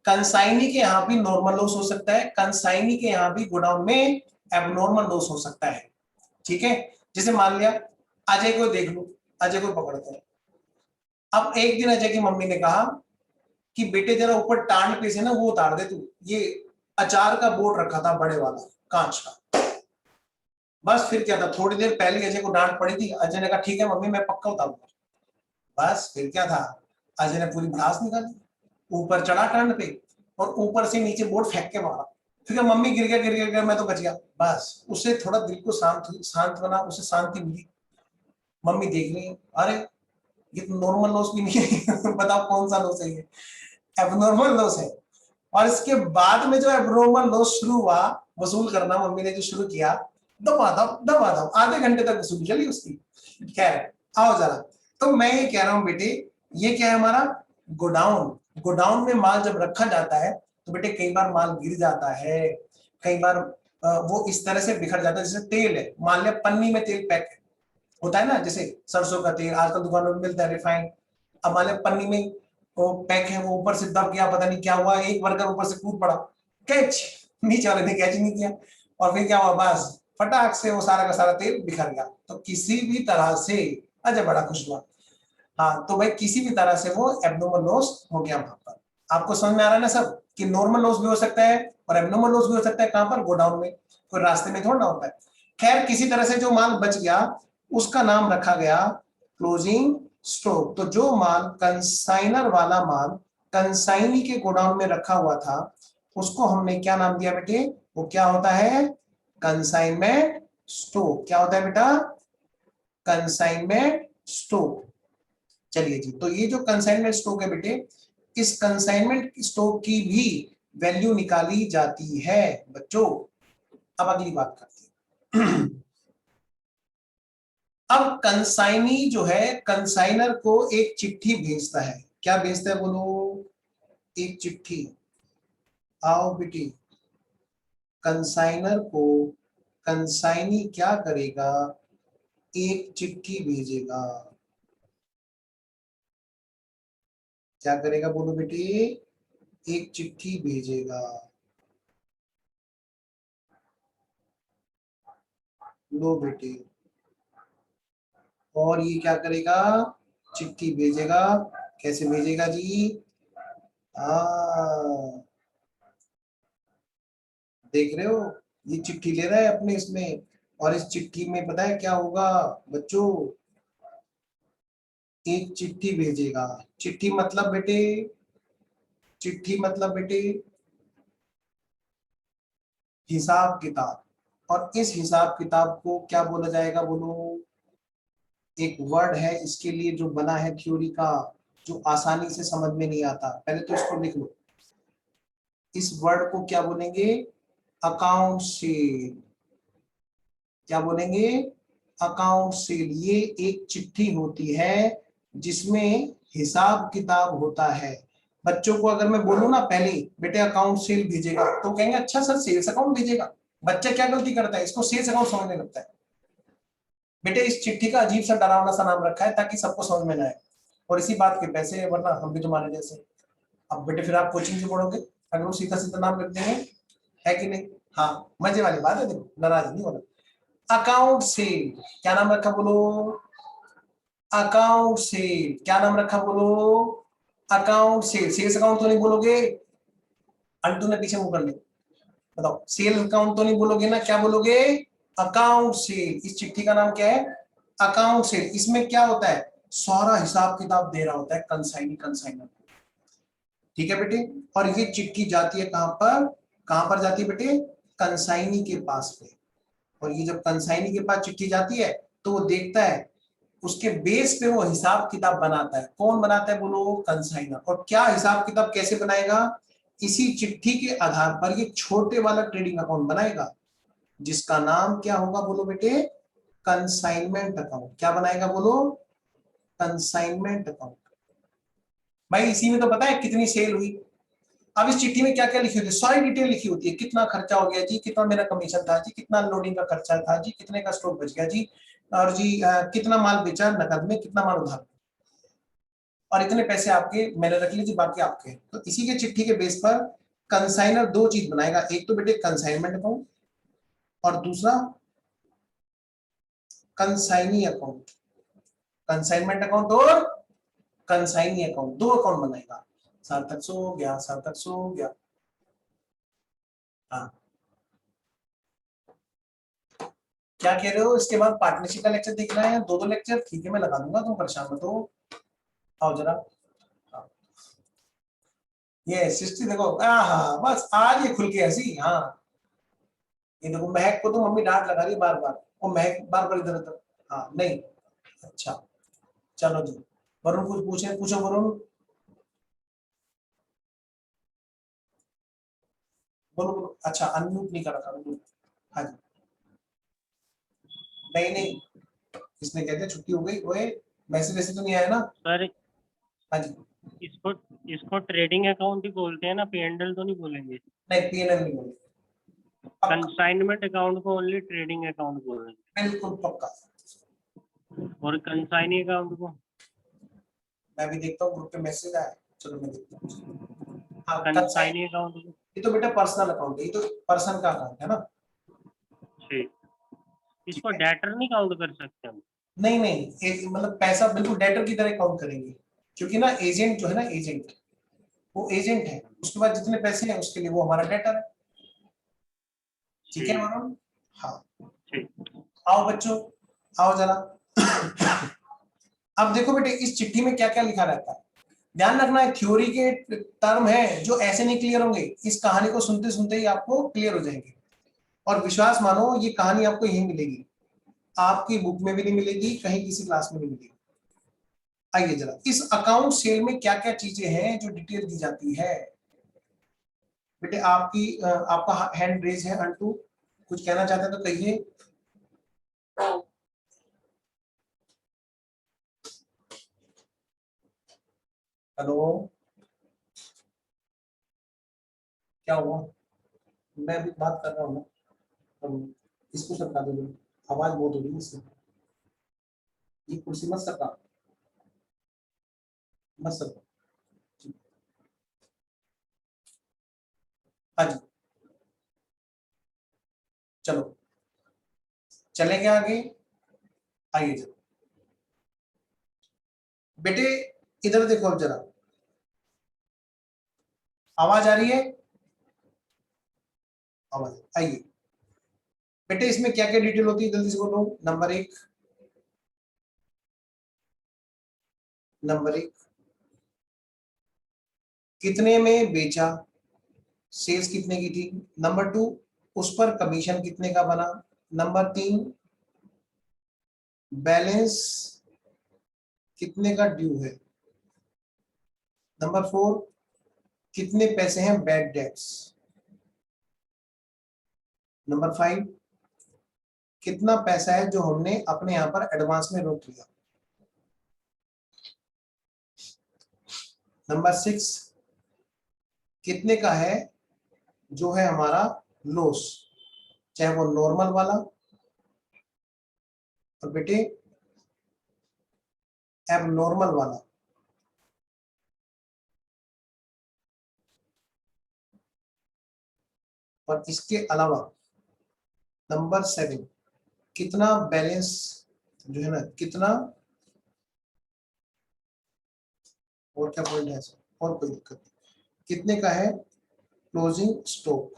कंसाइनी के यहाँ भी नॉर्मल लॉस हो सकता है, कंसाइनी के यहाँ भी गोडाउन में एबनॉर्मल लॉस हो सकता है, ठीक है। जैसे मान लिया अजय को देख लो, अजय को पकड़ते हैं। अब एक दिन अजय की मम्मी ने कहा कि बेटे जरा ऊपर टांड पे से ना वो उतार दे तू, ये अचार का बोर्ड रखा था बड़े वाला कांच का। बस फिर क्या था, थोड़ी देर पहले अजय को डांट पड़ी थी, अजय ने कहा ठीक है मम्मी मैं पक्का उतारूंगा। बस फिर क्या था, अजय ने पूरी भड़ास निकाली, ऊपर चढ़ा टांड पे और ऊपर से नीचे बोर्ड फेंक के मारा। फिर मम्मी गिर गया मैं तो बच गया। बस उससे थोड़ा दिल को शांत बना, उसे शांति मिली। मम्मी देख रही है, अरे ये तो नॉर्मल लॉस भी नहीं है बताओ कौन सा लॉस है ये, एबनॉर्मल लॉस है। और इसके बाद में जो एबनॉर्मल लॉस शुरू हुआ वसूल करना, मम्मी ने जो शुरू किया, दबादब आधे घंटे तक वसूली चली उसकी। खैर आओ जरा, तो मैं ये कह रहा हूं बेटे, ये क्या है हमारा गोडाउन। गोडाउन में माल जब रखा जाता है तो बेटे कई बार माल गिर जाता है, कई बार वो इस तरह से बिखर जाता है, जैसे तेल है, मान लिया पन्नी में तेल पैक होता है ना, जैसे सरसों का तेल आजकल दुकानों में मिलता है रिफाइंड, अब मान लिया पन्नी में वो पैक है, वो ऊपर से दब गया, पता नहीं क्या हुआ, एक वर्कर ऊपर से कूद पड़ा, कैच, नीचे वाले ने कैच नहीं किया और फिर क्या हुआ, बस फटाक से वो सारा का सारा तेल बिखर गया। तो किसी भी तरह से अजय बड़ा खुश हुआ, हाँ तो भाई किसी भी तरह से वो एब्नॉर्मल लॉस हो गया वहां पर। आपको समझ में आ रहा है ना सब कि नॉर्मल लॉस भी हो सकता है और एब्नॉर्मल लॉस भी हो सकता है, कहां पर, गोडाउन में, कोई रास्ते में थोड़ा ना होता है। खैर किसी तरह से जो माल बच गया उसका नाम रखा गया क्लोजिंग स्टॉक। तो जो माल कंसाइनर वाला माल कंसाइनी के गोडाउन में रखा हुआ था उसको हमने क्या नाम दिया बेटे, वो क्या होता है, कंसाइनमेंट स्टॉक। क्या होता है बेटा, कंसाइनमेंट स्टॉक। चलिए जी, तो ये जो कंसाइनमेंट स्टॉक है बेटे, इस कंसाइनमेंट स्टॉक की भी वैल्यू निकाली जाती है बच्चों। अब अगली बात करते हैं अब कंसाइनी जो है कंसाइनर को एक चिट्ठी भेजता है, क्या भेजता है बोलो, एक चिट्ठी। आओ बेटी, कंसाइनर को कंसाइनी क्या करेगा, एक चिट्ठी भेजेगा। क्या करेगा बोलो बेटी, एक चिट्ठी भेजेगा। लो बेटी, और ये क्या करेगा, चिट्ठी भेजेगा। कैसे भेजेगा जी, देख रहे हो, ये चिट्ठी ले रहा है अपने इसमें, और इस चिट्ठी में पता है क्या होगा बच्चों, एक चिट्ठी भेजेगा। चिट्ठी मतलब बेटे, चिट्ठी मतलब बेटे हिसाब किताब, और इस हिसाब किताब को क्या बोला जाएगा बोलो? एक वर्ड है इसके लिए जो बना है थ्योरी का, जो आसानी से समझ में नहीं आता, पहले तो इसको लिख लो। इस वर्ड को क्या बोलेंगे? Account cell. क्या बोलेंगे? Account cell. ये एक चिट्ठी होती है जिसमें हिसाब किताब होता है। बच्चों को अगर मैं बोलूं ना पहले बेटे अकाउंट सेल भेजेगा, तो कहेंगे अच्छा सर सेल्स अकाउंट भेजेगा। बच्चा क्या गलती करता है? इसको सेल्स अकाउंट समझने लगता है। बेटे इस चिट्ठी का अजीब सा डरावना सा नाम रखा है ताकि सबको समझ में ना आए, और इसी बात के पैसे है, वरना हम भी तुम्हारे जैसे। अब बेटे फिर आप कोचिंग से पढ़ोगे अगर वो सीधा सीधा नाम रख देंगे, है कि नहीं? हाँ, मजे वाली बात है, देखो नाराज नहीं होना। अकाउंट सेल, क्या नाम रखा बोलो? Account cell. क्या नाम रखा बोलो? Account cell. सेल्स अकाउंट तो नहीं बोलोगे? अंटू ने पीछे मुंह कर लिया, बताओ सेल अकाउंट तो नहीं बोलोगे ना, क्या बोलोगे? Account cell. इस चिट्ठी का नाम क्या है? Account cell. इसमें क्या होता है? सारा हिसाब किताब दे रहा होता है कंसाइनी कंसाइनर। ठीक है बेटे, और ये चिट्ठी जाती है कहां पर जाती है बेटे? कंसाइनी के पास पे। और ये जब कंसाइनी के पास चिट्ठी जाती है तो वो देखता है, उसके बेस पे वो हिसाब किताब बनाता है। कौन बनाता है बोलो? कंसाइनर। और क्या हिसाब किताब कैसे बनाएगा? इसी चिट्ठी के आधार पर ये छोटे वाला ट्रेडिंग अकाउंट बनाएगा, जिसका नाम क्या होगा बोलो बेटे? Consignment account. क्या बनाएगा बोलो? Consignment account. भाई इसी में तो पता है कितनी सेल हुई। अब इस चिट्ठी में क्या क्या लिखी होती है? सारी डिटेल लिखी होती है। कितना खर्चा हो गया जी, कितना मेरा कमीशन था जी, कितना लोडिंग का खर्चा था जी, कितने का स्टॉक बच गया जी, और जी कितना माल बेचा नकद में, कितना माल उधार, और इतने पैसे आपके मैंने रख लीजिए, बाकी आपके। तो इसी के चिट्ठी के बेस पर कंसाइनर दो चीज बनाएगा, एक तो बेटे कंसाइनमेंट अकाउंट और दूसरा कंसाइनी अकाउंट। कंसाइनमेंट अकाउंट और कंसाइनी अकाउंट, दो अकाउंट बनाएगा। सार्थक सो गया, सार्थक सो गया। हाँ, क्या कह रहे हो? इसके बाद पार्टनरशिप का लेक्चर देखना है? दो दो लेक्चर? ठीक है मैं लगा दूंगा, तुम परेशान मत हो। आओ जरा। हाँ। ये सृष्टि देखो, हाँ बस आज ये खुल के ऐसी। हाँ, ये देखो महक को तो मम्मी डांट लगा रही है बार बार, वो महक बार बार इधर उधर। हाँ नहीं, अच्छा चलो जी। वरुण कुछ पूछे? पूछो वरुण, बोलो बोलो। अच्छा अनम्यूट नहीं कर रखा बिल्कुल। हाँ जी। नहीं नहीं, इसने कहते छुट्टी हो गई, ओए मैसेज वैसे तो नहीं आया ना? सर हाँ जी। इसको इसको ट्रेडिंग अकाउंट ही बोलते हैं ना, पीएनएल तो नहीं बोलेंगे। नहीं पीएनएल नहीं बोले, पक्का, कंसाइनमेंट अकाउंट को ओनली ट्रेडिंग अकाउंट बोलेंगे, बिल्कुल पक्का। और कंसाइनी अकाउंट को मैं भी देखता हूँ ग्रुप पे मैसेज आया, चलो मैं देखता हूँ। हाँ कंसाइन, कंसाइनी अकाउंट को। ये तो बेटा पर्सनल अकाउंट है, ये तो पर्सन का अकाउंट है ना। ठीक, ठीक इसको है, डेटर नहीं काउंट कर सकते हम। नहीं नहीं, एक मतलब पैसा बिल्कुल डेटर की तरह काउंट करेंगे, क्योंकि ना एजेंट जो है ना, एजेंट वो एजेंट है, उसके बाद जितने पैसे हैं उसके लिए वो हमारा डेटर है। ठीक है ठीक वरुण? हाँ, ठीक। आओ बच्चों, आओ जरा। अब देखो बेटे इस चिट्ठी में क्या क्या लिखा रहता है, ध्यान रखना है। थ्योरी के टर्म है जो ऐसे नहीं क्लियर होंगे, इस कहानी को सुनते सुनते ही आपको क्लियर हो जाएंगे। और विश्वास मानो ये कहानी आपको यही मिलेगी, आपकी बुक में भी नहीं मिलेगी, कहीं किसी क्लास में नहीं मिलेगी। आइए जरा, इस अकाउंट सेल में क्या क्या चीजें हैं जो डिटेल दी जाती है। बेटे आपका हैंड रेज है अंटू, कुछ कहना चाहते हैं तो कहिए। हेलो, क्या हुआ? मैं अभी बात कर रहा हूँ ना, हम इसको सरका दो, आवाज बहुत हो रही है इससे। ये कुर्सी मत सरका, मत सरका। हाँ जी, चलो चले क्या आगे? आइए जरा बेटे, इधर देखो अब जरा, आवाज आ रही है? आवाज आइए बेटे, इसमें क्या क्या डिटेल होती है जल्दी से बोलो। नंबर एक, नंबर एक, कितने में बेचा, सेल्स कितने की थी। नंबर टू, उस पर कमीशन कितने का बना। नंबर 3, बैलेंस कितने का ड्यू है। नंबर 4, कितने पैसे हैं बैड डेट्स। नंबर 5, कितना पैसा है जो हमने अपने यहां पर एडवांस में रोक लिया। नंबर 6, कितने का है जो है हमारा लॉस, चाहे वो नॉर्मल वाला और बेटे एबनॉर्मल वाला। और इसके अलावा नंबर 7, कितना बैलेंस जो है ना, कितना, और क्या पॉइंट है सर, और कोई दिक्कत नहीं, कितने का है क्लोजिंग स्टॉक।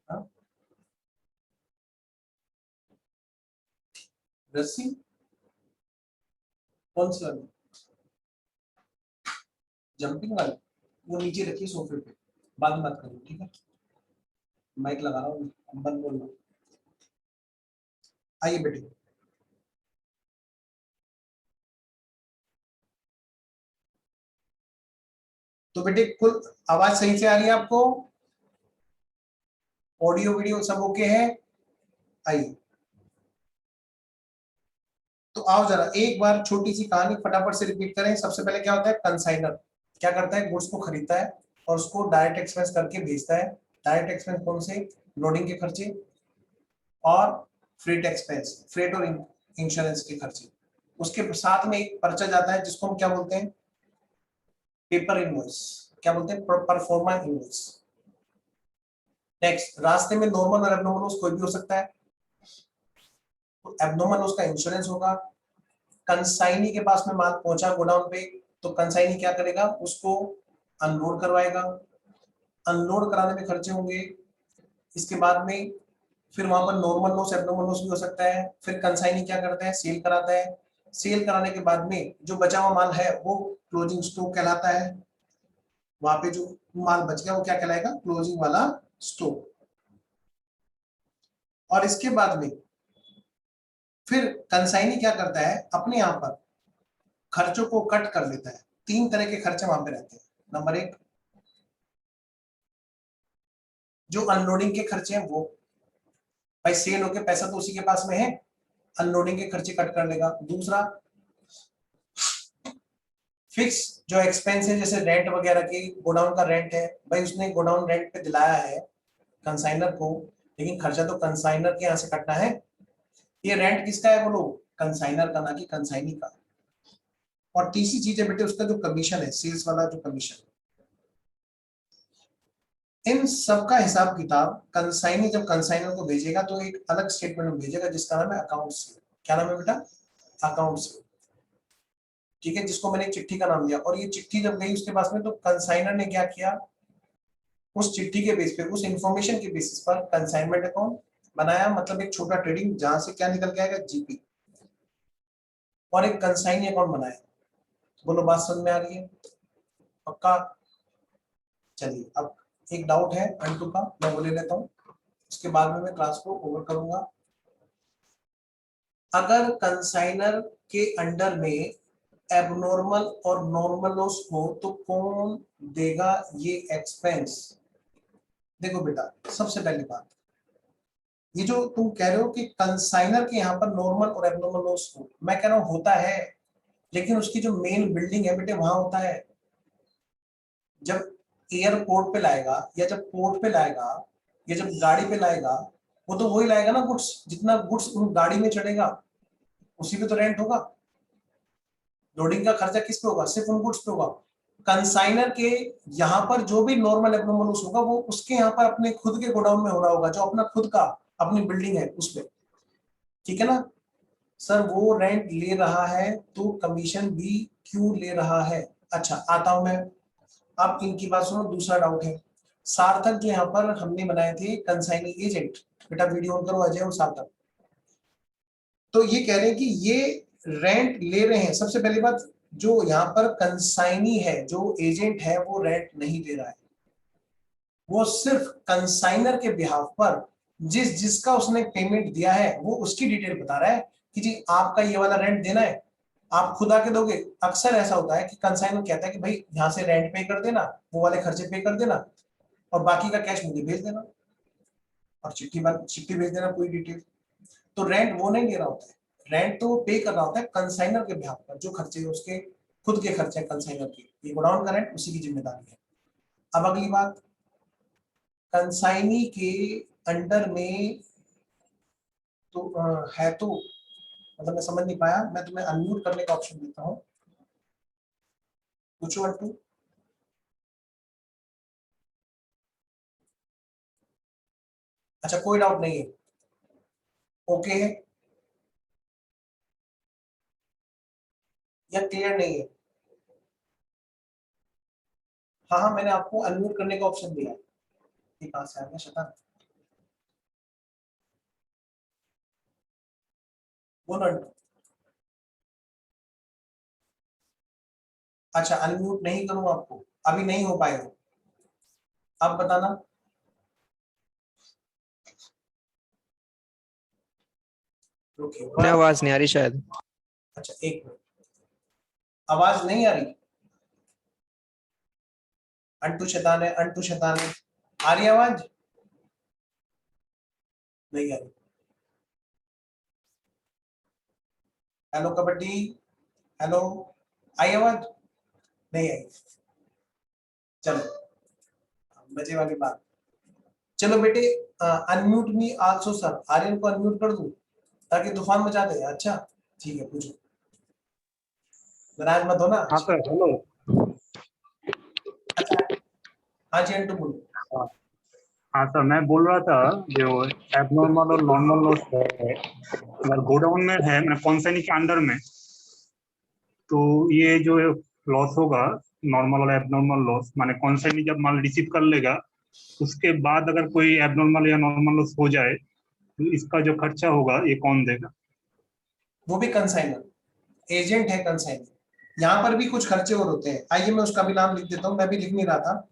हाँ? रस्सी कौन सी वाली, जंपिंग वाली, वो नीचे रखिए सोफे पे, बाद में बात करेंगे, ठीक है। माइक लगा रहा हूँ, बंद बोल रहा हूँ। आइए बेटे, तो बेटे कुल आवाज सही से आ रही है आपको, ऑडियो वीडियो सब ओके है। आइए, तो आओ जरा एक बार छोटी सी कहानी फटाफट से रिपीट करें। सबसे पहले क्या होता है, कंसाइनर क्या करता है, गुड्स को खरीदता है और उसको डायरेक्ट एक्सपेंस करके भेजता है। डायरेक्ट एक्सपेंस कौन से, लोडिंग के खर्चे और फ्रेट एक्सपेंस, फ्रेट और इंश्योरेंस के खर्चे। उसके साथ में एक पर्चा जाता है जिसको हम क्या बोलते हैं, पेपर इनवॉइस, क्या बोलते हैं, परफॉर्मा इनवॉइस। नेक्स्ट, रास्ते में नॉर्मल और एब्नॉर्मल लॉस कोई भी हो सकता है, तो एब्नॉर्मल लॉस का इंश्योरेंस होगा। कंसाइनी के पास में माल पहुंचा गोडाउन पे, तो कंसाइनी क्या करेगा, उसको अनलोड करवाएगा, अनलोड कराने में खर्चे होंगे। इसके बाद में फिर वहां पर नॉर्मल लॉस एब्नॉर्मल लॉस भी हो सकता है। फिर कंसाइनी क्या करता है, सेल कराता है। सेल कराने के बाद में जो बचा हुआ माल है वो क्लोजिंग स्टॉक कहलाता है। वहां पे जो माल बच गया वो क्या कहलाएगा, क्लोजिंग वाला स्टॉक। और इसके बाद में फिर कंसाइनी क्या करता है, अपने यहां पर खर्चों को कट कर लेता है। 3 तरह के खर्चे वहां पे रहते हैं। नंबर 1, जो अनलोडिंग के खर्चे हैं वो, भाई सेल होके पैसा तो उसी के पास में है, अनलोडिंग के खर्चे कट कर लेगा। दूसरा, फिक्स जो एक्सपेंस है, जैसे रेंट वगैरह की, गोडाउन का रेंट है, भाई उसने गोडाउन रेंट पे दिलाया है कंसाइनर को, लेकिन खर्चा तो कंसाइनर के यहाँ से कटना है। ये रेंट किसका है बोलो, कंसाइनर का, ना कि कंसाइनी का। और तीसरी चीज है बेटे उसका जो कमीशन है, सेल्स वाला जो कमीशन, इन सबका हिसाब किताब कंसाइनी जब कंसाइनर को भेजेगा तो एक अलग स्टेटमेंट में भेजेगा जिसका नाम है अकाउंट से। क्या नाम है बेटा, अकाउंट से, ठीक है, जिसको मैंने चिट्ठी का नाम दिया। और ये चिट्ठी जब गई उसके पास में, तो कंसाइनर ने क्या किया, उस चिट्ठी के बेस पे, उस इंफॉर्मेशन के बेसिस पर कंसाइनमेंट अकाउंट बनाया, मतलब एक छोटा ट्रेडिंग जहां से क्या निकल के आएगा, जीपी, और एक कंसाइनी अकाउंट बनाया। बोलो बात समझ में आ रही है, पक्का। चलिए, अब एक डाउट है अंटू का, मैं वो ले लेता हूँ, उसके बाद में मैं क्लास को ओवर करूंगा। अगर कंसाइनर के अंडर में एबनॉर्मल और नॉर्मल लॉस हो तो कौन देगा ये एक्सपेंस। देखो बेटा, सबसे पहली बात, ये जो तुम कह रहे हो कि कंसाइनर के यहाँ पर नॉर्मल और एबनॉर्मल लॉस हो, मैं कह रहा हूं होता है, लेकिन उसकी जो मेन बिल्डिंग है बेटे वहां होता है। जब एयरपोर्ट पे लाएगा या जब पोर्ट पे लाएगा या जब गाड़ी पे लाएगा, वो तो वही लाएगा ना गुड्स, जितना गुड्स उन गाड़ी में चढ़ेगा उसी पे तो रेंट होगा। लोडिंग का खर्चा किस पे होगा, सिर्फ उन गुड्स पे होगा। कंसाइनर के यहाँ पर जो भी नॉर्मल एब्नॉर्मल लॉस होगा वो उसके यहाँ पर अपने खुद के गोडाउन में हो रहा होगा, जो अपना खुद का अपनी बिल्डिंग है उस पे, ठीक है ना। सर वो रेंट ले रहा है तो कमीशन भी क्यों ले रहा है। अच्छा आता हूं मैं, अब इनकी बात सुनो, दूसरा डाउट है। सार्थक जो यहाँ पर हमने बनाए थे कंसाइनी एजेंट, बेटा वीडियो ऑन करो अजय और सार्थक। तो ये कह रहे हैं कि ये रेंट ले रहे हैं। सबसे पहली बात, जो यहाँ पर कंसाइनी है, जो एजेंट है, वो रेंट नहीं ले रहा है, वो सिर्फ कंसाइनर के बिहाफ पर जिसका उसने पेमेंट दिया है वो उसकी डिटेल बता रहा है कि जी आपका ये वाला रेंट देना है, आप खुद आके दोगे। अक्सर ऐसा होता है कि कंसाइनर कहता है कि भाई यहाँ से रेंट पे कर देना, वो वाले खर्चे पे कर देना और बाकी का कैश मुझे भेज देना और चिट्ठी भेज देना पूरी डिटेल। तो रेंट वो नहीं ले रहा होता है, रेंट तो पे कर रहा होता है कंसाइनर के बिहाफ पर, जो खर्चे उसके खुद के खर्चे कंसाइनर के, ये गोडाउन का रेंट उसी की जिम्मेदारी है। अब अगली बात, कंसाइनी के अंडर में तो है, तो मतलब मैं समझ नहीं पाया, मैं तुम्हें अनम्यूट करने का ऑप्शन देता हूं, पूछो अंटू। अच्छा कोई डाउट नहीं है, ओके है या क्लियर नहीं है? हाँ हाँ, मैंने आपको अनम्यूट करने का ऑप्शन दिया है, ये कहां से आ गया शैतान, बोलो अंटू। अच्छा अनम्यूट नहीं करूं आपको, अभी नहीं हो पाएगा, अब बताना। रुकिए, आवाज नहीं आ रही शायद। अच्छा एक मिनट, आवाज नहीं आ रही? अंटू शैतान है, अंटू शैतान है, आ रही आवाज? नहीं आ रही। हेलो कबड्डी, हेलो, आई आवाज? नहीं आई। चलो मजे वाली बात, चलो बेटे unmute me also sir, Aryan को अनम्यूट कर दूं ताकि तूफान मचा दे। अच्छा ठीक है, पूछो, नाराज मत हो ना। हाँ सर, हेलो। अच्छा हाँ जी अंटू बोलो। हाँ सर, मैं बोल रहा था जो एबनॉर्मल और नॉर्मल लॉस है, अगर गोडाउन में है मतलब कंसाइनी के अंडर में, तो ये जो लॉस होगा नॉर्मल और एबनॉर्मल लॉस, माने कंसाइनी जब माल रिसीव कर लेगा उसके बाद अगर कोई एबनॉर्मल या नॉर्मल लॉस हो जाए तो इसका जो खर्चा होगा ये कौन देगा? वो भी कंसाइनर, एजेंट है कंसाइनर। यहाँ पर भी कुछ खर्चे और होते हैं, आइए मैं उसका भी नाम लिख देता हूँ, मैं भी लिख नहीं रहा था,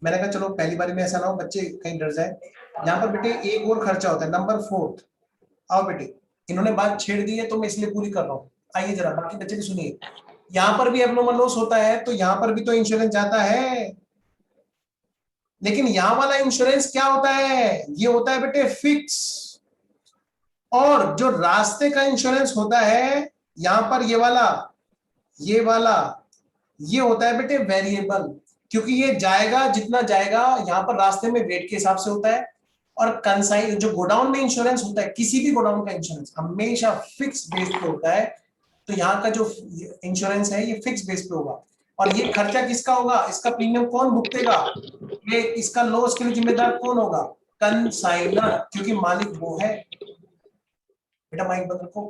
मैंने कहा चलो पहली बारी में ऐसा ना हो बच्चे कहीं डर जाए। यहाँ पर बेटे एक और खर्चा होता है, नंबर 4। आओ बेटे, इन्होंने बात छेड़ दी है तो मैं इसलिए पूरी कर रहा हूँ, आइए जरा बाकी बच्चे भी सुनिए। यहाँ पर भी एब्नॉर्मल लॉस होता है तो यहाँ पर भी तो इंश्योरेंस जाता है, लेकिन यहाँ वाला इंश्योरेंस क्या होता है, ये होता है बेटे फिक्स। और जो रास्ते का इंश्योरेंस होता है यहाँ पर ये वाला ये होता है बेटे वेरिएबल, क्योंकि ये जाएगा जितना जाएगा, यहाँ पर रास्ते में वेट के हिसाब से होता है। और कंसाइन जो गोडाउन में इंश्योरेंस होता है, किसी भी गोडाउन का इंश्योरेंस हमेशा फिक्स बेस पे होता है, तो यहाँ का जो इंश्योरेंस है ये फिक्स बेस पे होगा। और ये खर्चा किसका होगा, इसका प्रीमियम कौन भुगतेगा, ये इसका लॉस के लिए जिम्मेदार कौन होगा, कंसाइनर, क्योंकि मालिक वो है। बेटा माइक बंद रखो,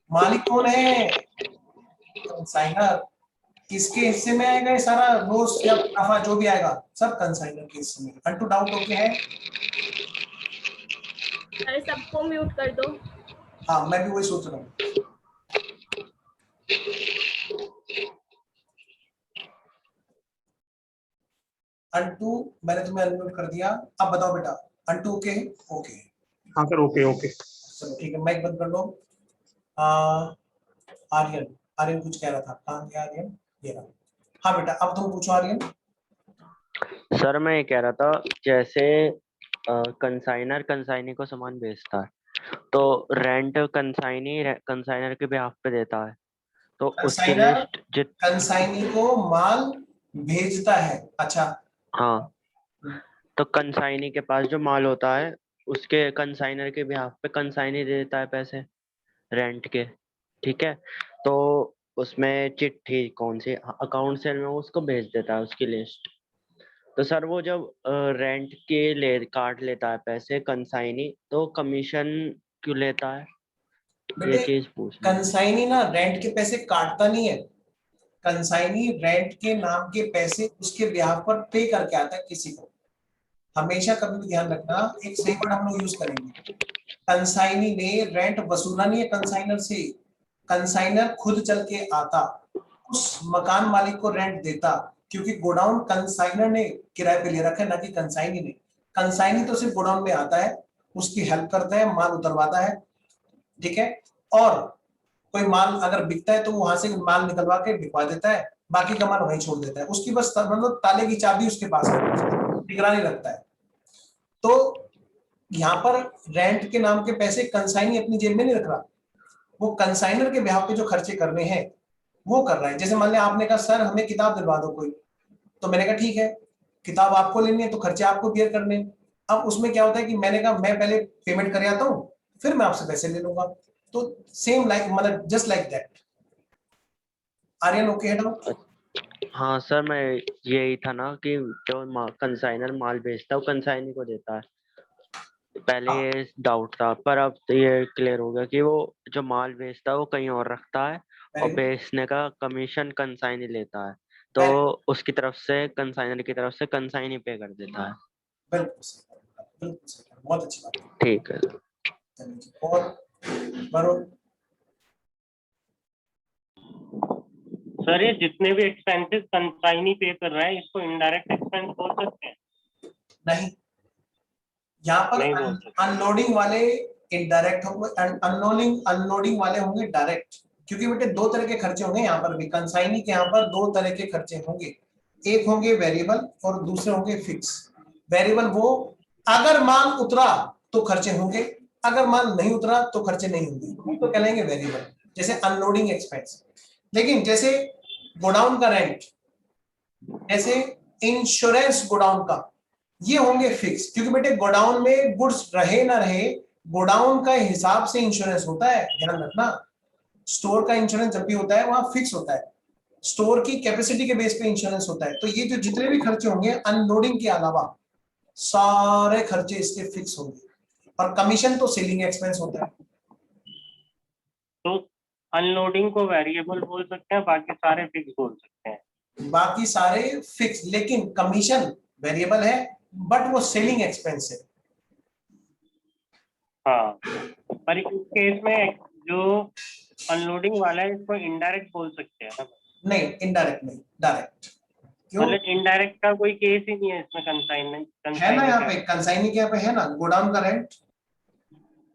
मालिक कौन है, कंसाइनर। किसके हिस्से में आएगा ये सारा लॉस या मुनाफा जो भी आएगा, सब कंसाइनर के हिस्से में। अंटू डाउट ओके है? सर सबको म्यूट कर दो। हाँ मैं भी वही सोच रहा हूँ। अंटू मैंने तुम्हें अनम्यूट कर दिया, अब बताओ बेटा, अंटू ओके है? ओके हाँ सर, ओके ओके। चलो ठीक है, माइक बंद कर लो। आर्यन, आर्यन कुछ कह रहा था, कहाँ गया आर्यन, ये रहा। हाँ बेटा अब तुम पूछो आर्यन। सर मैं ये कह रहा था, जैसे कंसाइनर कंसाइनी को सामान बेचता है तो रेंट कंसाइनर के बिहाफ पे देता है, तो उसकी कंसाइनर लिस्ट कंसाइनी को माल भेजता है, अच्छा हाँ, तो कंसाइनी के पास जो माल होता है उसके कंसाइनर के बिहाफ पे कंसाइनी दे देता है पैसे रेंट के, ठीक है। तो उसमें चिट्ठी कौन सी अकाउंट सेल में उसको भेज देता है उसकी लिस्ट। तो सर वो जब रेंट के ले काट लेता है पैसे कंसाइनी, तो कमीशन क्यों लेता है, ये बेटे चीज पूछना है। कंसाइनी ना रेंट के पैसे काटता नहीं है, कंसाइनी रेंट के नाम के पैसे उसके ब्याह पर पे करके आता है किसी को, हमेशा कभी भी ध्यान रखना, एक सही वर्ड हम लोग यूज करेंगे। कंसाइनी ने रेंट वसूला नहीं है कंसाइनर से, कंसाइनर खुद चल के आता, उस मकान मालिक को रेंट देता, क्योंकि गोडाउन कंसाइनर ने किराए पे ले रखा है, ना कि कंसाइनी ने। कंसाइनी तो सिर्फ गोडाउन में आता है, उसकी हेल्प करता है, माल उतरवाता है, ठीक है, और कोई माल अगर बिकता है तो वहां से माल निकलवा के बिकवा देता है, बाकी का माल वहीं छोड़ देता है, उसकी बस मतलब ताले की चाबी उसके पास है, निगरानी रखता है। तो यहाँ पर रेंट के नाम के पैसे कंसाइनी अपनी जेब में नहीं रख रहा, वो कंसाइनर के बिहाफ पे जो खर्चे करने हैं वो कर रहा है। जैसे मान लिया आपने कहा सर हमें किताब दिलवा दो कोई, तो मैंने कहा ठीक है, किताब आपको लेनी है तो खर्चे आपको बियर करने। अब उसमें क्या होता है कि मैंने कहा मैं पहले पेमेंट कर आता हूँ, फिर मैं आपसे पैसे ले लूंगा। तो सेम लाइक मतलब just like that. Aryan okay है डाउट? हाँ सर, मैं यही था ना कि जो कंसाइनर माल बेचता है वो कंसाइनी को देता है। पहले हाँ। ये डाउट था, पर अब तो ये क्लियर हो गया कि वो जो माल बेचता है वो कहीं और रखता है और बेचने का कमीशन कंसाइनी लेता है, तो उसकी तरफ से कंसाइनर की तरफ से कंसाइनी पे कर देता है। बिल्कुल बहुत अच्छी बात है। ठीक है। चलिए, और वरुण? सर ये जितने भी एक्सपेंसेस कंसाइनी पे कर रहा है इसको इनडायरेक्ट एक्सपेंस बोल सकते हैं? नहीं, यहाँ पर नहीं बोल सकते। अनलोडिंग वाले इनडायरेक्ट होंगे, अनलोडिंग वाले होंगे डायरेक्ट, क्योंकि बेटे दो तरह के खर्चे होंगे यहाँ पर भी। कंसाइनी के यहाँ पर दो तरह के खर्चे होंगे, एक होंगे वेरिएबल और दूसरे होंगे फिक्स। वेरिएबल वो अगर माल उतरा तो खर्चे होंगे, अगर माल नहीं उतरा तो खर्चे नहीं होंगे, तो कहलाएंगे वेरिएबल, जैसे अनलोडिंग एक्सपेंस। लेकिन जैसे गोडाउन का रेंट, जैसे इंश्योरेंस गोडाउन का, ये होंगे फिक्स, क्योंकि बेटे गोडाउन में गुड्स रहे ना रहे, गोडाउन का हिसाब से इंश्योरेंस होता है, ध्यान रखना। स्टोर का इंश्योरेंस जब भी होता है वहां फिक्स होता है, स्टोर की कैपेसिटी के बेस पे इंश्योरेंस होता है। तो ये जो जितने भी खर्चे होंगे अनलोडिंग के अलावा सारे खर्चे इसके फिक्स होंगे, और कमीशन तो सेलिंग एक्सपेंस होता है। तो अनलोडिंग को वेरिएबल बोल सकते हैं, बाकी सारे फिक्स बोल सकते हैं। बाकी सारे फिक्स, लेकिन कमीशन वेरिएबल है, बट वो सेलिंग एक्सपेंस है। हाँ, पर इस केस में जो अनलोडिंग वाला है इसको इनडायरेक्ट बोल सकते हैं ना? नहीं, इनडायरेक्ट नहीं, डायरेक्ट। क्यों? मतलब इनडायरेक्ट का कोई केस ही नहीं है इसमें। कंसाइनमेंट है ना, यहाँ पे कंसाइनी के यहाँ पे है ना, गोडाउन का रेंट,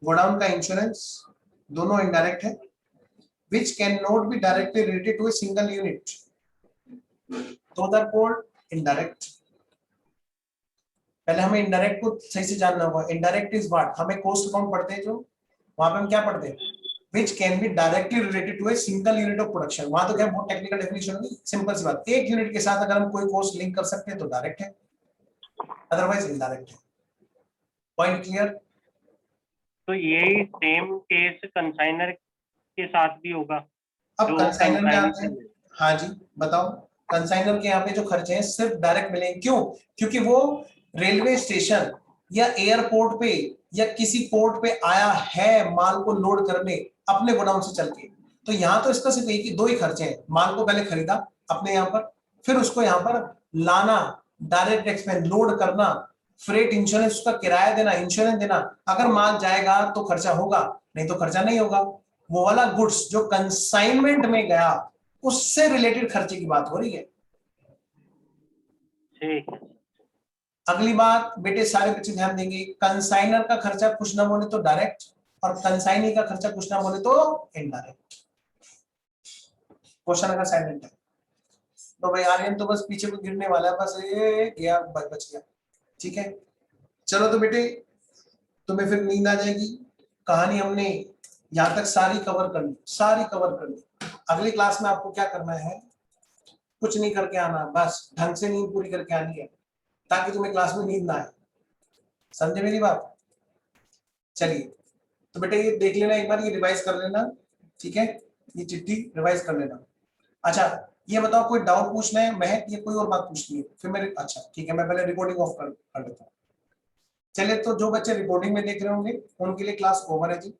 गोडाउन का इंश्योरेंस, दोनों इनडायरेक्ट है, which cannot be directly related to a single unit, तो आर कॉल्ड इनडायरेक्ट। पहले हमें इनडायरेक्ट को सही से जानना होगा। इनडायरेक्ट इज व्हाट, हमें कॉस्ट अकाउंट पढ़ते हैं जो, वहां पे हम क्या पढ़ते हैं, which can be directly related to a single unit of production। वहां तो क्या बहुत टेक्निकल डेफिनेशन होगी, सिंपल सी बात, एक यूनिट के साथ अगर हम कोई कॉस्ट लिंक कर सकते हैं तो डायरेक्ट है, अदरवाइज इनडायरेक्ट है। Point clear? तो यही सेम केस कंसाइनर के साथ भी होगा। अब कंसाइनर में आते हैं। हाँ जी बताओ, कंसाइनर के यहाँ पे जो खर्चे हैं सिर्फ डायरेक्ट मिलेंगे। क्यों? क्योंकि वो रेलवे स्टेशन या एयरपोर्ट पे या किसी पोर्ट पे आया है माल को लोड करने अपने गोडाउन से चल के, तो यहाँ तो इसका सिर्फ एक ही दो ही खर्चे हैं। माल को पहले खरीदा अपने यहाँ पर, फिर उसको यहाँ पर लाना, डायरेक्ट एक्सपेंस, लोड करना, फ्रेट इंश्योरेंस, उसका किराया देना, इंश्योरेंस देना। अगर माल जाएगा तो खर्चा होगा, नहीं तो खर्चा नहीं होगा। वो वाला गुड्स जो कंसाइनमेंट में गया उससे रिलेटेड खर्चे की बात हो रही है। ठीक है। अगली बात बेटे, सारे बच्चे ध्यान देंगे, कंसाइनर का खर्चा कुछ ना बोले तो डायरेक्ट, और कंसाइनी का खर्चा कुछ ना बोले तो इनडायरेक्ट। क्वेश्चन अगर साइलेंट है तो भाई आर्यन तो बस पीछे को गिरने वाला है, बस ये गया, बच गया। ठीक है, चलो तो बेटे तुम्हें फिर नींद आ जाएगी। कहानी हमने यहाँ तक सारी कवर कर ली, सारी कवर कर ली। अगली क्लास में आपको क्या करना है, कुछ नहीं करके आना, बस ढंग से नींद पूरी करके आनी है, ताकि तुम्हें क्लास में नींद ना आए। समझे मेरी बात? चलिए तो बेटे ये देख लेना एक बार, ये रिवाइज कर लेना, ठीक है, ये चिट्ठी रिवाइज कर लेना। अच्छा ये बताओ, कोई डाउट पूछना है महक, ये कोई और बात पूछनी है फिर मेरे? अच्छा ठीक है, मैं पहले रिकॉर्डिंग ऑफ कर लेता हूँ। चलिए तो जो बच्चे रिकॉर्डिंग में देख रहे होंगे उनके लिए क्लास ओवर है जी।